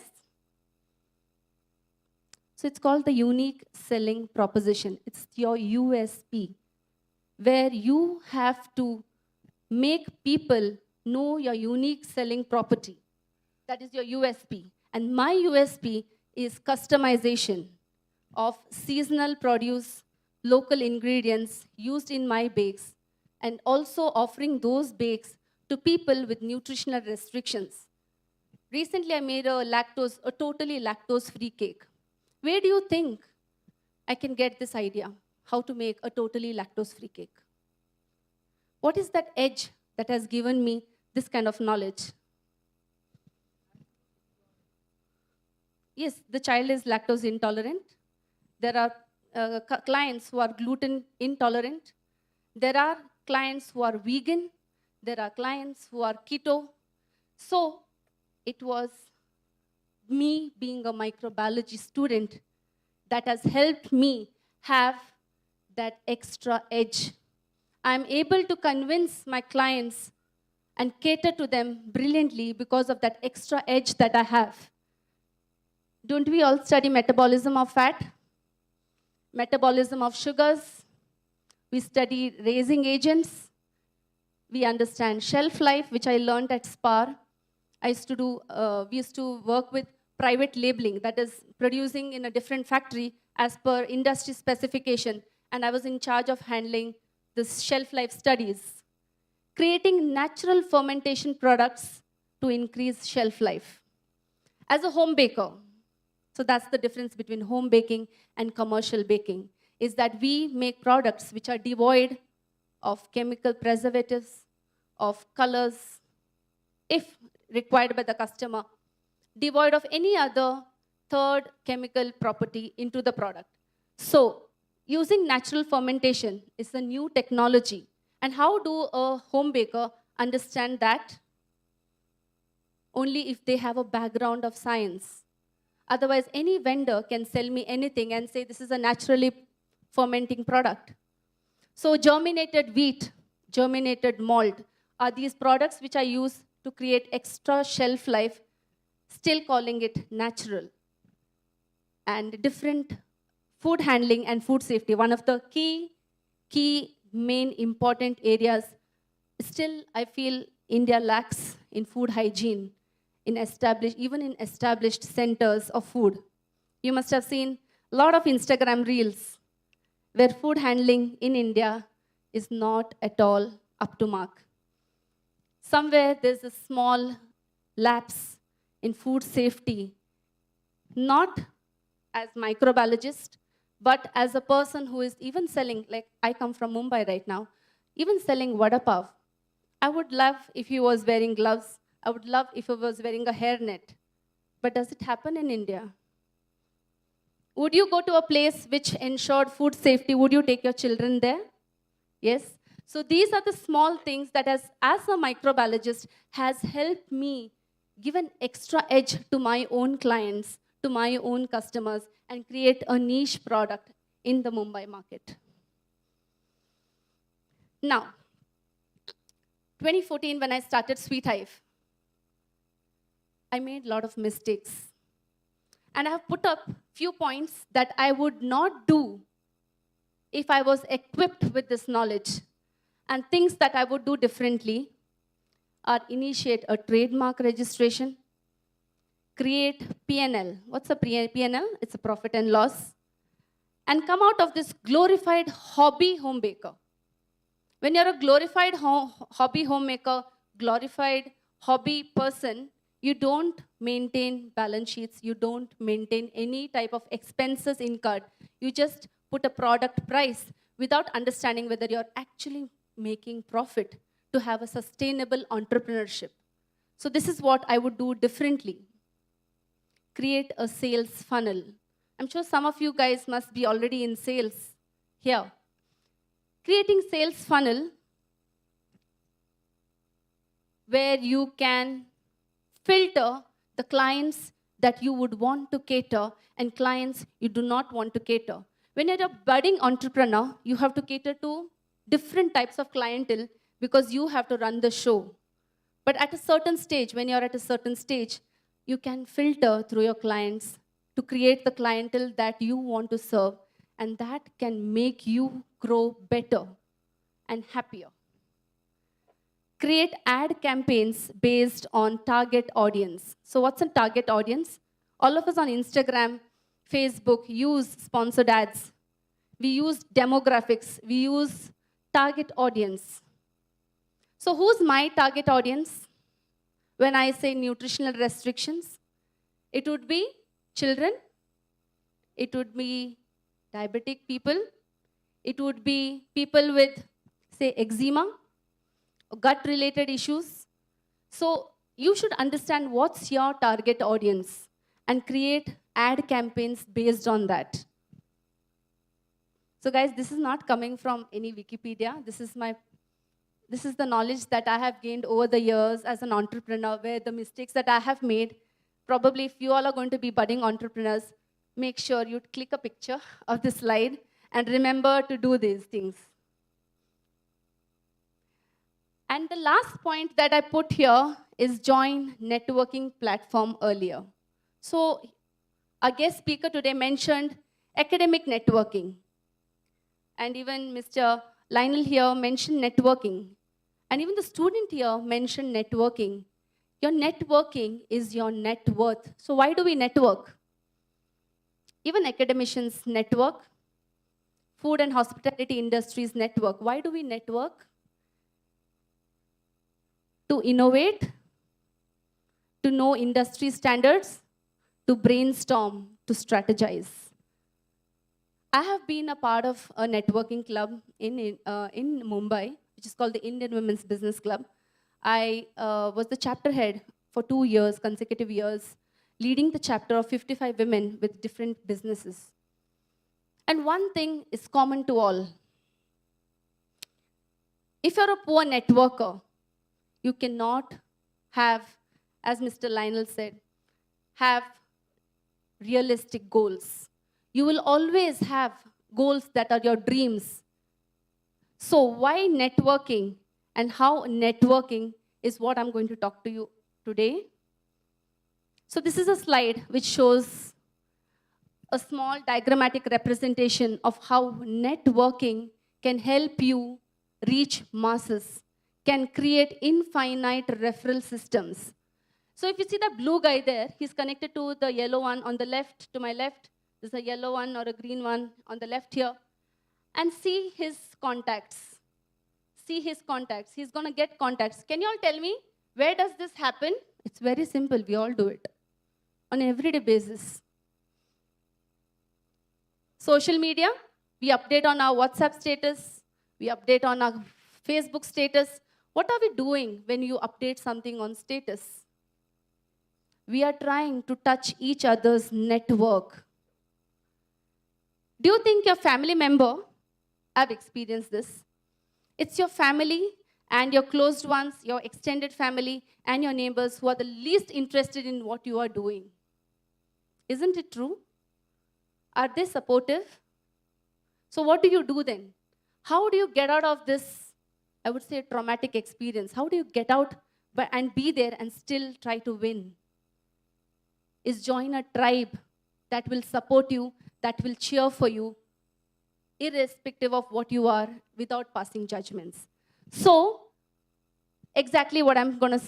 So it's called the unique selling proposition. It's your USP, where you have to make people know your unique selling property. That is your USP. And my USP is customization of seasonal produce, local ingredients used in my bakes, and also offering those bakes to people with nutritional restrictions. Recently, I made a totally lactose-free cake. Where do you think I can get this idea? How to make a totally lactose-free cake? What is that edge that has given me this kind of knowledge? Yes, the child is lactose intolerant. There are clients who are gluten intolerant. There are clients who are vegan. There are clients who are keto. So it was me being a microbiology student that has helped me have that extra edge. I'm able to convince my clients and cater to them brilliantly because of that extra edge that I have. Don't we all study metabolism of fat? Metabolism of sugars? We study raising agents. We understand shelf life, which I learned at SPAR. We used to work with private labeling, that is producing in a different factory as per industry specification. And I was in charge of handling this shelf life studies. Creating natural fermentation products to increase shelf life. As a home baker, so that's the difference between home baking and commercial baking, is that we make products which are devoid of chemical preservatives, of colors, if required by the customer, devoid of any other third chemical property into the product. So using natural fermentation is a new technology. And how do a home baker understand that? Only if they have a background of science. Otherwise, any vendor can sell me anything and say this is a naturally fermenting product. So germinated wheat, germinated malt are these products which I use to create extra shelf life, still calling it natural. And different food handling and food safety, one of the key main important areas. Still, I feel India lacks in food hygiene, even in established centers of food. You must have seen a lot of Instagram reels where food handling in India is not at all up to mark. Somewhere there's a small lapse in food safety, not as microbiologist, but as a person who is even selling, like I come from Mumbai right now, even selling vada pav. I would love if he was wearing gloves. I would love if he was wearing a hairnet. But does it happen in India? Would you go to a place which ensured food safety? Would you take your children there? Yes. So these are the small things that as a microbiologist has helped me give an extra edge to my own clients, to my own customers, and create a niche product in the Mumbai market. Now, 2014, when I started Sweet Hive, I made a lot of mistakes. And I have put up few points that I would not do if I was equipped with this knowledge. And things that I would do differently are initiate a trademark registration, create P&L. What's a P&L? It's a profit and loss. And come out of this glorified hobby home baker. When you're a glorified hobby homemaker, glorified hobby person, you don't maintain balance sheets. You don't maintain any type of expenses incurred. You just put a product price without understanding whether you're actually making profit to have a sustainable entrepreneurship. So this is what I would do differently. Create a sales funnel. I'm sure some of you guys must be already in sales here. Creating sales funnel where you can filter the clients that you would want to cater and clients you do not want to cater. When you're a budding entrepreneur, you have to cater to different types of clientele because you have to run the show. But at a certain stage, when you're at a certain stage, you can filter through your clients to create the clientele that you want to serve, and that can make you grow better and happier. Create ad campaigns based on target audience. So what's a target audience? All of us on Instagram, Facebook use sponsored ads. We use demographics. We use target audience. So who's my target audience? When I say nutritional restrictions, it would be children. It would be diabetic people. It would be people with, say, eczema, gut-related issues. So you should understand what's your target audience and create ad campaigns based on that. So guys, this is not coming from any Wikipedia. This is my This is the knowledge that I have gained over the years as an entrepreneur, where the mistakes that I have made, probably if you all are going to be budding entrepreneurs, make sure you click a picture of this slide and remember to do these things. And the last point that I put here is join networking platform earlier. So our guest speaker today mentioned academic networking. And even Mr. Lionel here mentioned networking. And even the student here mentioned networking. Your networking is your net worth. So why do we network? Even academicians network. Food and hospitality industries network. Why do we network? To innovate, to know industry standards, to brainstorm, to strategize. I have been a part of a networking club in Mumbai, which is called the Indian Women's Business Club. I was the chapter head for 2 years, consecutive years, leading the chapter of 55 women with different businesses. And one thing is common to all. If you're a poor networker, you cannot have, as Mr. Lionel said, have realistic goals. You will always have goals that are your dreams. So why networking and how networking is what I'm going to talk to you today. So this is a slide which shows a small diagrammatic representation of how networking can help you reach masses, can create infinite referral systems. So if you see that blue guy there, he's connected to the yellow one on the left, to my left. There's a yellow one or a green one on the left here. And see his contacts. See his contacts. He's going to get contacts. Can you all tell me, where does this happen? It's very simple. We all do it on an everyday basis. Social media, we update on our WhatsApp status. We update on our Facebook status. What are we doing when you update something on status? We are trying to touch each other's network. Do you think your family member, I've experienced this, it's your family and your closed ones, your extended family and your neighbors who are the least interested in what you are doing? Isn't it true? Are they supportive? So what do you do then? How do you get out of this, I would say, traumatic experience? How do you get out and be there and still try to win? Is join a tribe that will support you, that will cheer for you, irrespective of what you are, without passing judgments. So, exactly what I'm going to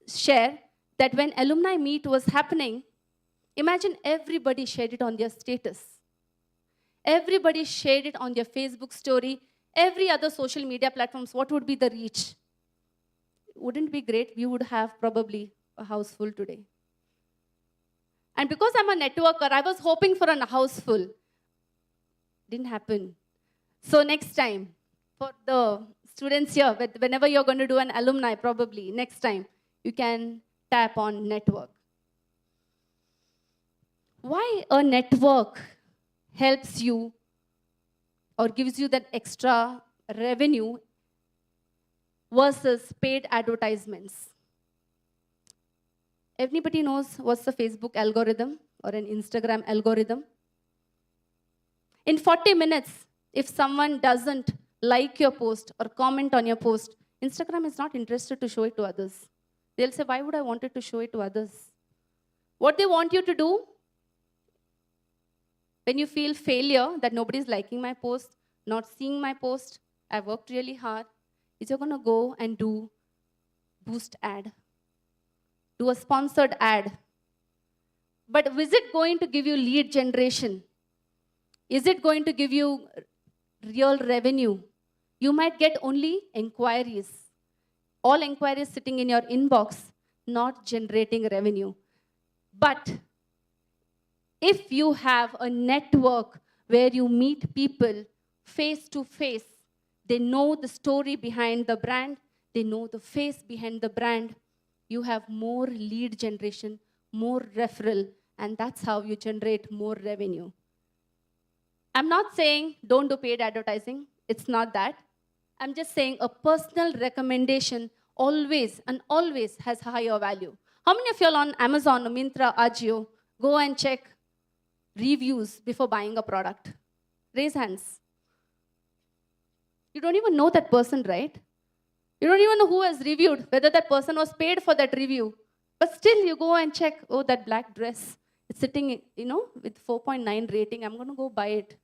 share, that when Alumni Meet was happening, imagine everybody shared it on their status. Everybody shared it on their Facebook story, every other social media platforms. What would be the reach? Wouldn't it be great? We would have probably a house full today. And because I'm a networker, I was hoping for a house full. Didn't happen. So next time, for the students here, whenever you're going to do an alumni, probably next time, you can tap on network. Why a network helps you or gives you that extra revenue versus paid advertisements? Everybody knows what's the Facebook algorithm or an Instagram algorithm. In 40 minutes, if someone doesn't like your post or comment on your post, Instagram is not interested to show it to others. They'll say, why would I want it to show it to others? What they want you to do, when you feel failure, that nobody's liking my post, not seeing my post, I worked really hard, is you're going to go and do boost ad. Do a sponsored ad. But is it going to give you lead generation? Is it going to give you real revenue? You might get only inquiries. All inquiries sitting in your inbox, not generating revenue. But if you have a network where you meet people face to face, they know the story behind the brand, they know the face behind the brand, you have more lead generation, more referral, and that's how you generate more revenue. I'm not saying don't do paid advertising. It's not that. I'm just saying a personal recommendation always and always has higher value. How many of you all on Amazon or Myntra, Ajio, go and check reviews before buying a product? Raise hands. You don't even know that person, right? You don't even know who has reviewed, whether that person was paid for that review. But still you go and check, oh, that black dress, it's sitting, with 4.9 rating, I'm gonna go buy it.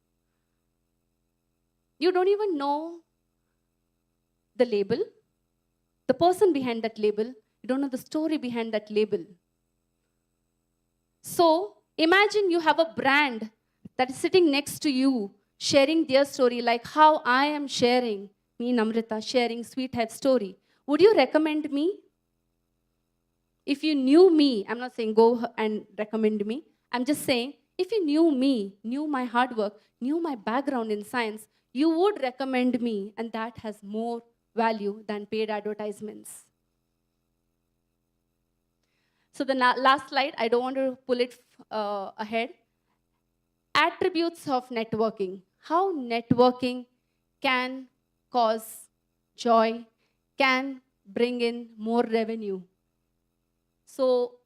You don't even know the label, the person behind that label. You don't know the story behind that label. So imagine you have a brand that is sitting next to you, sharing their story, like how I am sharing, me, Namrata, sharing Sweet Head story. Would you recommend me? If you knew me, I'm not saying go and recommend me. I'm just saying, if you knew me, knew my hard work, knew my background in science, you would recommend me, and that has more value than paid advertisements. So the last slide, I don't want to pull it ahead. Attributes of networking. How networking can cause joy, can bring in more revenue. So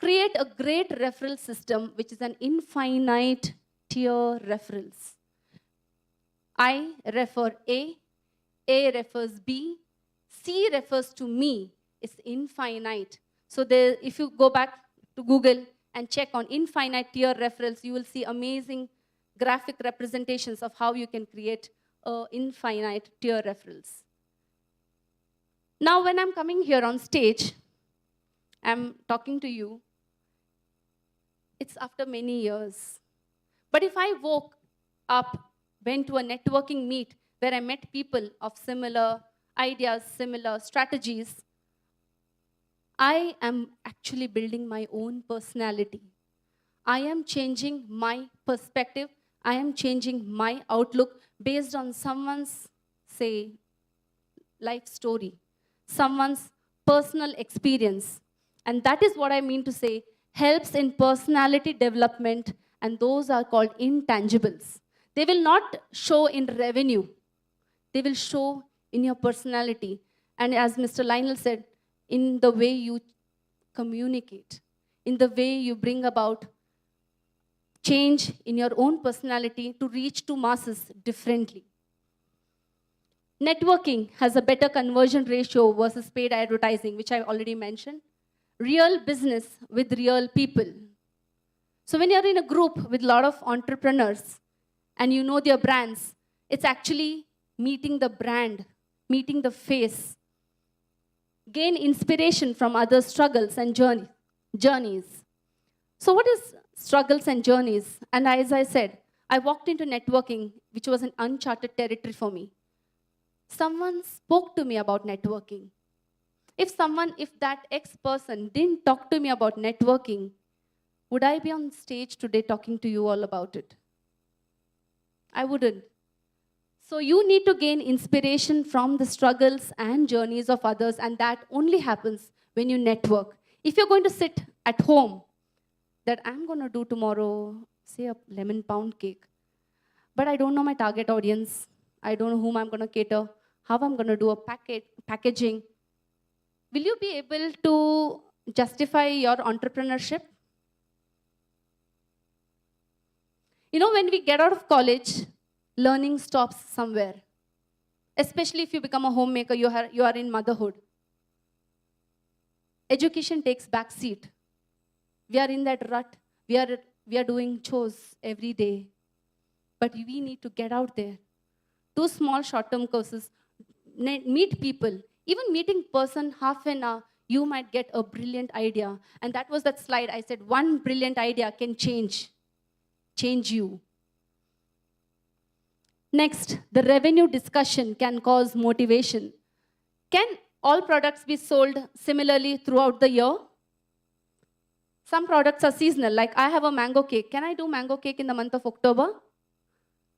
create a great referral system, which is an infinite tier referrals. I refer A refers B, C refers to me. It's infinite. So there, if you go back to Google and check on infinite tier referrals, you will see amazing graphic representations of how you can create infinite tier referrals. Now, when I'm coming here on stage, I'm talking to you, it's after many years. But if I woke up, went to a networking meet where I met people of similar ideas, similar strategies, I am actually building my own personality. I am changing my perspective. I am changing my outlook based on someone's, say, life story, someone's personal experience. And that is what I mean to say helps in personality development, and those are called intangibles. They will not show in revenue. They will show in your personality. And as Mr. Lionel said, in the way you communicate, in the way you bring about change in your own personality to reach to masses differently. Networking has a better conversion ratio versus paid advertising, which I already mentioned. Real business with real people. So when you're in a group with a lot of entrepreneurs and you know their brands, it's actually meeting the brand, meeting the face. Gain inspiration from others' struggles and journeys. So what is struggles and journeys? And as I said, I walked into networking, which was an uncharted territory for me. Someone spoke to me about networking. If that ex-person didn't talk to me about networking, would I be on stage today talking to you all about it? I wouldn't. So you need to gain inspiration from the struggles and journeys of others, and that only happens when you network. If you're going to sit at home, that I'm going to do tomorrow, say a lemon pound cake, but I don't know my target audience, I don't know whom I'm going to cater, how I'm going to do a packaging, will you be able to justify your entrepreneurship? You know, when we get out of college, learning stops somewhere. Especially if you become a homemaker, you are in motherhood. Education takes back seat. We are in that rut. We are doing chores every day. But we need to get out there. Do small short-term courses. Meet people. Even meeting person half an hour, you might get a brilliant idea. And that was that slide. I said, one brilliant idea can change you. Next, the revenue discussion can cause motivation. Can all products be sold similarly throughout the year? Some products are seasonal, like I have a mango cake. Can I do mango cake in the month of October?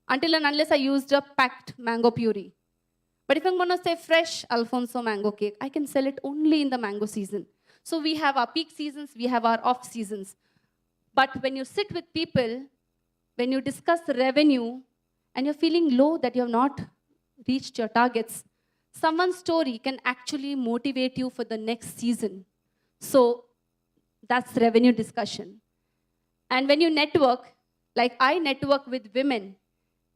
Until and unless I used a packed mango puree. But if I'm going to say fresh Alfonso mango cake, I can sell it only in the mango season. So we have our peak seasons, we have our off seasons. But when you sit with people, when you discuss revenue, and you're feeling low that you have not reached your targets, Someone's story can actually motivate you for the next season. So that's revenue discussion. And when you network, like I network with women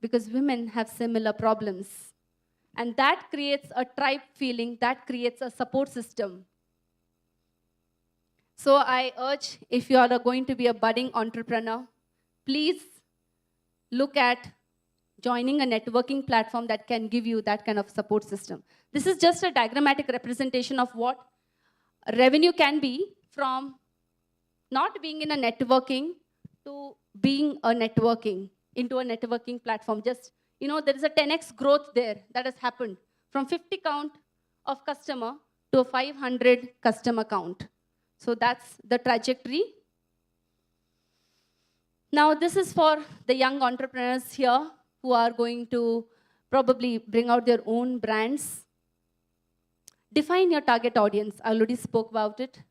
because women have similar problems. And that creates a tribe feeling, that creates a support system. So I urge, if you are going to be a budding entrepreneur, please look at joining a networking platform that can give you that kind of support system. This is just a diagrammatic representation of what revenue can be from not being in a networking to being a networking, into a networking platform. Just, there is a 10x growth there that has happened from 50 count of customer to a 500 customer count. So that's the trajectory. Now, this is for the young entrepreneurs here who are going to probably bring out their own brands. Define your target audience. I already spoke about it.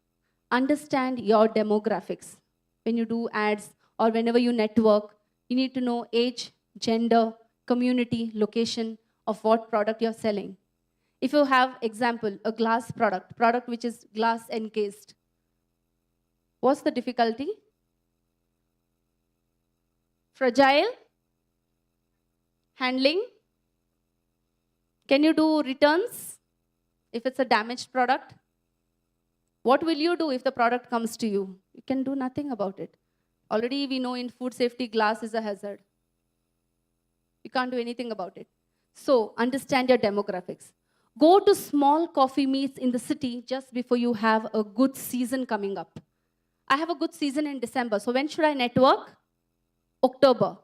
Understand your demographics. When you do ads or whenever you network, you need to know age, gender, community, location of what product you're selling. If you have, example, a glass product which is glass encased, what's the difficulty? Fragile? Handling? Can you do returns if it's a damaged product? What will you do if the product comes to you? You can do nothing about it. Already we know in food safety, glass is a hazard. You can't do anything about it. So understand your demographics. Go to small coffee meets in the city just before you have a good season coming up. I have a good season in December. So when should I network? October.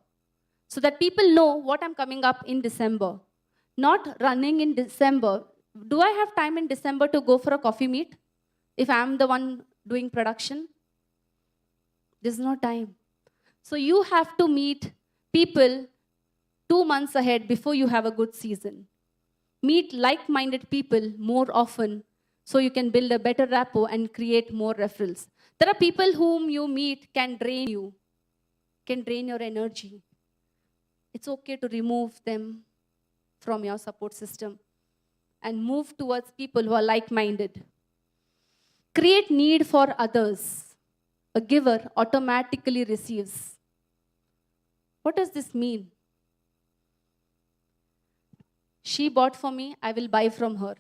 So that people know what I'm coming up in December. Not running in December. Do I have time in December to go for a coffee meet if I'm the one doing production? There's no time. So you have to meet people 2 months ahead before you have a good season. Meet like-minded people more often so you can build a better rapport and create more referrals. There are people whom you meet can drain you, can drain your energy. It's okay to remove them from your support system and move towards people who are like-minded. Create need for others. A giver automatically receives. What does this mean? She bought for me, I will buy from her.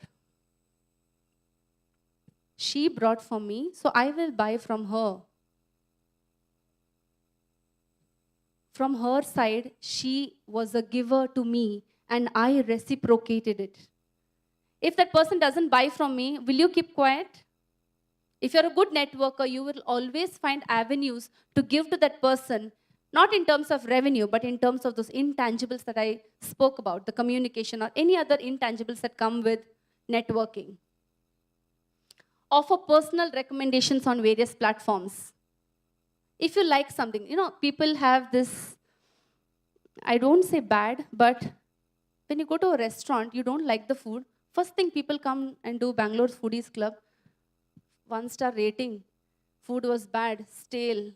She brought for me, so I will buy from her. From her side, she was a giver to me, and I reciprocated it. If that person doesn't buy from me, will you keep quiet? If you're a good networker, you will always find avenues to give to that person, not in terms of revenue, but in terms of those intangibles that I spoke about, the communication or any other intangibles that come with networking. Offer personal recommendations on various platforms. If you like something, people have this, I don't say bad, but when you go to a restaurant, you don't like the food, first thing people come and do Bangalore's Foodies Club, 1-star rating, food was bad, stale.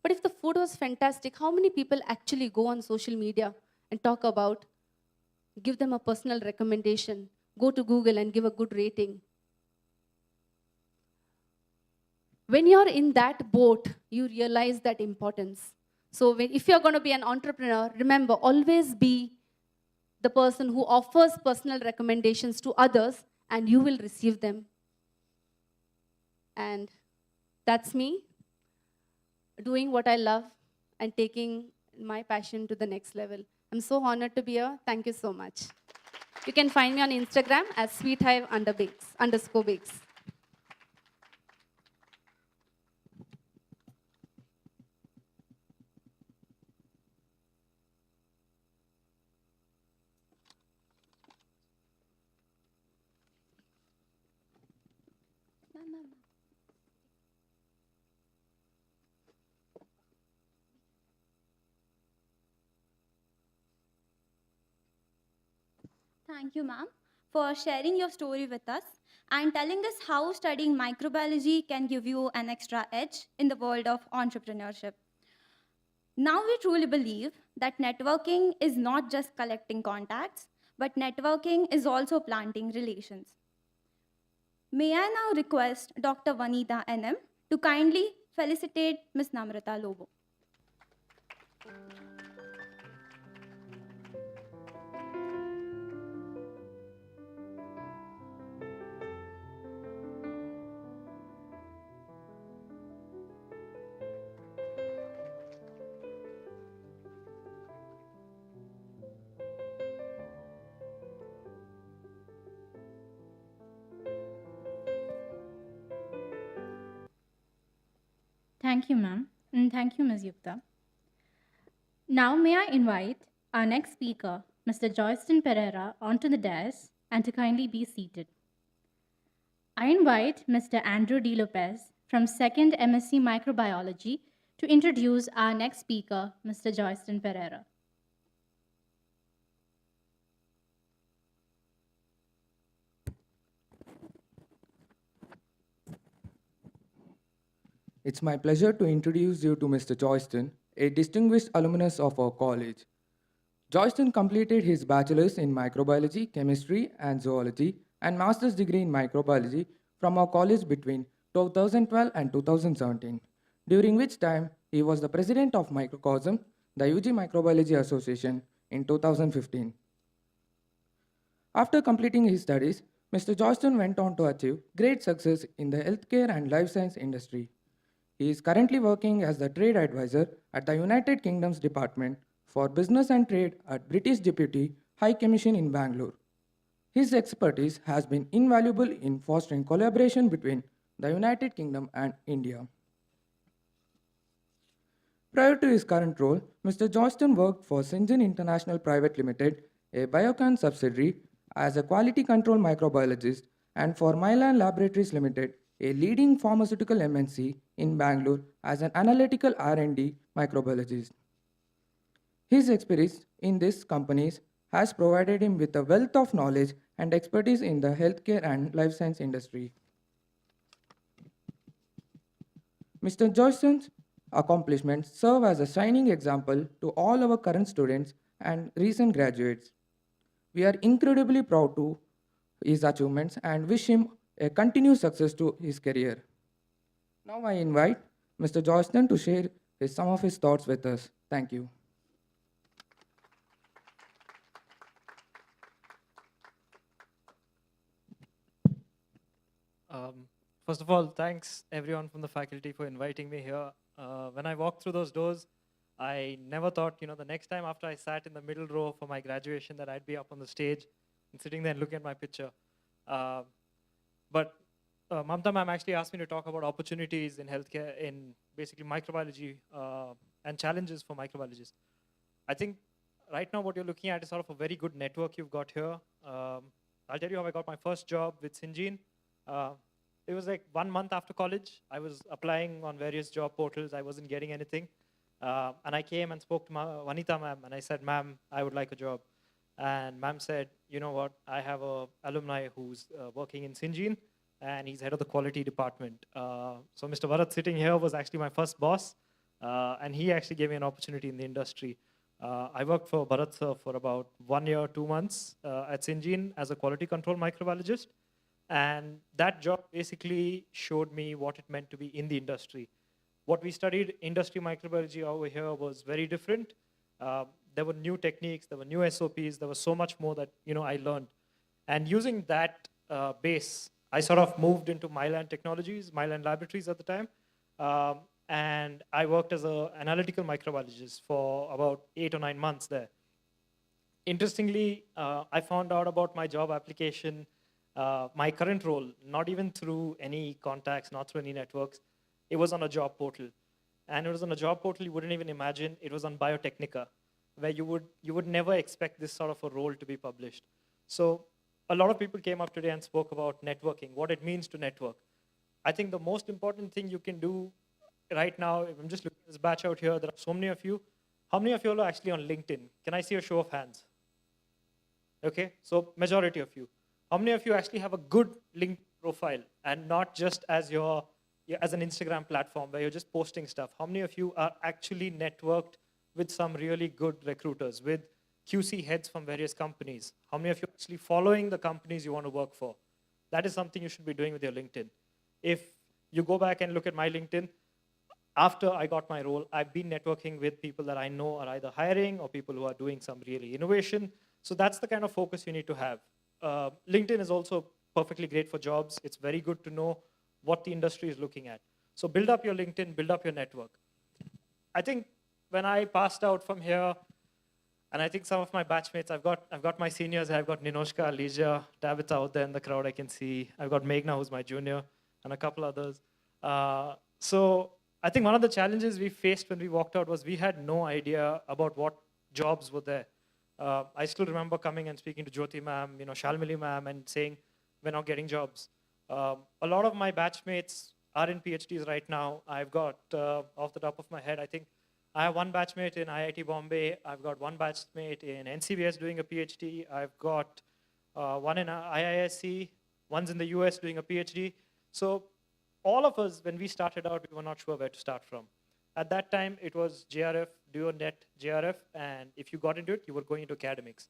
But if the food was fantastic, how many people actually go on social media and talk about, give them a personal recommendation, go to Google and give a good rating? When you're in that boat, you realize that importance. So if you're going to be an entrepreneur, remember, always be the person who offers personal recommendations to others, and you will receive them. And that's me, doing what I love and taking my passion to the next level. I'm so honored to be here. Thank you so much. You can find me on Instagram as sweethive_bakes.
Thank you, ma'am, for sharing your story with us and telling us how studying microbiology can give you an extra edge in the world of entrepreneurship. Now we truly believe that networking is not just collecting contacts, but networking is also planting relations. May I now request Dr. Vanita NM to kindly felicitate Ms. Namrata Lobo.
Thank you, ma'am, and thank you, Ms. Yukta. Now, may I invite our next speaker, Mr. Joyston Pereira, onto the dais and to kindly be seated. I invite Mr. Andrew D. Lopez from 2nd MSc Microbiology to introduce our next speaker, Mr. Joyston Pereira.
It's my pleasure to introduce you to Mr. Joyston, a distinguished alumnus of our college. Joyston completed his bachelor's in microbiology, chemistry, and zoology, and master's degree in microbiology from our college between 2012 and 2017, during which time he was the president of Microcosm, the UG Microbiology Association, in 2015. After completing his studies, Mr. Joyston went on to achieve great success in the healthcare and life science industry. He is currently working as the trade advisor at the United Kingdom's Department for Business and Trade at British Deputy High Commission in Bangalore. His expertise has been invaluable in fostering collaboration between the United Kingdom and India. Prior to his current role, Mr. Joyston worked for Syngene International Private Limited, a Biocon subsidiary, as a quality control microbiologist, and for Mylan Laboratories Limited, a leading pharmaceutical MNC in Bangalore, as an analytical R&D microbiologist. His experience in these companies has provided him with a wealth of knowledge and expertise in the healthcare and life science industry. Mr. Joyston's accomplishments serve as a shining example to all our current students and recent graduates. We are incredibly proud to his achievements and wish him a continued success to his career. Now I invite Mr. Joyston to share some of his thoughts with us. Thank you.
First of all, thanks everyone from the faculty for inviting me here. When I walked through those doors, I never thought, the next time after I sat in the middle row for my graduation that I'd be up on the stage and sitting there and looking at my picture. But Mamta ma'am actually asked me to talk about opportunities in healthcare, in basically microbiology and challenges for microbiologists. I think right now what you're looking at is sort of a very good network you've got here. I'll tell you how I got my first job with Syngene. It was like 1 month after college. I was applying on various job portals. I wasn't getting anything. And I came and spoke to Vanita ma'am, and I said, ma'am, I would like a job. And ma'am said, you know what, I have an alumni who's working in Syngene, and he's head of the quality department. So Mr. Bharat sitting here was actually my first boss, and he actually gave me an opportunity in the industry. I worked for Bharat sir for about 1 year, 2 months at Syngene as a quality control microbiologist. And that job basically showed me what it meant to be in the industry. What we studied, industry microbiology over here, was very different. There were new techniques, there were new SOPs, there was so much more that I learned. And using that base, I sort of moved into Mylan Technologies, Mylan Laboratories at the time. And I worked as an analytical microbiologist for about 8 or 9 months there. Interestingly, I found out about my job application, my current role, not even through any contacts, not through any networks. It was on a job portal. And it was on a job portal you wouldn't even imagine. It was on Biotechnica, where you would never expect this sort of a role to be published. So a lot of people came up today and spoke about networking, what it means to network. I think the most important thing you can do right now, if I'm just looking at this batch out here, there are so many of you. How many of you are actually on LinkedIn? Can I see a show of hands? Okay, so majority of you. How many of you actually have a good LinkedIn profile and not just as an Instagram platform where you're just posting stuff? How many of you are actually networked with some really good recruiters, with QC heads from various companies? How many of you are actually following the companies you want to work for? That is something you should be doing with your LinkedIn. If you go back and look at my LinkedIn, after I got my role, I've been networking with people that I know are either hiring or people who are doing some really innovation. So that's the kind of focus you need to have. LinkedIn is also perfectly great for jobs. It's very good to know what the industry is looking at. So build up your LinkedIn, build up your network. I think when I passed out from here, and I think some of my batchmates, I've got my seniors, I've got Ninoshka, Alicia, Tabitha out there in the crowd I can see. I've got Meghna, who's my junior, and a couple others. So I think one of the challenges we faced when we walked out was we had no idea about what jobs were there. I still remember coming and speaking to Jyoti ma'am, Shalmili ma'am, and saying, we're not getting jobs. A lot of my batchmates are in PhDs right now. I've got, off the top of my head, I think I have one batchmate in IIT Bombay. I've got one batchmate in NCBS doing a PhD. I've got one in IISc, one's in the US doing a PhD. So all of us, when we started out, we were not sure where to start from. At that time, it was JRF, do your net JRF, and if you got into it, you were going into academics.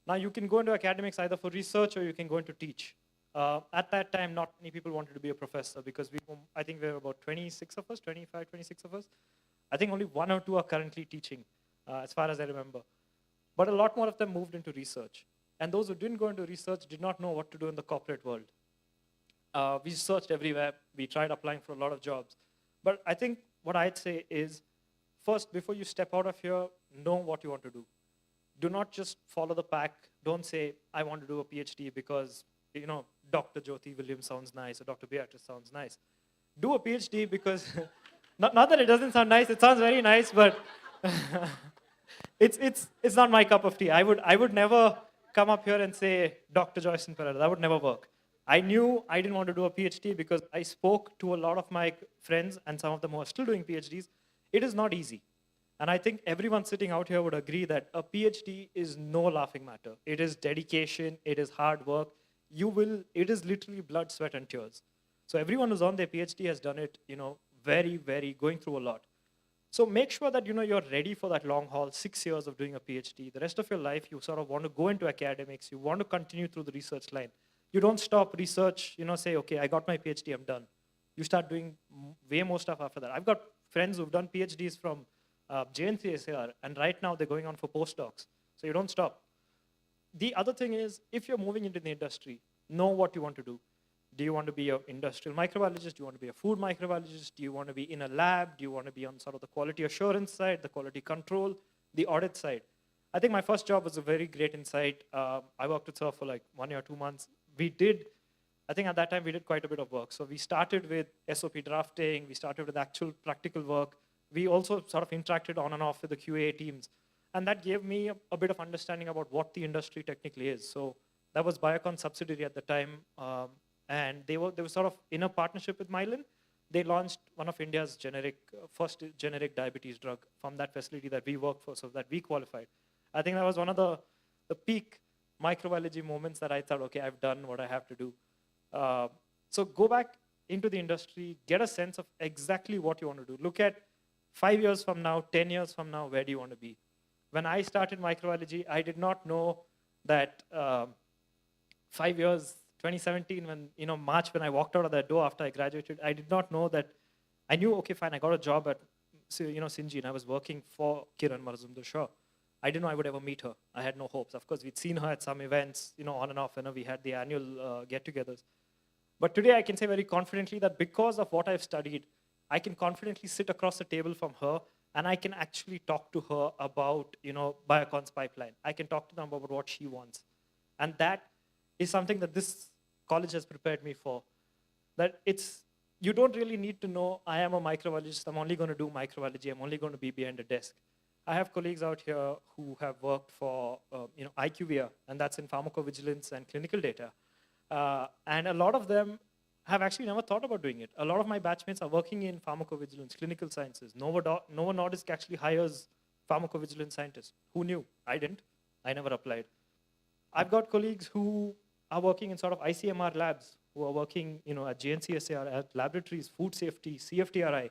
Now you can go into academics either for research or you can go into teach. At that time, not many people wanted to be a professor because I think there were about 26 of us, 25, 26 of us. I think only 1 or 2 are currently teaching, as far as I remember. But a lot more of them moved into research. And those who didn't go into research did not know what to do in the corporate world. We searched everywhere. We tried applying for a lot of jobs. But I think what I'd say is, first, before you step out of here, know what you want to do. Do not just follow the pack. Don't say, I want to do a PhD because, Dr. Jyoti Williams sounds nice or Dr. Beatrice sounds nice. Do a PhD because, not that it doesn't sound nice, it sounds very nice, but it's not my cup of tea. I would never come up here and say, Dr. Joyston Pereira. That would never work. I knew I didn't want to do a PhD because I spoke to a lot of my friends, and some of them who are still doing PhDs. It is not easy. And I think everyone sitting out here would agree that a PhD is no laughing matter. It is dedication, it is hard work. It is literally blood, sweat, and tears. So everyone who's on their PhD has done it, very, very, going through a lot. So make sure that, you're ready for that long haul, 6 years of doing a PhD. The rest of your life, you sort of want to go into academics. You want to continue through the research line. You don't stop research, say, okay, I got my PhD, I'm done. You start doing way more stuff after that. I've got friends who've done PhDs from JNCSAR, and right now they're going on for postdocs. So you don't stop. The other thing is, if you're moving into the industry, know what you want to do. Do you want to be an industrial microbiologist? Do you want to be a food microbiologist? Do you want to be in a lab? Do you want to be on sort of the quality assurance side, the quality control, the audit side? I think my first job was a very great insight. I worked with her for like 1 year, 2 months. I think at that time we did quite a bit of work. So we started with SOP drafting. We started with actual practical work. We also sort of interacted on and off with the QA teams. And that gave me a bit of understanding about what the industry technically is. So that was Biocon subsidiary at the time. And they were sort of in a partnership with Mylan. They launched one of India's first generic diabetes drug from that facility that we worked for, so that we qualified. I think that was one of the peak microbiology moments that I thought, okay, I've done what I have to do. So go back into the industry, get a sense of exactly what you want to do. Look at 5 years from now, 10 years from now, where do you want to be? When I started microbiology, I did not know that 5 years, 2017, when, March, when I walked out of that door after I graduated, I did not know that, I knew, okay, fine, I got a job at, Syngene. I was working for Kiran Marazumder-Shaw. I didn't know I would ever meet her. I had no hopes. Of course, we'd seen her at some events, on and off, we had the annual get-togethers. But today I can say very confidently that because of what I've studied, I can confidently sit across the table from her and I can actually talk to her about, Biocon's pipeline. I can talk to them about what she wants. And that is something that this college has prepared me for. That you don't really need to know, I am a microbiologist, I'm only going to do microbiology, I'm only going to be behind a desk. I have colleagues out here who have worked for, IQVIA, and that's in pharmacovigilance and clinical data. And a lot of them have actually never thought about doing it. A lot of my batchmates are working in pharmacovigilance, clinical sciences. Novo Nordisk actually hires pharmacovigilance scientists. Who knew? I didn't. I never applied. I've got colleagues who are working in sort of ICMR labs, who are working at JNCSAR, at laboratories, food safety, CFTRI.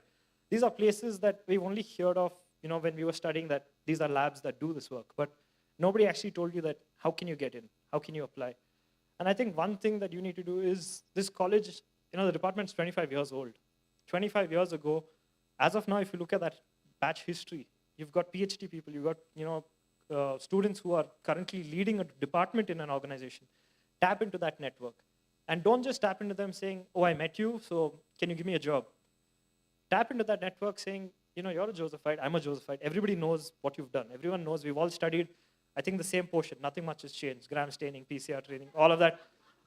These are places that we've only heard of when we were studying that these are labs that do this work. But Nobody actually told you that, how can you get in? How can you apply? And I think one thing that you need to do is, this college, the department's 25 years old. 25 years ago, as of now, if you look at that batch history, you've got PhD people, you've got students who are currently leading a department in an organization. Tap into that network. And don't just tap into them saying, oh, I met you, so can you give me a job? Tap into that network saying, you're a Josephite, I'm a Josephite. Everybody knows what you've done. Everyone knows we've all studied, I think, the same portion. Nothing much has changed. Gram staining, PCR training, all of that.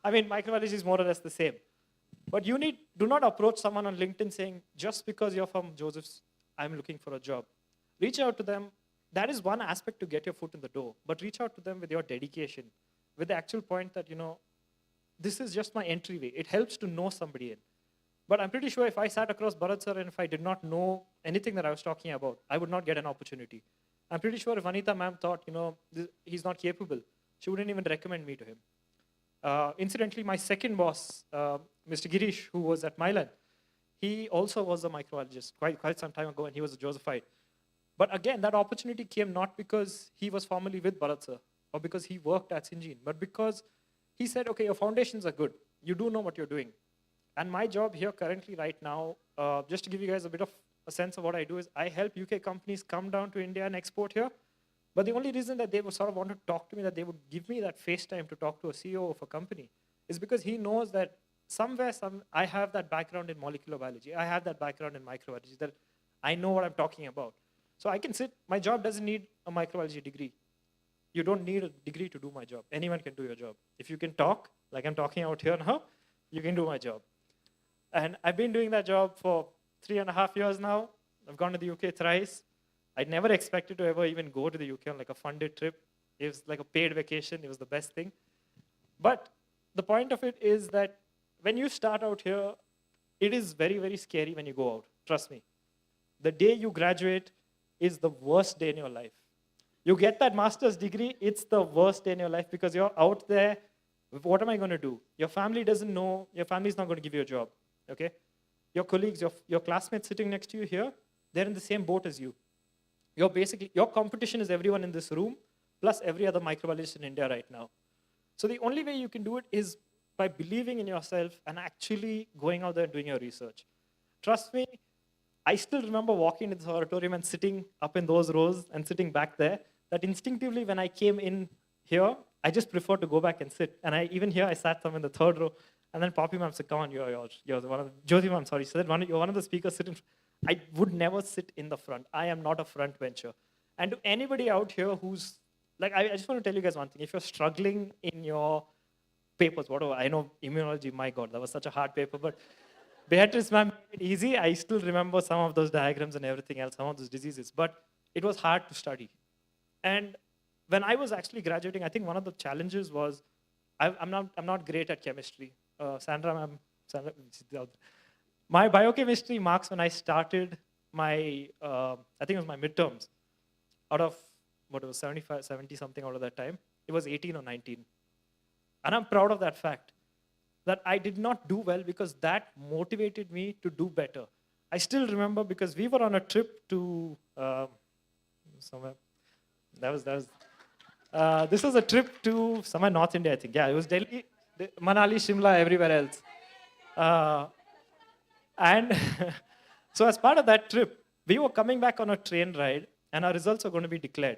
I mean, microbiology is more or less the same. But do not approach someone on LinkedIn saying, just because you're from Joseph's, I'm looking for a job. Reach out to them. That is one aspect to get your foot in the door. But reach out to them with your dedication, with the actual point that, this is just my entryway. It helps to know somebody in. But I'm pretty sure if I sat across Bharat sir and if I did not know anything that I was talking about, I would not get an opportunity. I'm pretty sure if Anita ma'am thought, he's not capable, she wouldn't even recommend me to him. Incidentally, my second boss, Mr. Girish, who was at Milan, he also was a microbiologist quite some time ago, and he was a Josephite. But again, that opportunity came not because he was formerly with Bharat sir or because he worked at Syngene, but because he said, okay, your foundations are good. You do know what you're doing. And my job here currently right now, just to give you guys a bit of a sense of what I do, is I help UK companies come down to India and export here. But the only reason that they would sort of want to talk to me, that they would give me that face time to talk to a CEO of a company, is because he knows that I have that background in molecular biology. I have that background in microbiology, that I know what I'm talking about. So I can sit, my job doesn't need a microbiology degree. You don't need a degree to do my job. Anyone can do your job. If you can talk, like I'm talking out here now, you can do my job. And I've been doing that job for 3.5 years now. I've gone to the UK thrice. I never expected to ever even go to the UK on like a funded trip. It was like a paid vacation. It was the best thing. But the point of it is that when you start out here, it is very, very scary when you go out. Trust me. The day you graduate is the worst day in your life. You get that master's degree, it's the worst day in your life because you're out there. What am I going to do? Your family doesn't know. Your family's not going to give you a job. Okay? Your colleagues, your classmates sitting next to you here, they're in the same boat as you. Your competition is everyone in this room, plus every other microbiologist in India right now. So the only way you can do it is by believing in yourself and actually going out there and doing your research. Trust me, I still remember walking into this auditorium and sitting up in those rows and sitting back there, that instinctively when I came in here, I just preferred to go back and sit. And even here, I sat some in the third row. And then Poppy ma'am said, come on, you're one of the, Jyoti ma'am, sorry, she said, you're one of the speakers, sit in. I would never sit in the front. I am not a front bencher. And to anybody out here who's, like, I just want to tell you guys one thing. If you're struggling in your papers, whatever, I know immunology, my God, that was such a hard paper, but Beatrice ma'am made it easy. I still remember some of those diagrams and everything else, some of those diseases, but it was hard to study. And when I was actually graduating, I think one of the challenges was, I'm not great at chemistry. Sandra ma'am, my biochemistry marks when I started my, I think it was my midterms, out of, what it was, 75, 70 something out of that time, it was 18 or 19. And I'm proud of that fact, that I did not do well because that motivated me to do better. I still remember because we were on a trip to somewhere, this was a trip to somewhere North India, I think. Yeah, it was Delhi, Manali, Shimla, everywhere else. And so as part of that trip, we were coming back on a train ride and our results were going to be declared.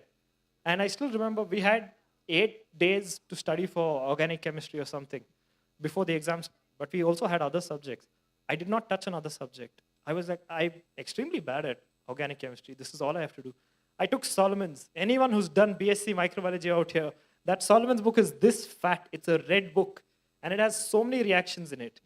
And I still remember we had 8 days to study for organic chemistry or something before the exams, but we also had other subjects. I did not touch another subject. I was like, I'm extremely bad at organic chemistry. This is all I have to do. I took Solomon's. Anyone who's done BSc microbiology out here, that Solomon's book is this fat. It's a red book, and it has so many reactions in it.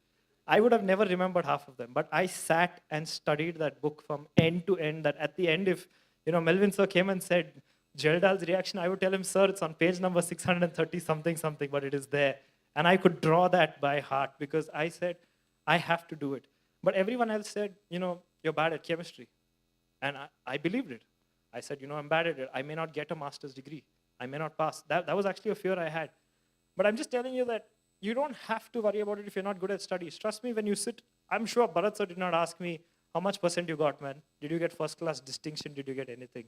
I would have never remembered half of them, but I sat and studied that book from end to end, that at the end, if Melvin sir came and said, Geldal's reaction, I would tell him, sir, it's on page number 630 something, but it is there. And I could draw that by heart because I said, I have to do it. But everyone else said, you're bad at chemistry. And I believed it. I said, I'm bad at it. I may not get a master's degree. I may not pass. That was actually a fear I had. But I'm just telling you that you don't have to worry about it if you're not good at studies. Trust me, when you sit, I'm sure Bharat sir did not ask me, how much % you got, man? Did you get first class distinction? Did you get anything?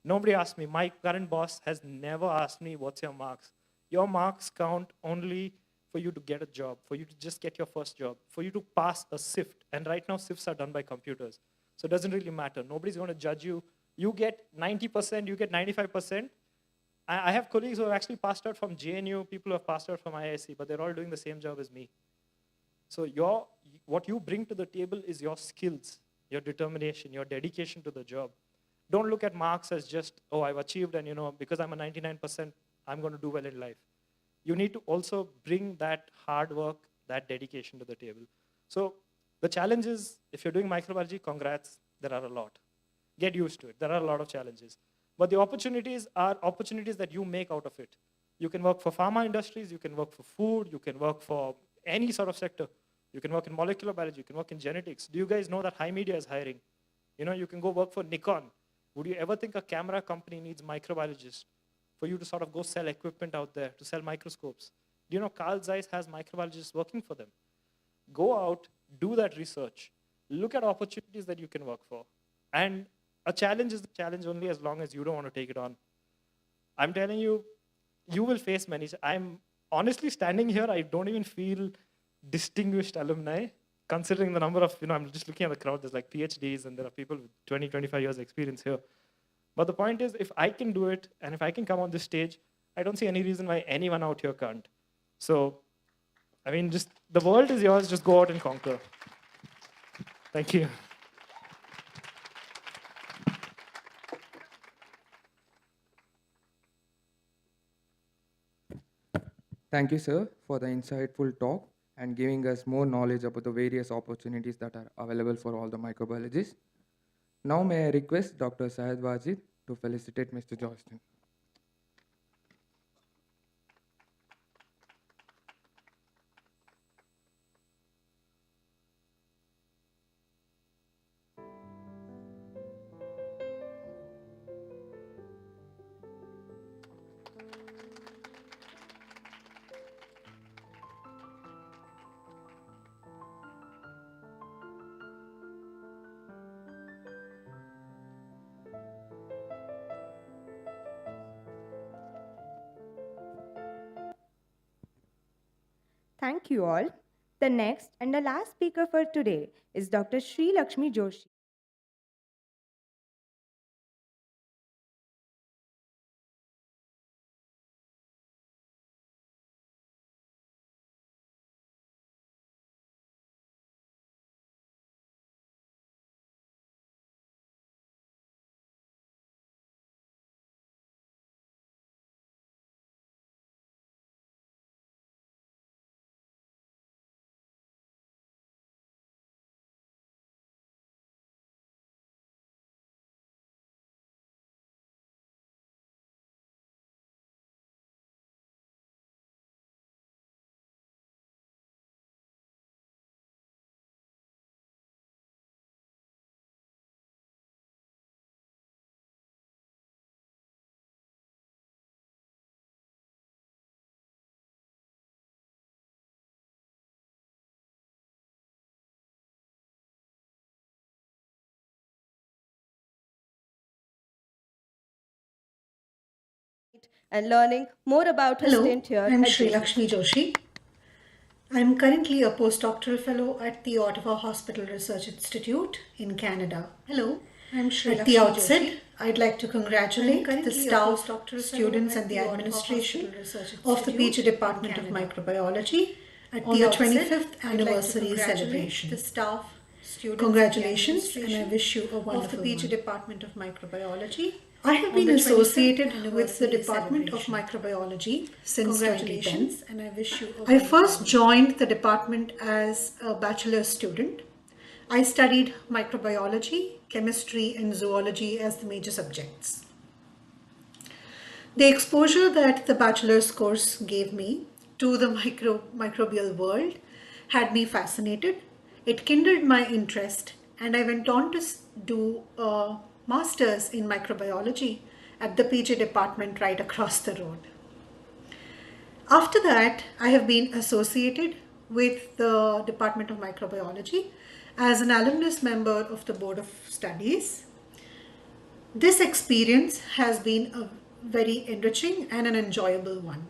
Nobody asked me. My current boss has never asked me, what's your marks? Your marks count only for you to get a job, for you to just get your first job, for you to pass a SIFT. And right now, SIFTs are done by computers. So it doesn't really matter. Nobody's going to judge you. You get 90%, you get 95%. I have colleagues who have actually passed out from JNU, people who have passed out from IISc, but they're all doing the same job as me. So what you bring to the table is your skills, your determination, your dedication to the job. Don't look at marks as just, oh, I've achieved, and because I'm a 99%, I'm going to do well in life. You need to also bring that hard work, that dedication to the table. So the challenge is, if you're doing microbiology, congrats, there are a lot. Get used to it. There are a lot of challenges. But the opportunities are opportunities that you make out of it. You can work for pharma industries, you can work for food, you can work for any sort of sector. You can work in molecular biology, you can work in genetics. Do you guys know that High Media is hiring? You can go work for Nikon. Would you ever think a camera company needs microbiologists for you to sort of go sell equipment out there, to sell microscopes? Do you know Carl Zeiss has microbiologists working for them? Go out, do that research, look at opportunities that you can work for. And a challenge is a challenge only as long as you don't want to take it on. I'm telling you, you will face many. I'm honestly standing here, I don't even feel distinguished alumni, considering the number of, I'm just looking at the crowd, there's like PhDs and there are people with 20, 25 years experience here. But the point is, if I can do it, and if I can come on this stage, I don't see any reason why anyone out here can't. So, just the world is yours, just go out and conquer. Thank you.
Thank you, sir, for the insightful talk and giving us more knowledge about the various opportunities that are available for all the microbiologists. Now may I request Dr. Syed Wajid to felicitate Mr. Joyston.
Thank you all. The next and the last speaker for today is Dr. Sri Lakshmi Joshi. And learning more about his stint here
I'm
at
Sri
JSON.
Lakshmi Joshi. I'm currently a postdoctoral fellow at the Ottawa Hospital Research Institute in Canada. Hello, I'm Sri Lakshmi Joshi. At the outset, I'd like to congratulate the staff, students and the administration of the PG Department of Microbiology at their 25th anniversary celebration. Congratulations, and I wish you a wonderful of the PG Department of Microbiology. I have been associated with the Department of Microbiology since 2010. And I wish you I first joined the department as a bachelor's student. I studied microbiology, chemistry, and zoology as the major subjects. The exposure that the bachelor's course gave me to the microbial world had me fascinated. It kindled my interest, and I went on to do a master's in microbiology at the PG department right across the road. After that, I have been associated with the Department of Microbiology as an alumnus member of the Board of Studies. This experience has been a very enriching and an enjoyable one.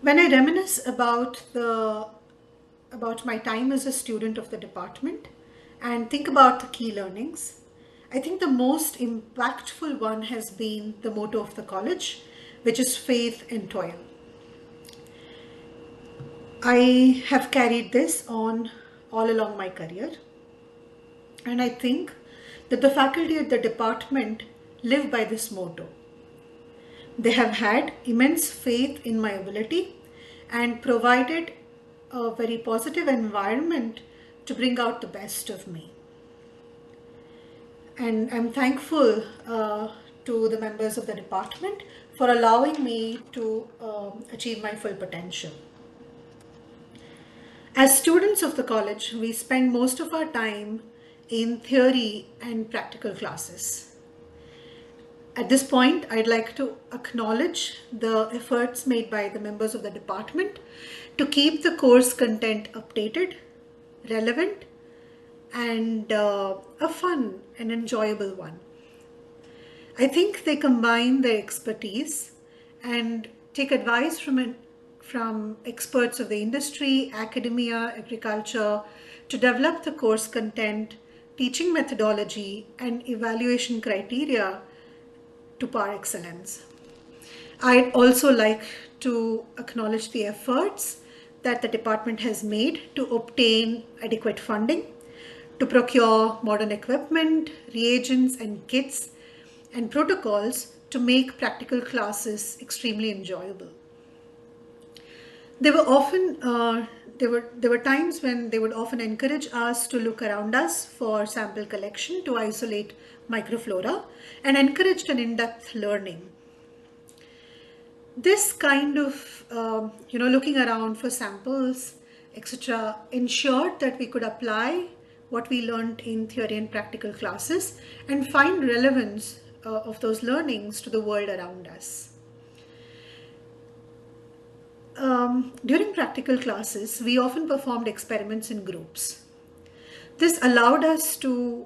When I reminisce about my time as a student of the department and think about the key learnings, I think the most impactful one has been the motto of the college, which is faith and toil. I have carried this on all along my career, and I think that the faculty at the department live by this motto. They have had immense faith in my ability and provided a very positive environment to bring out the best of me. And I'm thankful to the members of the department for allowing me to achieve my full potential. As students of the college, we spend most of our time in theory and practical classes. At this point, I'd like to acknowledge the efforts made by the members of the department to keep the course content updated, relevant, and a fun and enjoyable one. I think they combine their expertise and take advice from experts of the industry, academia, agriculture to develop the course content, teaching methodology, and evaluation criteria to par excellence. I'd also like to acknowledge the efforts that the department has made to obtain adequate funding, to procure modern equipment, reagents and kits and protocols to make practical classes extremely enjoyable. There were times when they would often encourage us to look around us for sample collection to isolate microflora and encouraged an in-depth learning. This kind of looking around for samples, etc., ensured that we could apply what we learned in theory and practical classes and find relevance of those learnings to the world around us. During practical classes, we often performed experiments in groups. This allowed us to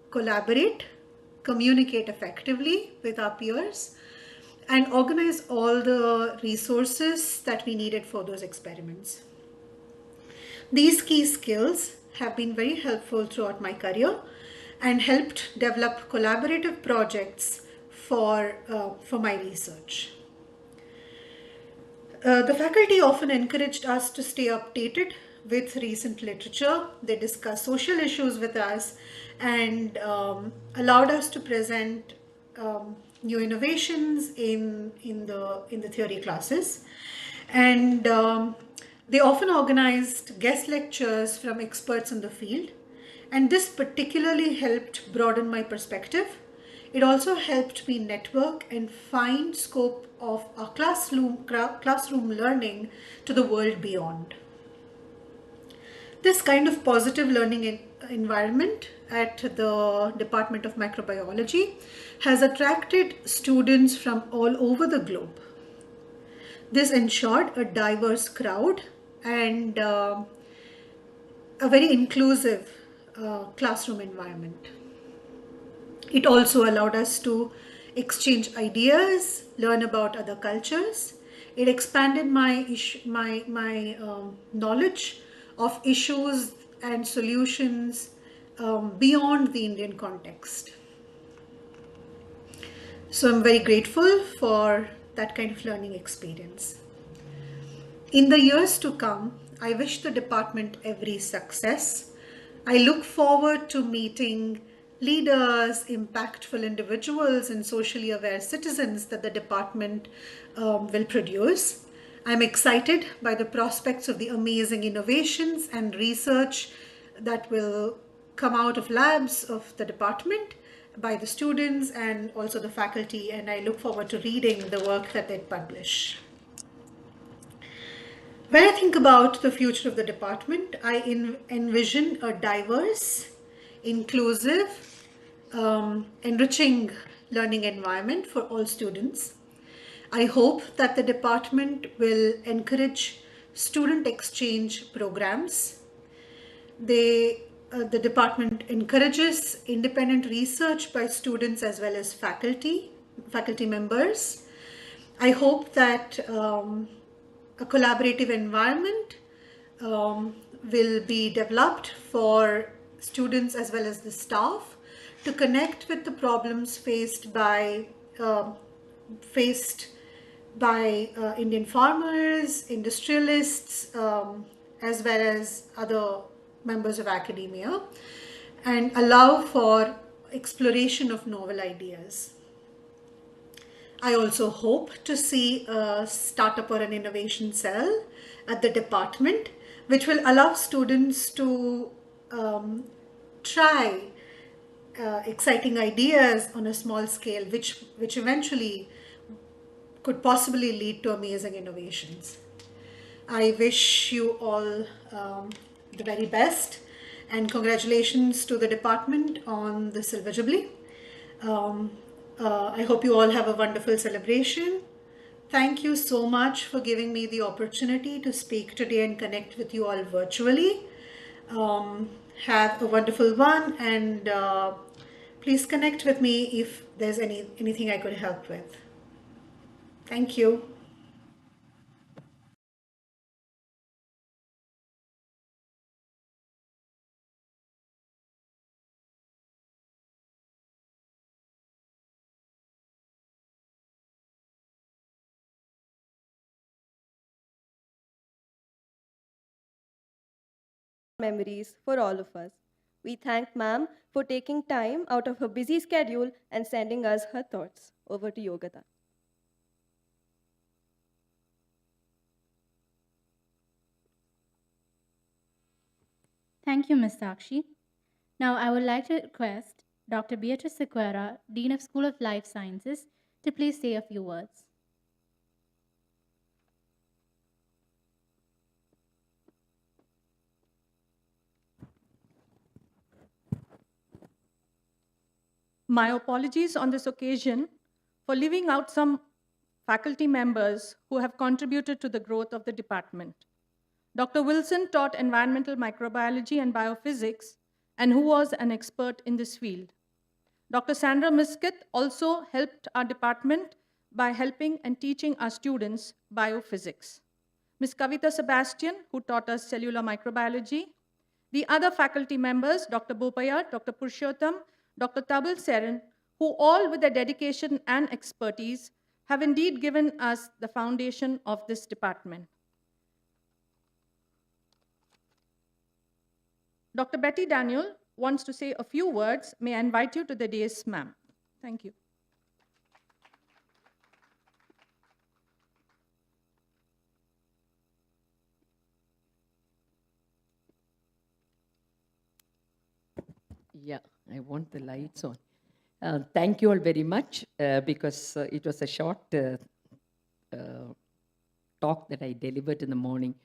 collaborate, communicate effectively with our peers, and organize all the resources that we needed for those experiments. These key skills have been very helpful throughout my career and helped develop collaborative projects for my research. The faculty often encouraged us to stay updated with recent literature. They discussed social issues with us and allowed us to present new innovations in the theory classes. And they often organized guest lectures from experts in the field. And this particularly helped broaden my perspective. It also helped me network and find scope of our classroom learning to the world beyond. This kind of positive learning environment at the Department of Microbiology has attracted students from all over the globe. This ensured a diverse crowd and a very inclusive classroom environment. It also allowed us to exchange ideas, learn about other cultures. It expanded my knowledge of issues and solutions beyond the Indian context. So I'm very grateful for that kind of learning experience. In the years to come, I wish the department every success. I look forward to meeting leaders, impactful individuals, and socially aware citizens that the department will produce. I'm excited by the prospects of the amazing innovations and research that will come out of labs of the department by the students and also the faculty, and I look forward to reading the work that they publish. When I think about the future of the department, I envision a diverse, inclusive, enriching learning environment for all students. I hope that the department will encourage student exchange programs. They the department encourages independent research by students as well as faculty members. I hope that a collaborative environment will be developed for students as well as the staff to connect with the problems faced by Indian farmers, industrialists, as well as other members of academia, and allow for exploration of novel ideas. I also hope to see a startup or an innovation cell at the department, which will allow students to try exciting ideas on a small scale, which eventually could possibly lead to amazing innovations. I wish you all the very best, and congratulations to the department on the Silver Jubilee. I hope you all have a wonderful celebration. Thank you so much for giving me the opportunity to speak today and connect with you all virtually. Have a wonderful one, and please connect with me if there's anything I could help with. Thank you.
Memories for all of us. We thank ma'am for taking time out of her busy schedule and sending us her thoughts. Over to Yogata.
Thank you, Ms. Sakshi. Now, I would like to request Dr. Beatrice Sequeira, Dean of School of Life Sciences, to please say a few words.
My apologies on this occasion for leaving out some faculty members who have contributed to the growth of the department. Dr. Wilson taught environmental microbiology and biophysics and who was an expert in this field. Dr. Sandra Miskett also helped our department by helping and teaching our students biophysics. Ms. Kavita Sebastian, who taught us cellular microbiology. The other faculty members, Dr. Bopaya, Dr. Purushottam, Dr. Tabal Seren, who all with their dedication and expertise have indeed given us the foundation of this department. Dr. Betty Daniel wants to say a few words. May I invite you to the dais, ma'am. Thank you.
Yeah, I want the lights on. Thank you all very much because it was a short talk that I delivered in the morning.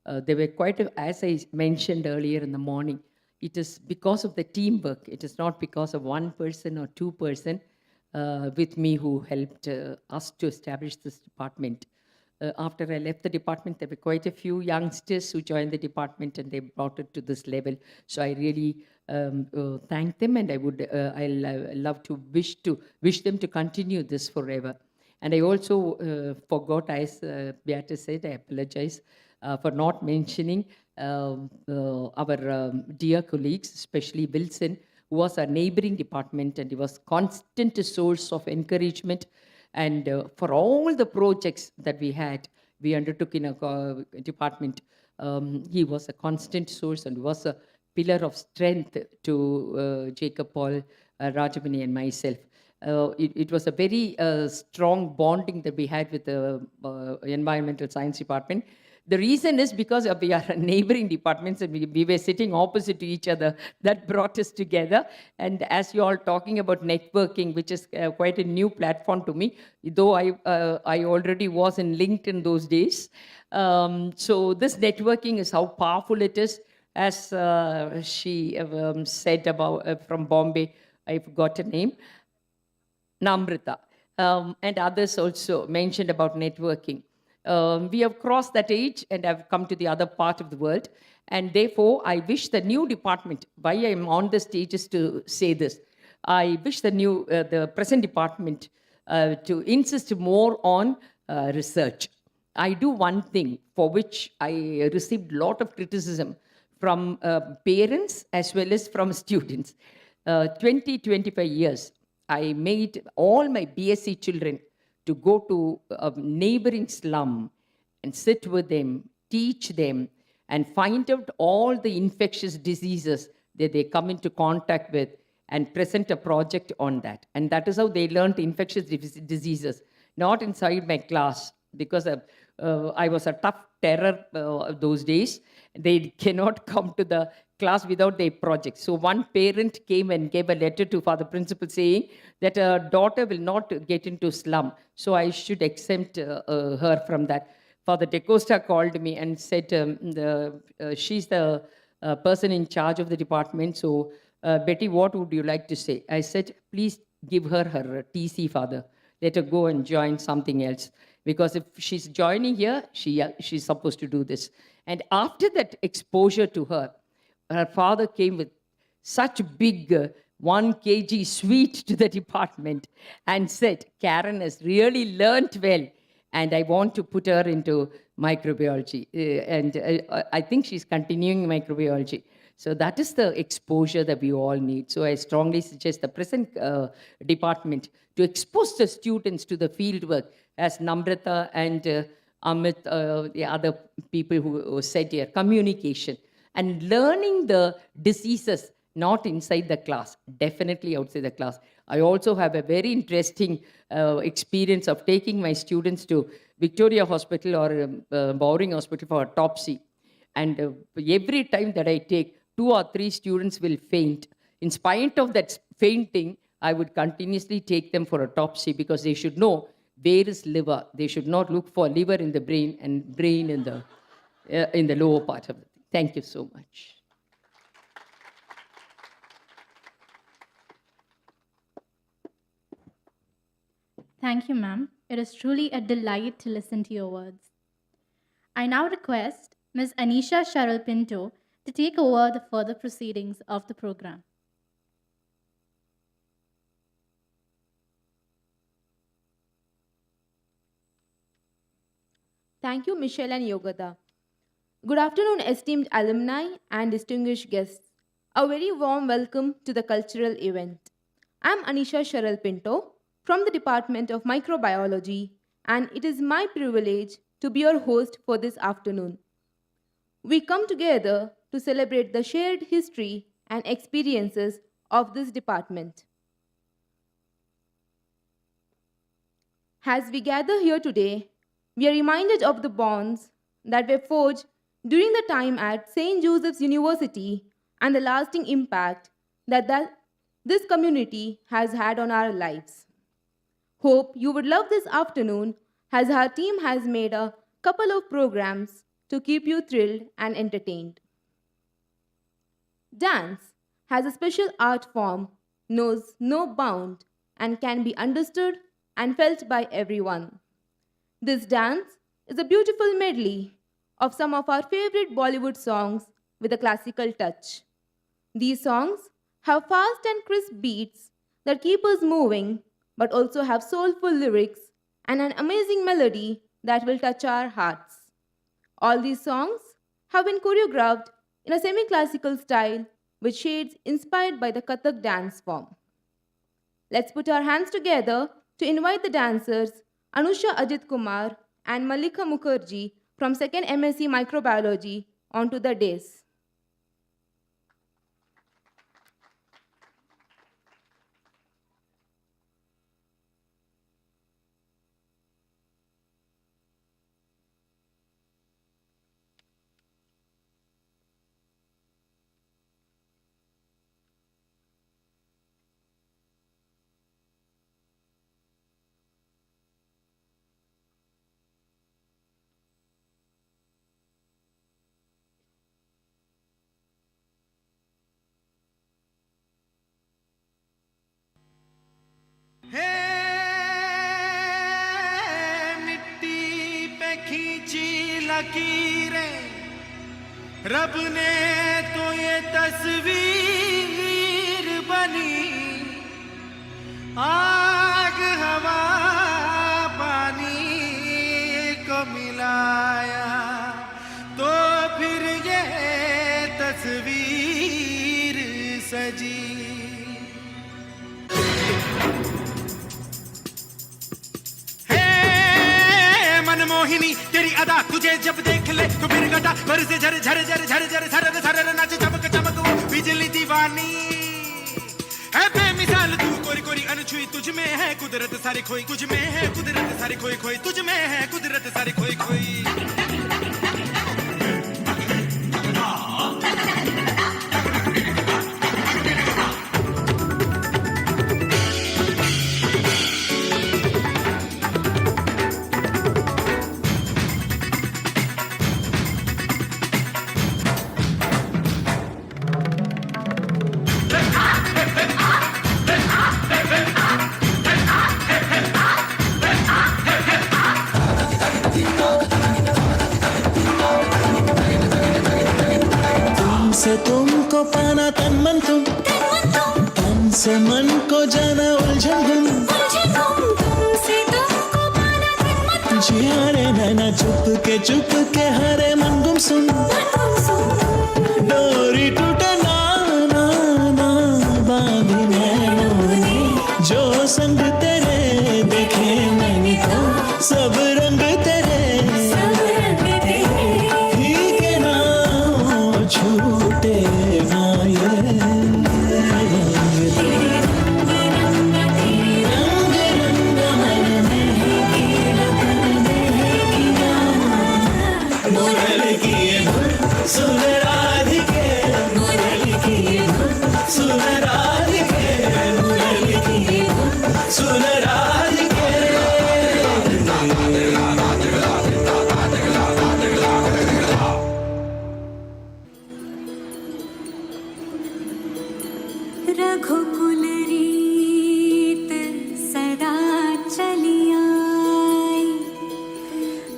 There were as I mentioned earlier in the morning, it is because of the teamwork. It is not because of one person or two person with me who helped us to establish this department. After I left the department, there were quite a few youngsters who joined the department and they brought it to this level. So I really thank them, and I love to wish them to continue this forever. And I also forgot, as Beata said, I apologize for not mentioning our dear colleagues, especially Wilson, who was our neighboring department, and he was constant source of encouragement. And for all the projects that we undertook in our department, he was a constant source and was a pillar of strength to Jacob, Paul, Rajamani, and myself. It was a very strong bonding that we had with the environmental science department. The reason is because we are neighboring departments and we were sitting opposite to each other. That brought us together. And as you all talking about networking, which is quite a new platform to me, though I already was in LinkedIn those days. So this networking is how powerful it is. As she said about from Bombay, I forgot her name, Namrata, and others also mentioned about networking. We have crossed that age and have come to the other part of the world. And therefore, I wish the new department, why I am on the stage is to say this. I wish the present department to insist more on research. I do one thing for which I received a lot of criticism from parents as well as from students. 25 years, I made all my BSc children to go to a neighboring slum and sit with them, teach them, and find out all the infectious diseases that they come into contact with and present a project on that. And that is how they learned infectious diseases, not inside my class, because I was a tough terror those days. They cannot come to the class without their project. So one parent came and gave a letter to Father Principal saying that her daughter will not get into slum. So I should exempt her from that. Father De Costa called me and said, she's the person in charge of the department. So Betty, what would you like to say? I said, please give her TC, Father. Let her go and join something else. Because if she's joining here, she's supposed to do this. And after that exposure to her, her father came with such big 1 kg sweet to the department and said, Karen has really learnt well, and I want to put her into microbiology. I think she's continuing microbiology. So that is the exposure that we all need. So I strongly suggest the present department to expose the students to the fieldwork, as Namrata and Amit, the other people who said here, communication and learning the diseases, not inside the class, definitely outside the class. I also have a very interesting experience of taking my students to Victoria Hospital or Bowring Hospital for autopsy. And every time that I take, 2 or 3 students will faint. In spite of that fainting, I would continuously take them for autopsy because they should know where is liver. They should not look for liver in the brain and brain in the lower part of it. Thank you so much.
Thank you, ma'am. It is truly a delight to listen to your words. I now request Ms. Anisha Sharal Pinto to take over the further proceedings of the program.
Thank you, Michelle and Yogada. Good afternoon, esteemed alumni and distinguished guests. A very warm welcome to the cultural event. I'm Anisha Sharal Pinto from the Department of Microbiology, and it is my privilege to be your host for this afternoon. We come together to celebrate the shared history and experiences of this department. As we gather here today, we are reminded of the bonds that were forged during the time at St. Joseph's University and the lasting impact that this community has had on our lives. Hope you would love this afternoon as our team has made a couple of programs to keep you thrilled and entertained. Dance has a special art form, knows no bound, and can be understood and felt by everyone. This dance is a beautiful medley of some of our favorite Bollywood songs with a classical touch. These songs have fast and crisp beats that keep us moving, but also have soulful lyrics and an amazing melody that will touch our hearts. All these songs have been choreographed in a semi-classical style with shades inspired by the Kathak dance form. Let's put our hands together to invite the dancers Anusha Ajit Kumar and Malika Mukherjee from 2nd MSc Microbiology onto the dais.
लकीरें, रब ने तो ये तस्वीर बनी, आग हवा पानी को मिलाया तो फिर ये तस्वीर सजी। मनमोहिनी तेरी अदा तुझे जब देख ले तो फिर गटा भर से झर झर झर झर झर झर झर नाच चमक चमक वो बिजली दीवानी है बेमिसाल तू कोरी कोरी अनछुई, तुझ में है कुदरत सारी खोई, तुझ में है कुदरत सारी खोई खोई, तुझ में है कुदरत सारी खोई खोई। तुमको पाना तन मन तुम, तन से मन को जाना उलझन गुम, जियारे नैना चुप के हरे मन गुम सुन, डोरी टूटे ना ना ना बांधी नैनों ने, जो संग तेरे देखे मैंने तो सब रंग तेरे छूटे ना ये रंग रंग मन में मुरल किए सुन राधिके, मुरल किए सुन राधिके, मुरल किए सुन राधिके।
रघुकुल रीत सदा चली आई,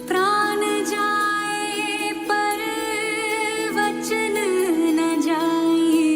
प्राण जाए पर वचन न जाए।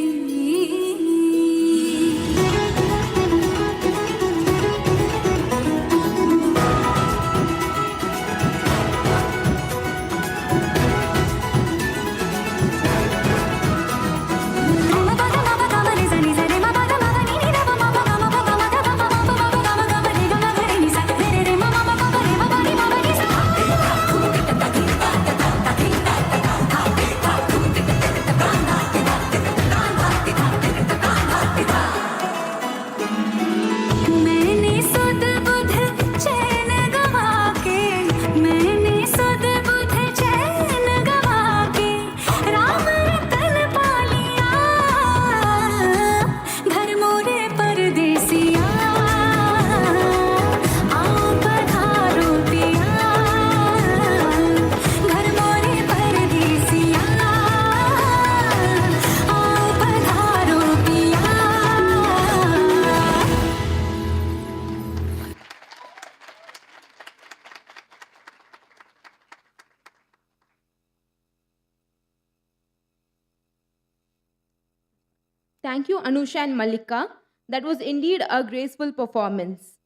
Thank you, Anusha and Malika. That was indeed a graceful performance.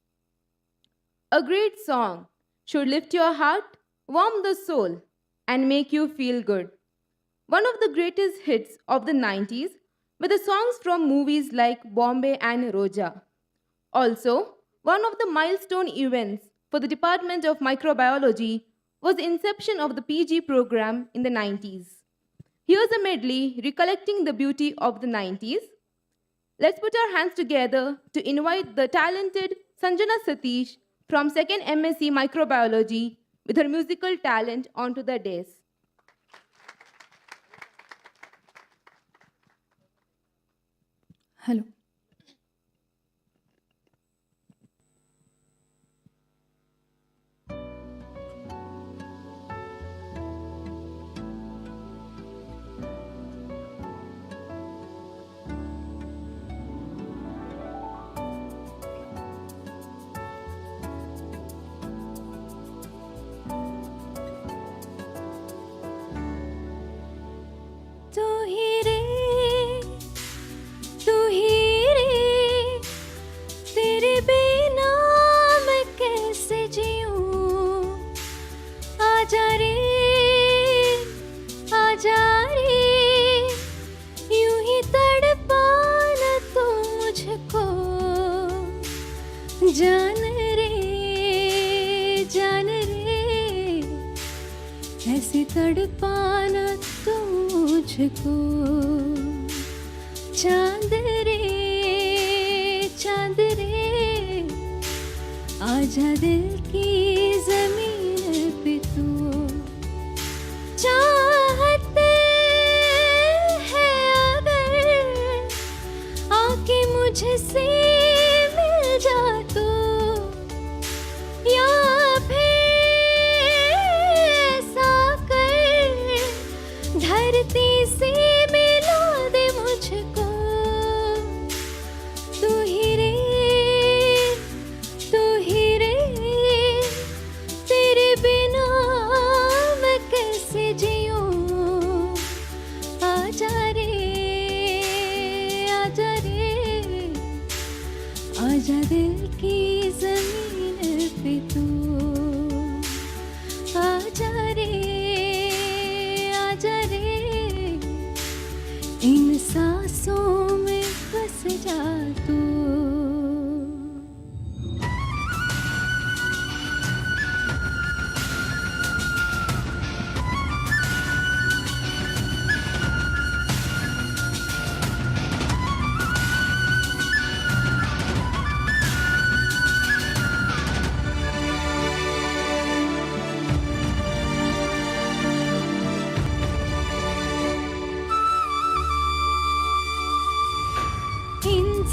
A great song should lift your heart, warm the soul, and make you feel good. One of the greatest hits of the 90s were the songs from movies like Bombay and Roja. Also, one of the milestone events for the Department of Microbiology was the inception of the PG program in the 90s. Here's a medley recollecting the beauty of the 90s. Let's put our hands together to invite the talented Sanjana Satish from 2nd MSc Microbiology with her musical talent onto the dais.
Hello.
तेरे बिना मैं कैसे जीऊं, आजा रे आजा रे, यूं ही तड़पाना तू मुझको, जान रे ऐसे तड़पाना तू मुझको, चांद रे आजा दिल की जमीन पे तू, चाहते है अगर आके मुझसे मिल जा तू, या फिर ऐसा कर धरती से मिला दे मुझको, तू ही रे तेरे बिना मैं कैसे जीऊं, आजा रे आजा दिल की जमीन पे तू, आजा रे इन सांसों में बस जा तू।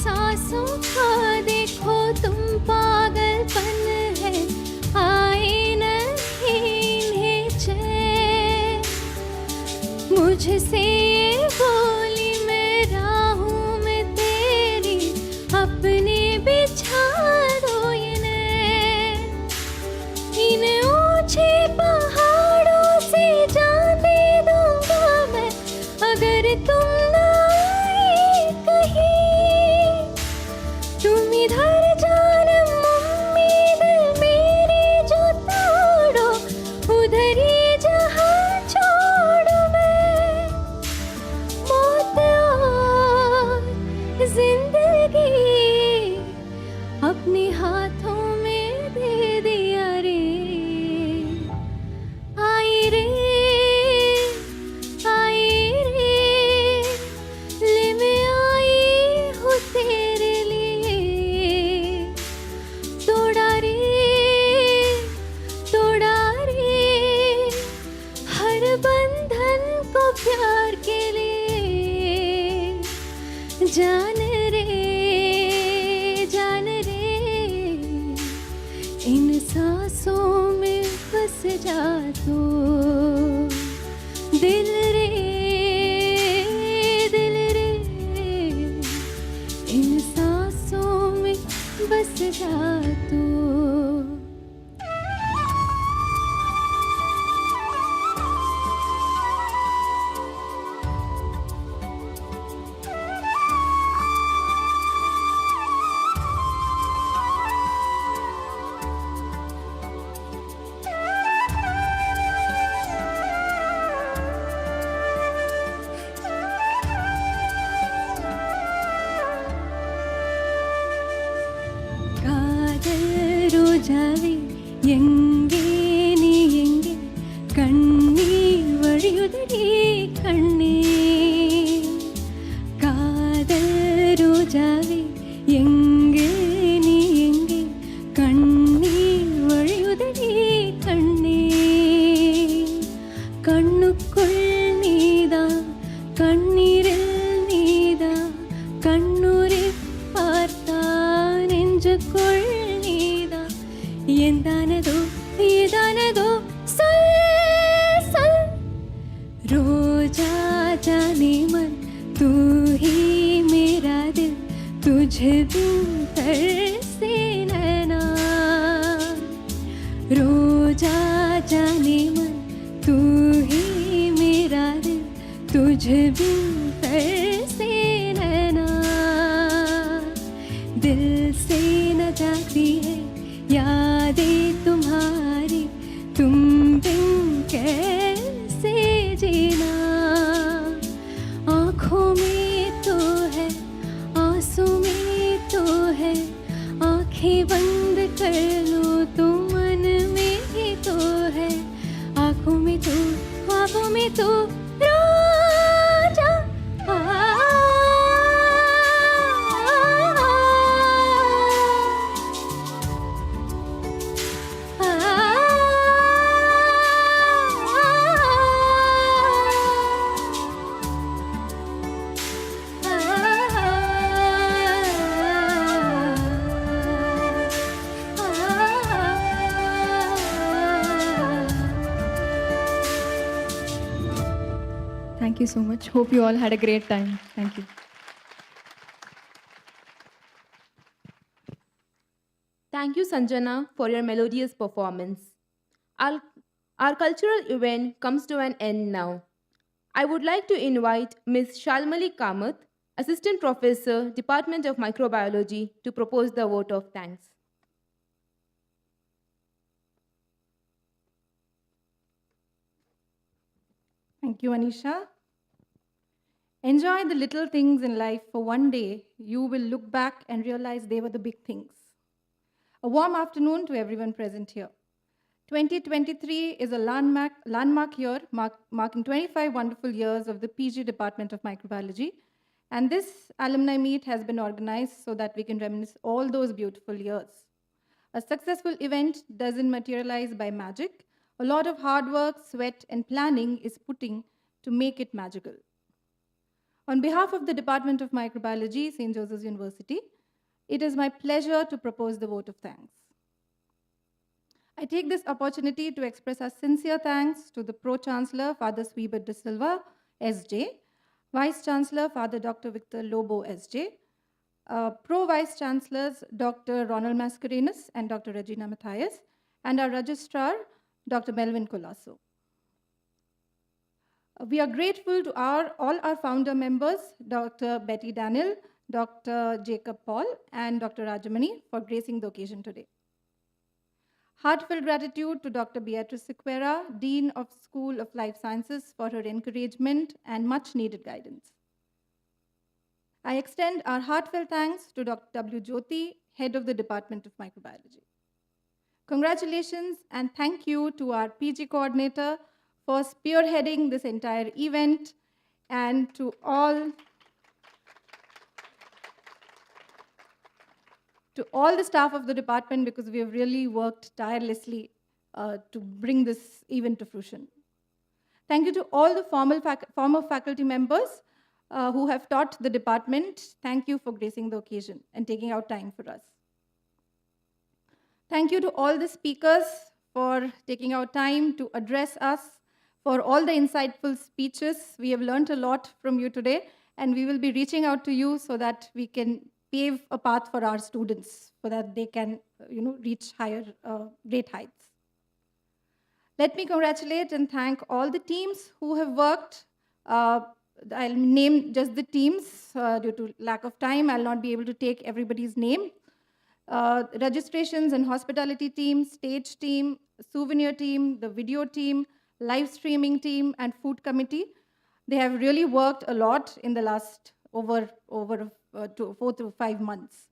सांसों का देखो तुम पागलपन है, आए नहीं चैन, मुझसे ये बोली मैं राहों में तेरी, अपने बिछा दो ये नैन, इन ऊंचे पहाड़ों से जान दे दूंगा मैं, अगर तुम ना आए कहीं, तुम इधर जाना उम्मीद मेरी जो तोड़ो, उधर ही जहां छोड़ो मैं, मौत और जिंदगी अपने हाथों में दे दिया रे, आई रे ले मैं आई हूँ तेरे लिए, तोड़ा रे हर बंधन को प्यार के लिए, जान रे इन सांसों में बस जा तू, दिल रे इन सांसों में बस जा तू। ரோஜாவே எங்கே நீ எங்கே, கண்ணீர் வழியுதடி கண்ணே, காதல் ரோஜாவே எங்கே நீ எங்கே, கண்ணீர் வழியுதடி கண்ணே, கண்ணுக்குள் நீதான் கண்ணீரில் நீதான், கண்ணூரை பார்த்தான் நெஞ்சுக்குள் எந்தானதோ ஏதானதோ சொல் சொல், रोजा जाने मन तू ही मेरा दिल, तुझे बिन तरसे नैना, रोजा जाने मन तू ही मेरा दिल, तुझे बिन तरसे नैना, दिल से न जागती है यादें तुम्हारी, तुम बिन कैसे जीना। आँखों में तो है, आंसू में तो है, आँखें बंद कर लो तो मन में ही तो है। आँखों में तो, ख्वाबों में तो राजा
Thank you so much. Hope you all had a great time. Thank you.
Thank you, Sanjana, for your melodious performance. Our cultural event comes to an end now. I would like to invite Ms. Shalmali Kamath, Assistant Professor, Department of Microbiology, to propose the vote of thanks.
Thank you, Anisha. Enjoy the little things in life, for one day you will look back and realize they were the big things. A warm afternoon to everyone present here. 2023 is a landmark year marking 25 wonderful years of the PG Department of Microbiology. And this Alumni Meet has been organized so that we can reminisce all those beautiful years. A successful event doesn't materialize by magic. A lot of hard work, sweat, and planning is putting to make it magical. On behalf of the Department of Microbiology, St. Joseph's University, it is my pleasure to propose the vote of thanks. I take this opportunity to express our sincere thanks to the Pro-chancellor, Father Swebert de Silva, SJ, Vice-Chancellor, Father Dr. Victor Lobo, SJ, Pro-Vice-Chancellors, Dr. Ronald Mascarenhas and Dr. Regina Matthias, and our Registrar, Dr. Melvin Colasso. We are grateful to all our founder members, Dr. Betty Daniel, Dr. Jacob Paul, and Dr. Rajamani for gracing the occasion today. Heartfelt gratitude to Dr. Beatrice Sequeira, Dean of School of Life Sciences, for her encouragement and much needed guidance. I extend our heartfelt thanks to Dr. W. Jyoti, Head of the Department of Microbiology. Congratulations and thank you to our PG coordinator for spearheading this entire event, and to all the staff of the department, because we have really worked tirelessly to bring this event to fruition. Thank you to all the former faculty members who have taught the department. Thank you for gracing the occasion and taking out time for us. Thank you to all the speakers for taking out time to address us, for all the insightful speeches. We have learned a lot from you today, and we will be reaching out to you so that we can pave a path for our students so that they can reach higher great heights. Let me congratulate and thank all the teams who have worked. I'll name just the teams. Due to lack of time, I'll not be able to take everybody's name. Registrations and hospitality team, stage team, souvenir team, the video team, live streaming team, and food committee. They have really worked a lot in the last over 4 to 5 months.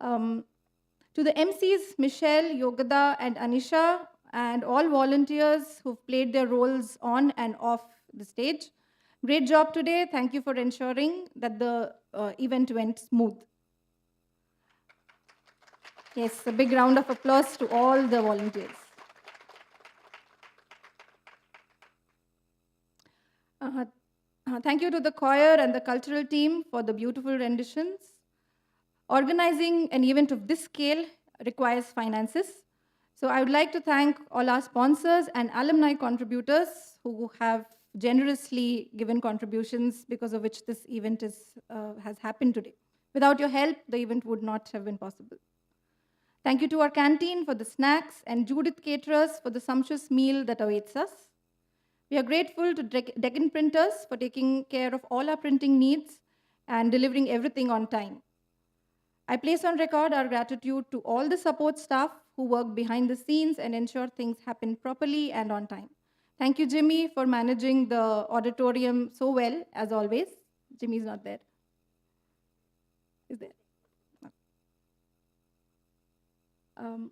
To the MCs, Michelle, Yogada, and Anisha, and all volunteers who've played their roles on and off the stage. Great job today. Thank you for ensuring that the event went smooth. Yes, a big round of applause to all the volunteers. Thank you to the choir and the cultural team for the beautiful renditions. Organizing an event of this scale requires finances. So I would like to thank all our sponsors and alumni contributors who have generously given contributions, because of which this event has happened today. Without your help, the event would not have been possible. Thank you to our canteen for the snacks and Judith Caterers for the sumptuous meal that awaits us. We are grateful to Deccan Printers for taking care of all our printing needs and delivering everything on time. I place on record our gratitude to all the support staff who work behind the scenes and ensure things happen properly and on time. Thank you, Jimmy, for managing the auditorium so well, as always. Jimmy's not there. Is there? No.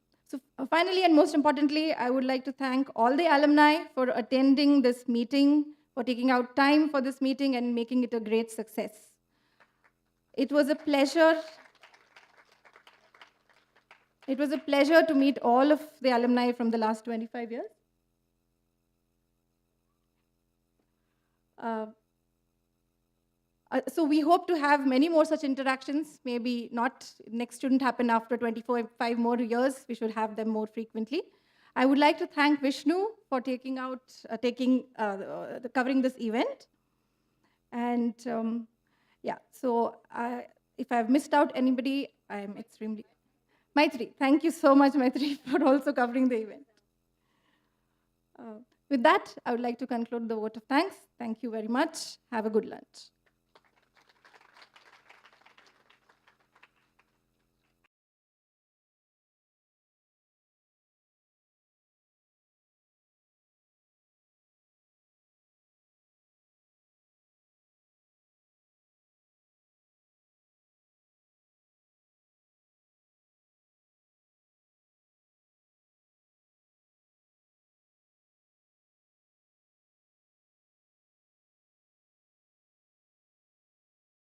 Finally, and most importantly, I would like to thank all the alumni for attending this meeting, for taking out time for this meeting and making it a great success. It was a pleasure. It was a pleasure to meet all of the alumni from the last 25 years. So we hope to have many more such interactions, maybe not next shouldn't happen after 25 more years. We should have them more frequently. I would like to thank Vishnu for covering this event. And yeah, so if I've missed out anybody, I'm extremely... Maitri, thank you so much, Maitri, for also covering the event. With that, I would like to conclude the vote of thanks. Thank you very much. Have a good lunch.